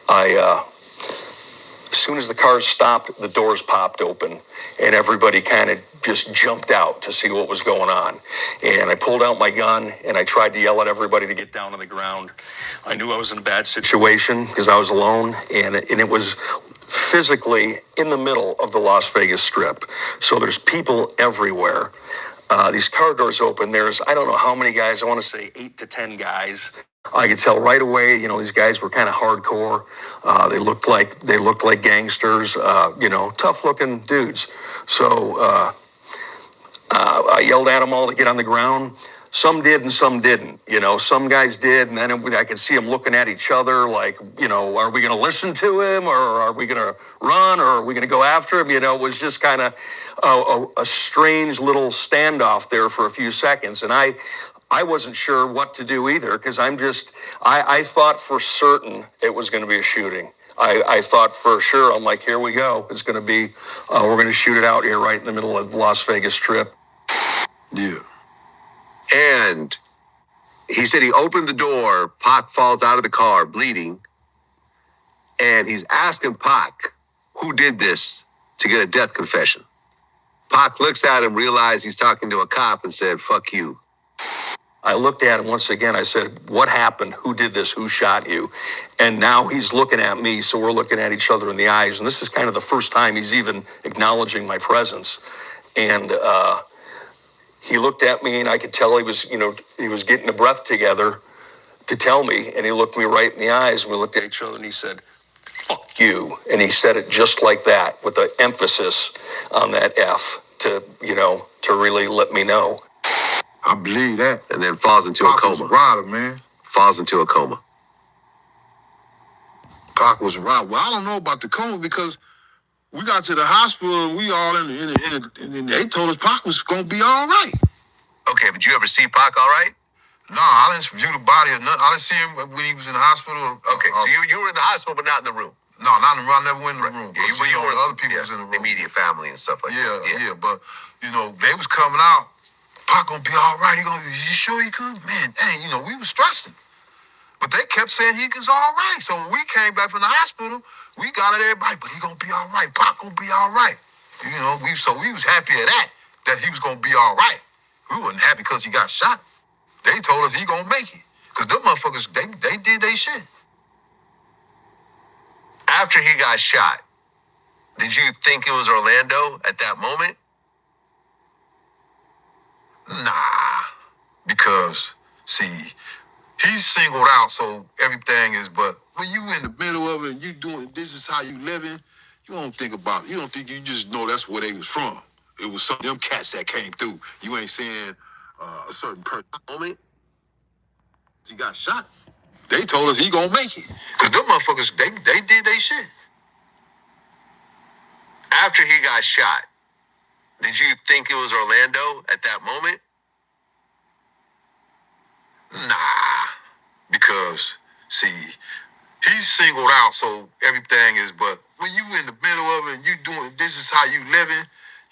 as soon as the cars stopped, the doors popped open, and everybody kind of just jumped out to see what was going on. And I pulled out my gun, and I tried to yell at everybody to get down on the ground. I knew I was in a bad situation because I was alone, and it was physically in the middle of the Las Vegas Strip. So there's people everywhere. These car doors open. There's, I don't know how many guys, I want to say 8 to 10 guys. I could tell right away, these guys were kind of hardcore. They looked like gangsters, tough looking dudes. So I yelled at them all to get on the ground. Some did and some didn't. Some guys did, and then I could see them looking at each other like, are we going to listen to him, or are we going to run, or are we going to go after him? It was just kind of a strange little standoff there for a few seconds, and I wasn't sure what to do either, because I thought for certain it was going to be a shooting. I thought for sure, I'm like, here we go. It's going to be, we're going to shoot it out here right in the middle of Las Vegas Strip. Yeah. And he said he opened the door. Pac falls out of the car bleeding. And he's asking Pac who did this to get a death confession. Pac looks at him, realized he's talking to a cop, and said, "Fuck you." I looked at him once again. I said, "What happened? Who did this? Who shot you?" And now he's looking at me, so we're looking at each other in the eyes. And this is kind of the first time he's even acknowledging my presence. And he looked at me, and I could tell he was getting the breath together to tell me. And he looked me right in the eyes, and we looked at each other, and he said, "Fuck you." And he said it just like that, with the emphasis on that F to really let me know. I believe that. And then falls into a Pac coma. was a rider, man. Falls into a coma. Pac was a rider. Well, I don't know about the coma because we got to the hospital and we all and they told us Pac was gonna be all right. Okay, but you ever see Pac all right? No, I didn't view the body or nothing. I didn't see him when he was in the hospital. Okay, so you were in the hospital but not in the room. No, not in the room. I never went in the room. Yeah, you were other people was in the room. Immediate family and stuff like that. Yeah, but they was coming out. Pac gonna be all right. You sure he could? Man, dang, we was stressing. But they kept saying he was all right. So when we came back from the hospital, we got at everybody, but he gonna be all right. Pac gonna be all right. We was happy at that he was gonna be all right. We wasn't happy because he got shot. They told us he gonna make it. Because them motherfuckers, they did they shit. After he got shot, did you think it was Orlando at that moment? Nah, because, see, he's singled out, so everything is, but when you in the middle of it and you doing, this is how you living, you don't think about it. You don't think, you just know that's where they was from. It was some of them cats that came through. You ain't saying a certain person. Moment? He got shot. They told us he gonna make it. Because them motherfuckers, they did they shit. After he got shot, did you think it was Orlando at that moment? Nah, because, see, he's singled out, so everything is, but when you in the middle of it and you doing, this is how you living,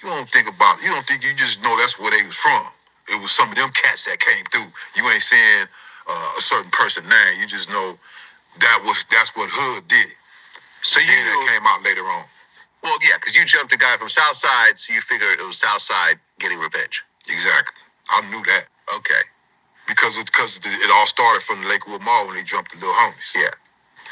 You don't think about it. You don't think, you just know that's where they was from. It was some of them cats that came through. You ain't saying a certain person name. You just know that's what Hood did it. So you Then that came out later on. well, yeah, because you jumped a guy from Southside, so you figured it was Southside getting revenge. Exactly. I knew that. Okay. Because it all started from the Lakewood Mall when they jumped the little homies. Yeah.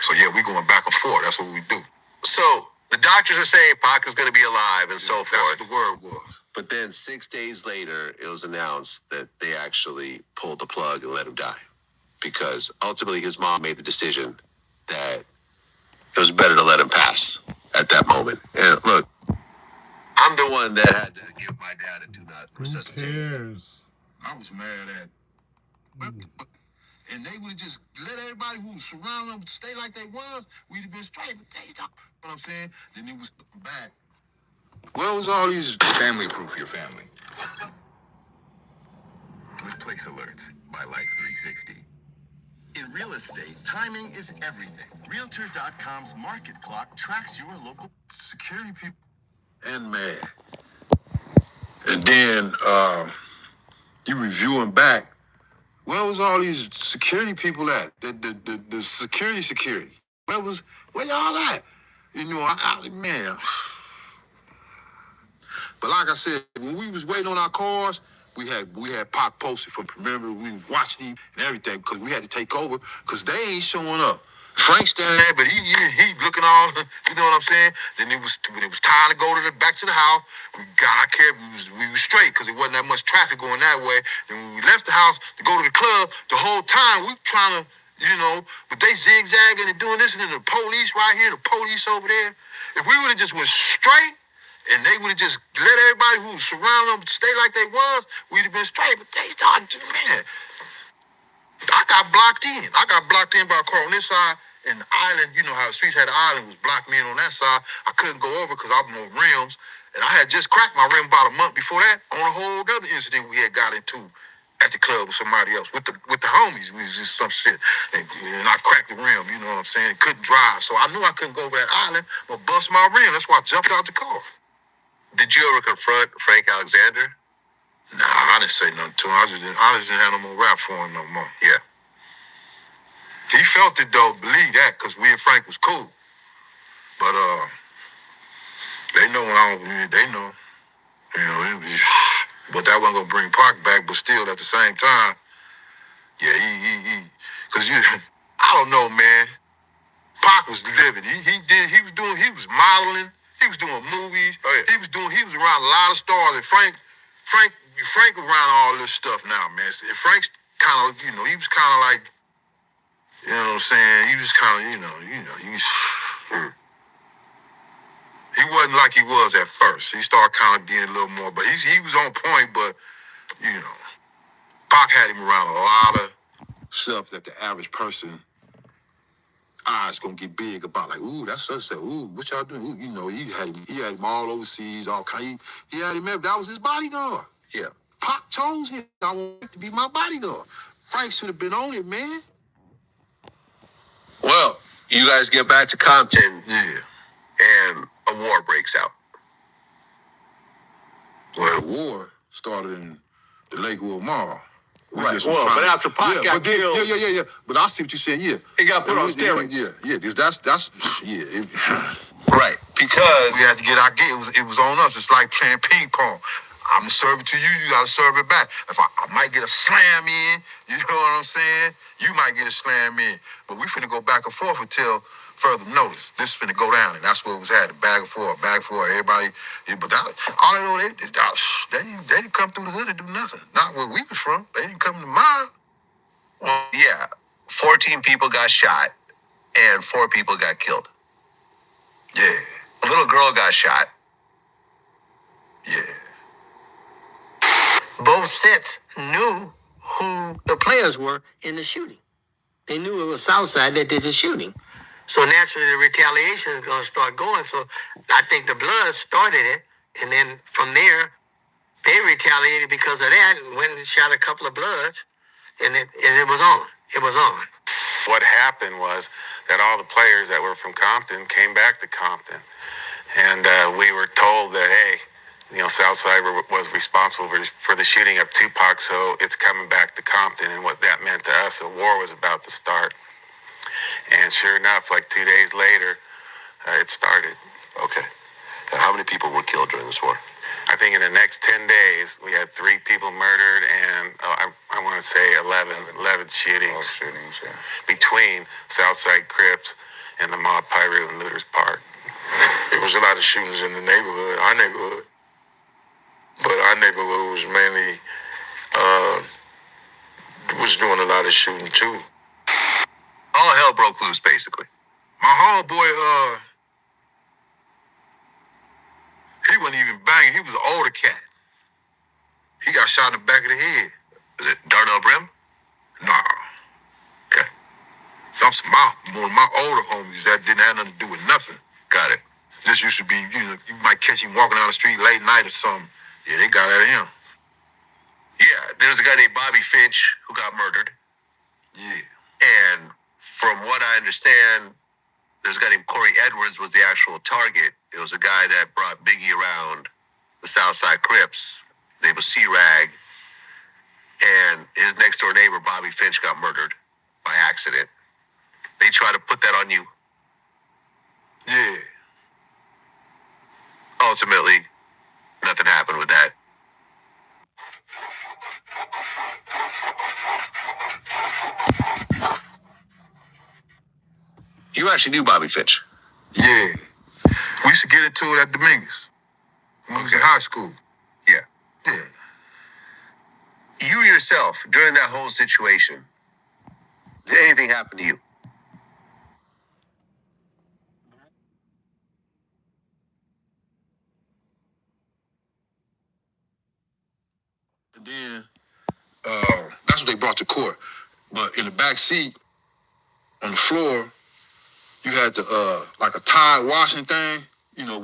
So yeah, we going back and forth. That's what we do. So the doctors are saying Pac is going to be alive and so That's forth. what the word was. But then 6 days later, it was announced that they actually pulled the plug and let him die. Because ultimately his mom made the decision that it was better to let him pass at that moment. And look, I'm the one that had to give my dad a do not resuscitate. Who cares? I was mad at and they would have just let everybody who was surrounding them stay like they was, we'd have been straight. But they don't. You know what I'm saying? Then it was back. Where was all these Family proof your family. With place alerts by Life 360. In real estate, timing is everything. Realtor.com's market clock tracks your local security people and mad. And then you reviewing back. Where was all these security people at? The security. Where y'all at? You know, man. But like I said, when we was waiting on our cars, we had Pac posted from Remember, we was watching him and everything because we had to take over because they ain't showing up. Frank standing there, but he looking all, you know what I'm saying? Then when it was time to go back to the house, we got our cab, we was straight because there wasn't that much traffic going that way. And when we left the house to go to the club, the whole time we trying to, you know, but they zigzagging and doing this, and then the police right here, the police over there. If we would have just went straight and they would have just let everybody who was surrounding them stay like they was, we'd have been straight. But they started, man, I got blocked in. I got blocked in by a car on this side. And the island, you know how the streets had the island, was blocked me in on that side. I couldn't go over because I'm on rims. And I had just cracked my rim about a month before that on a whole other incident we had got into at the club with somebody else, with the homies. We was just some shit. And I cracked the rim, you know what I'm saying? Couldn't drive. So I knew I couldn't go over that island or bust my rim. That's why I jumped out the car. Did you ever confront Frank Alexander? Nah, I didn't say nothing to him. I just didn't have no more rap for him no more. Yeah. He felt it though, believe that, because we and Frank was cool. But they know they know. You know, but that wasn't gonna bring Pac back, but still at the same time, yeah, he cause I don't know, man. Pac was living. He was modeling, he was doing movies, oh, yeah. he was around a lot of stars, and Frank around all this stuff now, man. And Frank's kind of, you know, he was kind of like, you know what I'm saying? He was kind of, he wasn't like he was at first. He started kind of being a little more, but he was on point, but, you know, Pac had him around a lot of stuff that the average person eyes gonna get big about, like, ooh, that's such a, ooh, what y'all doing? Ooh, you know, he had him all overseas, all kind. He had him, that was his bodyguard. Yeah. Pac chose him. I want him to be my bodyguard. Frank should have been on it, man. Well, you guys get back to Compton. Yeah. And a war breaks out. Well, the war started in the Lakewood Mall. Right. Well, but after Pac got killed. Yeah. But I see what you're saying, yeah. It got put on steroids. Yeah. That's Right. Because we had to get our game. It was on us. It's like playing ping pong. I'm gonna serve it to you. You gotta serve it back. If I might get a slam in, you know what I'm saying? You might get a slam in. But we finna go back and forth until further notice. This finna go down, and that's what it was at. Back and forth. Everybody. Yeah, but all they know, they didn't come through the hood to do nothing. Not where we was from. They didn't come to mine. Well, yeah, 14 people got shot, and 4 people got killed. Yeah. A little girl got shot. Yeah. Both sets knew who the players were in the shooting. They knew it was Southside that did the shooting. So naturally, the retaliation is going to start going. So I think the Bloods started it. And then from there, they retaliated because of that and went and shot a couple of Bloods. And it was on. It was on. What happened was that all the players that were from Compton came back to Compton. And we were told that, hey, Southside was responsible for the shooting of Tupac, so it's coming back to Compton, and what that meant to us, a war was about to start. And sure enough, like 2 days later, it started. Okay. Now, how many people were killed during this war? I think in the next 10 days, we had 3 people murdered and I want to say 11 shootings. Oh, shootings, yeah. Between Southside Crips and the mob Pyru and Looters Park. There was a lot of shootings in the neighborhood, our neighborhood. But our neighborhood was mainly, was doing a lot of shooting too. All hell broke loose, basically. My homeboy, he wasn't even banging. He was an older cat. He got shot in the back of the head. Is it Darnell Brim? Nah. Okay. One of my older homies that didn't have nothing to do with nothing. Got it. This used to be, you might catch him walking down the street late night or something. Yeah, they got at him. Yeah, there was a guy named Bobby Finch who got murdered. Yeah. And from what I understand, there's a guy named Corey Edwards was the actual target. It was a guy that brought Biggie around the Southside Crips. His name was C-Rag. And his next door neighbor, Bobby Finch, got murdered by accident. They tried to put that on you. Yeah. Ultimately, nothing happened with that. You actually knew Bobby Finch? Yeah. We used to get into it at Dominguez when we was in high school. Yeah. Yeah. You yourself, during that whole situation, did anything happen to you? And then that's what they brought to court. But in the back seat, on the floor, you had the like a Tide washing thing,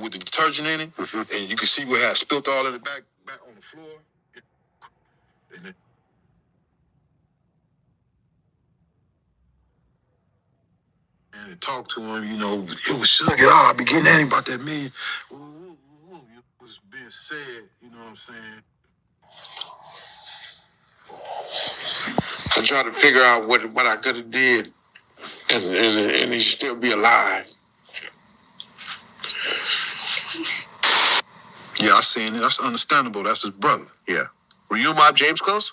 with the detergent in it, and you could see what had spilt all in the back on the floor. And they talked to him, it was Suge Knight. I be getting at him about that million. It was being said, you know what I'm saying? I tried to figure out what I could have did, and he still be alive. Yeah, I seen it. That's understandable. That's his brother. Yeah. Were you and Mob James close?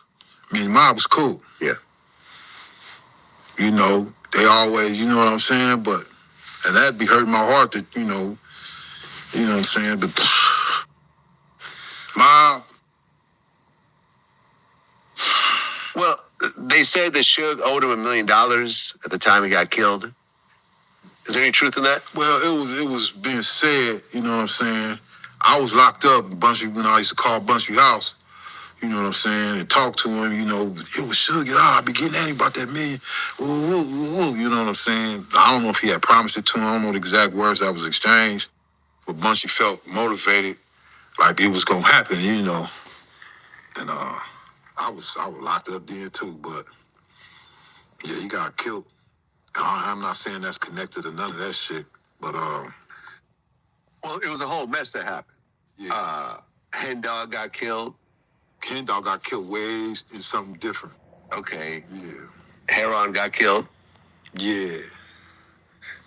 Me and Mob was cool. Yeah. They always, you know what I'm saying? And that'd be hurting my heart that, you know what I'm saying? But Mob. Well, they said that Suge owed him $1 million at the time he got killed. Is there any truth in that? Well, it was being said, you know what I'm saying? I was locked up in Bunchy when I used to call Bunchy House, you know what I'm saying, and talk to him, it was Suge Knight. I be getting at him about that million. You know what I'm saying? I don't know if he had promised it to him. I don't know the exact words that was exchanged, but Bunchy felt motivated, like it was gonna happen, And I was locked up then too, but yeah, he got killed. I'm not saying that's connected to none of that shit, but Well, it was a whole mess that happened. Yeah. Hen Dog got killed. Ken Dog got killed in something different. Okay. Yeah. Heron got killed. Yeah.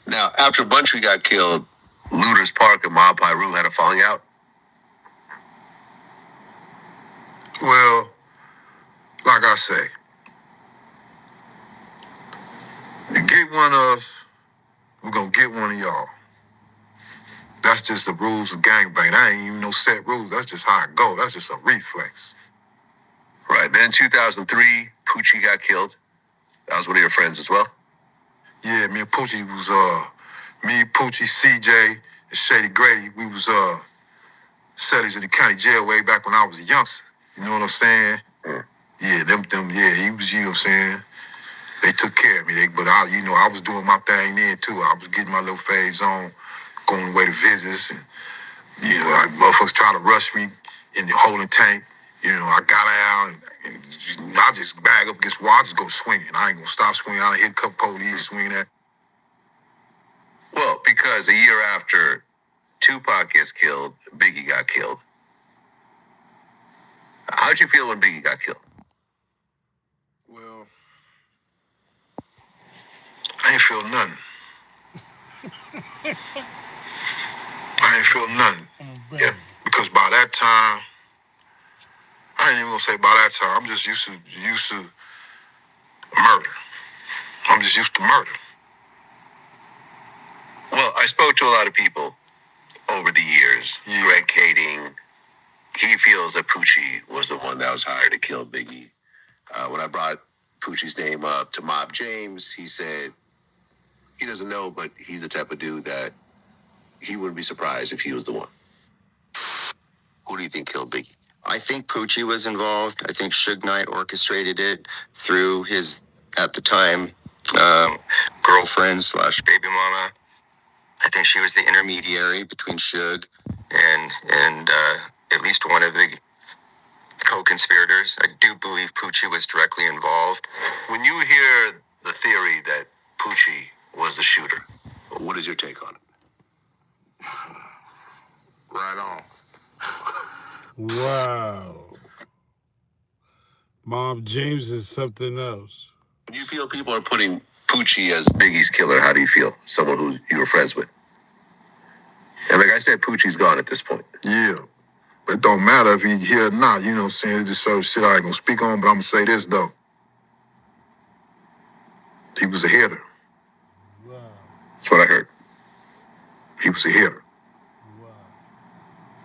Now, after Bunchy got killed, Looters Park and Mob Pyru had a falling out. Well, like I say, you get one of us, we're gonna get one of y'all. That's just the rules of gangbang. That ain't even no set rules. That's just how it go. That's just a reflex. Right. Then in 2003, Poochie got killed. That was one of your friends as well? Yeah, me and Poochie was, Poochie, CJ, and Shady Grady, we was, cellies in the county jail way back when I was a youngster. You know what I'm saying? Yeah, he was, you know what I'm saying? They took care of me, but I was doing my thing then too. I was getting my little phase on, going away to visits, and, motherfuckers trying to rush me in the holding tank. I got out, and I just bag up against the wall, I just go swinging. I ain't gonna stop swinging. I hit a couple police swinging at. Well, because a year after Tupac gets killed, Biggie got killed. How'd you feel when Biggie got killed? Well, I ain't feel nothing. I ain't feel nothing. Yeah. Because by that time, I ain't even gonna say by that time. I'm just used to murder. I'm just used to murder. Well, I spoke to a lot of people over the years. Yeah. Greg Kading, he feels that Poochie was the one that was hired to kill Biggie. When I brought Poochie's name up to Mob James, he said he doesn't know, but he's the type of dude that he wouldn't be surprised if he was the one. Who do you think killed Biggie? I think Poochie was involved. I think Suge Knight orchestrated it through his, at the time, girlfriend / baby mama. I think she was the intermediary between Suge and at least one of the co-conspirators. I do believe Poochie was directly involved. When you hear the theory that Poochie was the shooter, what is your take on it? Right on. Wow. Mob James is something else. When you feel people are putting Poochie as Biggie's killer, how do you feel? Someone who you were friends with. And like I said, Poochie's gone at this point. Yeah. It don't matter if he here or not, you know what I'm saying? It's just certain shit I ain't gonna speak on, but I'm gonna say this though. He was a hitter. Wow. That's what I heard. He was a hitter. Wow.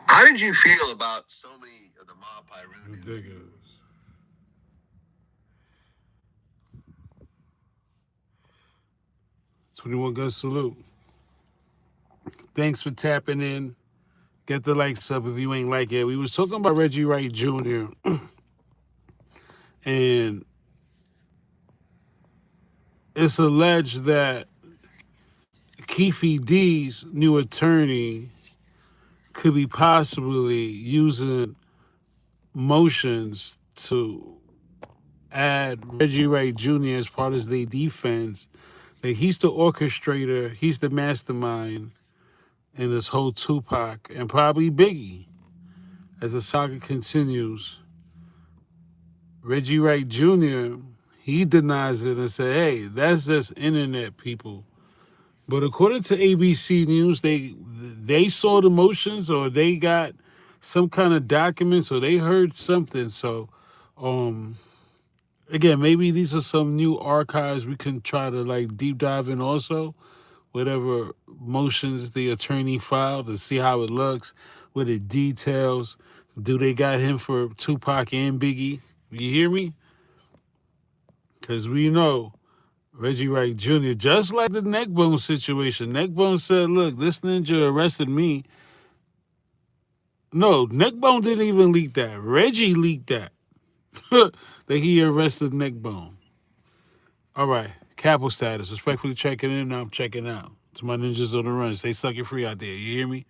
How did you feel about so many of the mob pyramids? Ridiculous. "21 Gun Salute." Thanks for tapping in. Get the likes up if you ain't like it. We was talking about Reggie Wright Jr. and it's alleged that Keefe D's new attorney could be possibly using motions to add Reggie Wright Jr. as part of their defense. That he's the orchestrator, he's the mastermind in this whole Tupac and probably Biggie. As the saga continues, Reggie Wright Jr., he denies it and said, hey, that's just internet people. But according to ABC News, they saw the motions or they got some kind of documents or they heard something. So, again, maybe these are some new archives we can try to like deep dive in also. Whatever motions the attorney filed to see how it looks, what it details. Do they got him for Tupac and Biggie? You hear me? Because we know Reggie Wright Jr., just like the Neckbone situation. Neckbone said, look, this ninja arrested me. No, Neckbone didn't even leak that. Reggie leaked that. That he arrested Neckbone. All right. Capo status. Respectfully checking in. Now I'm checking out. To my ninjas on the run. Stay sucking free out there. You hear me?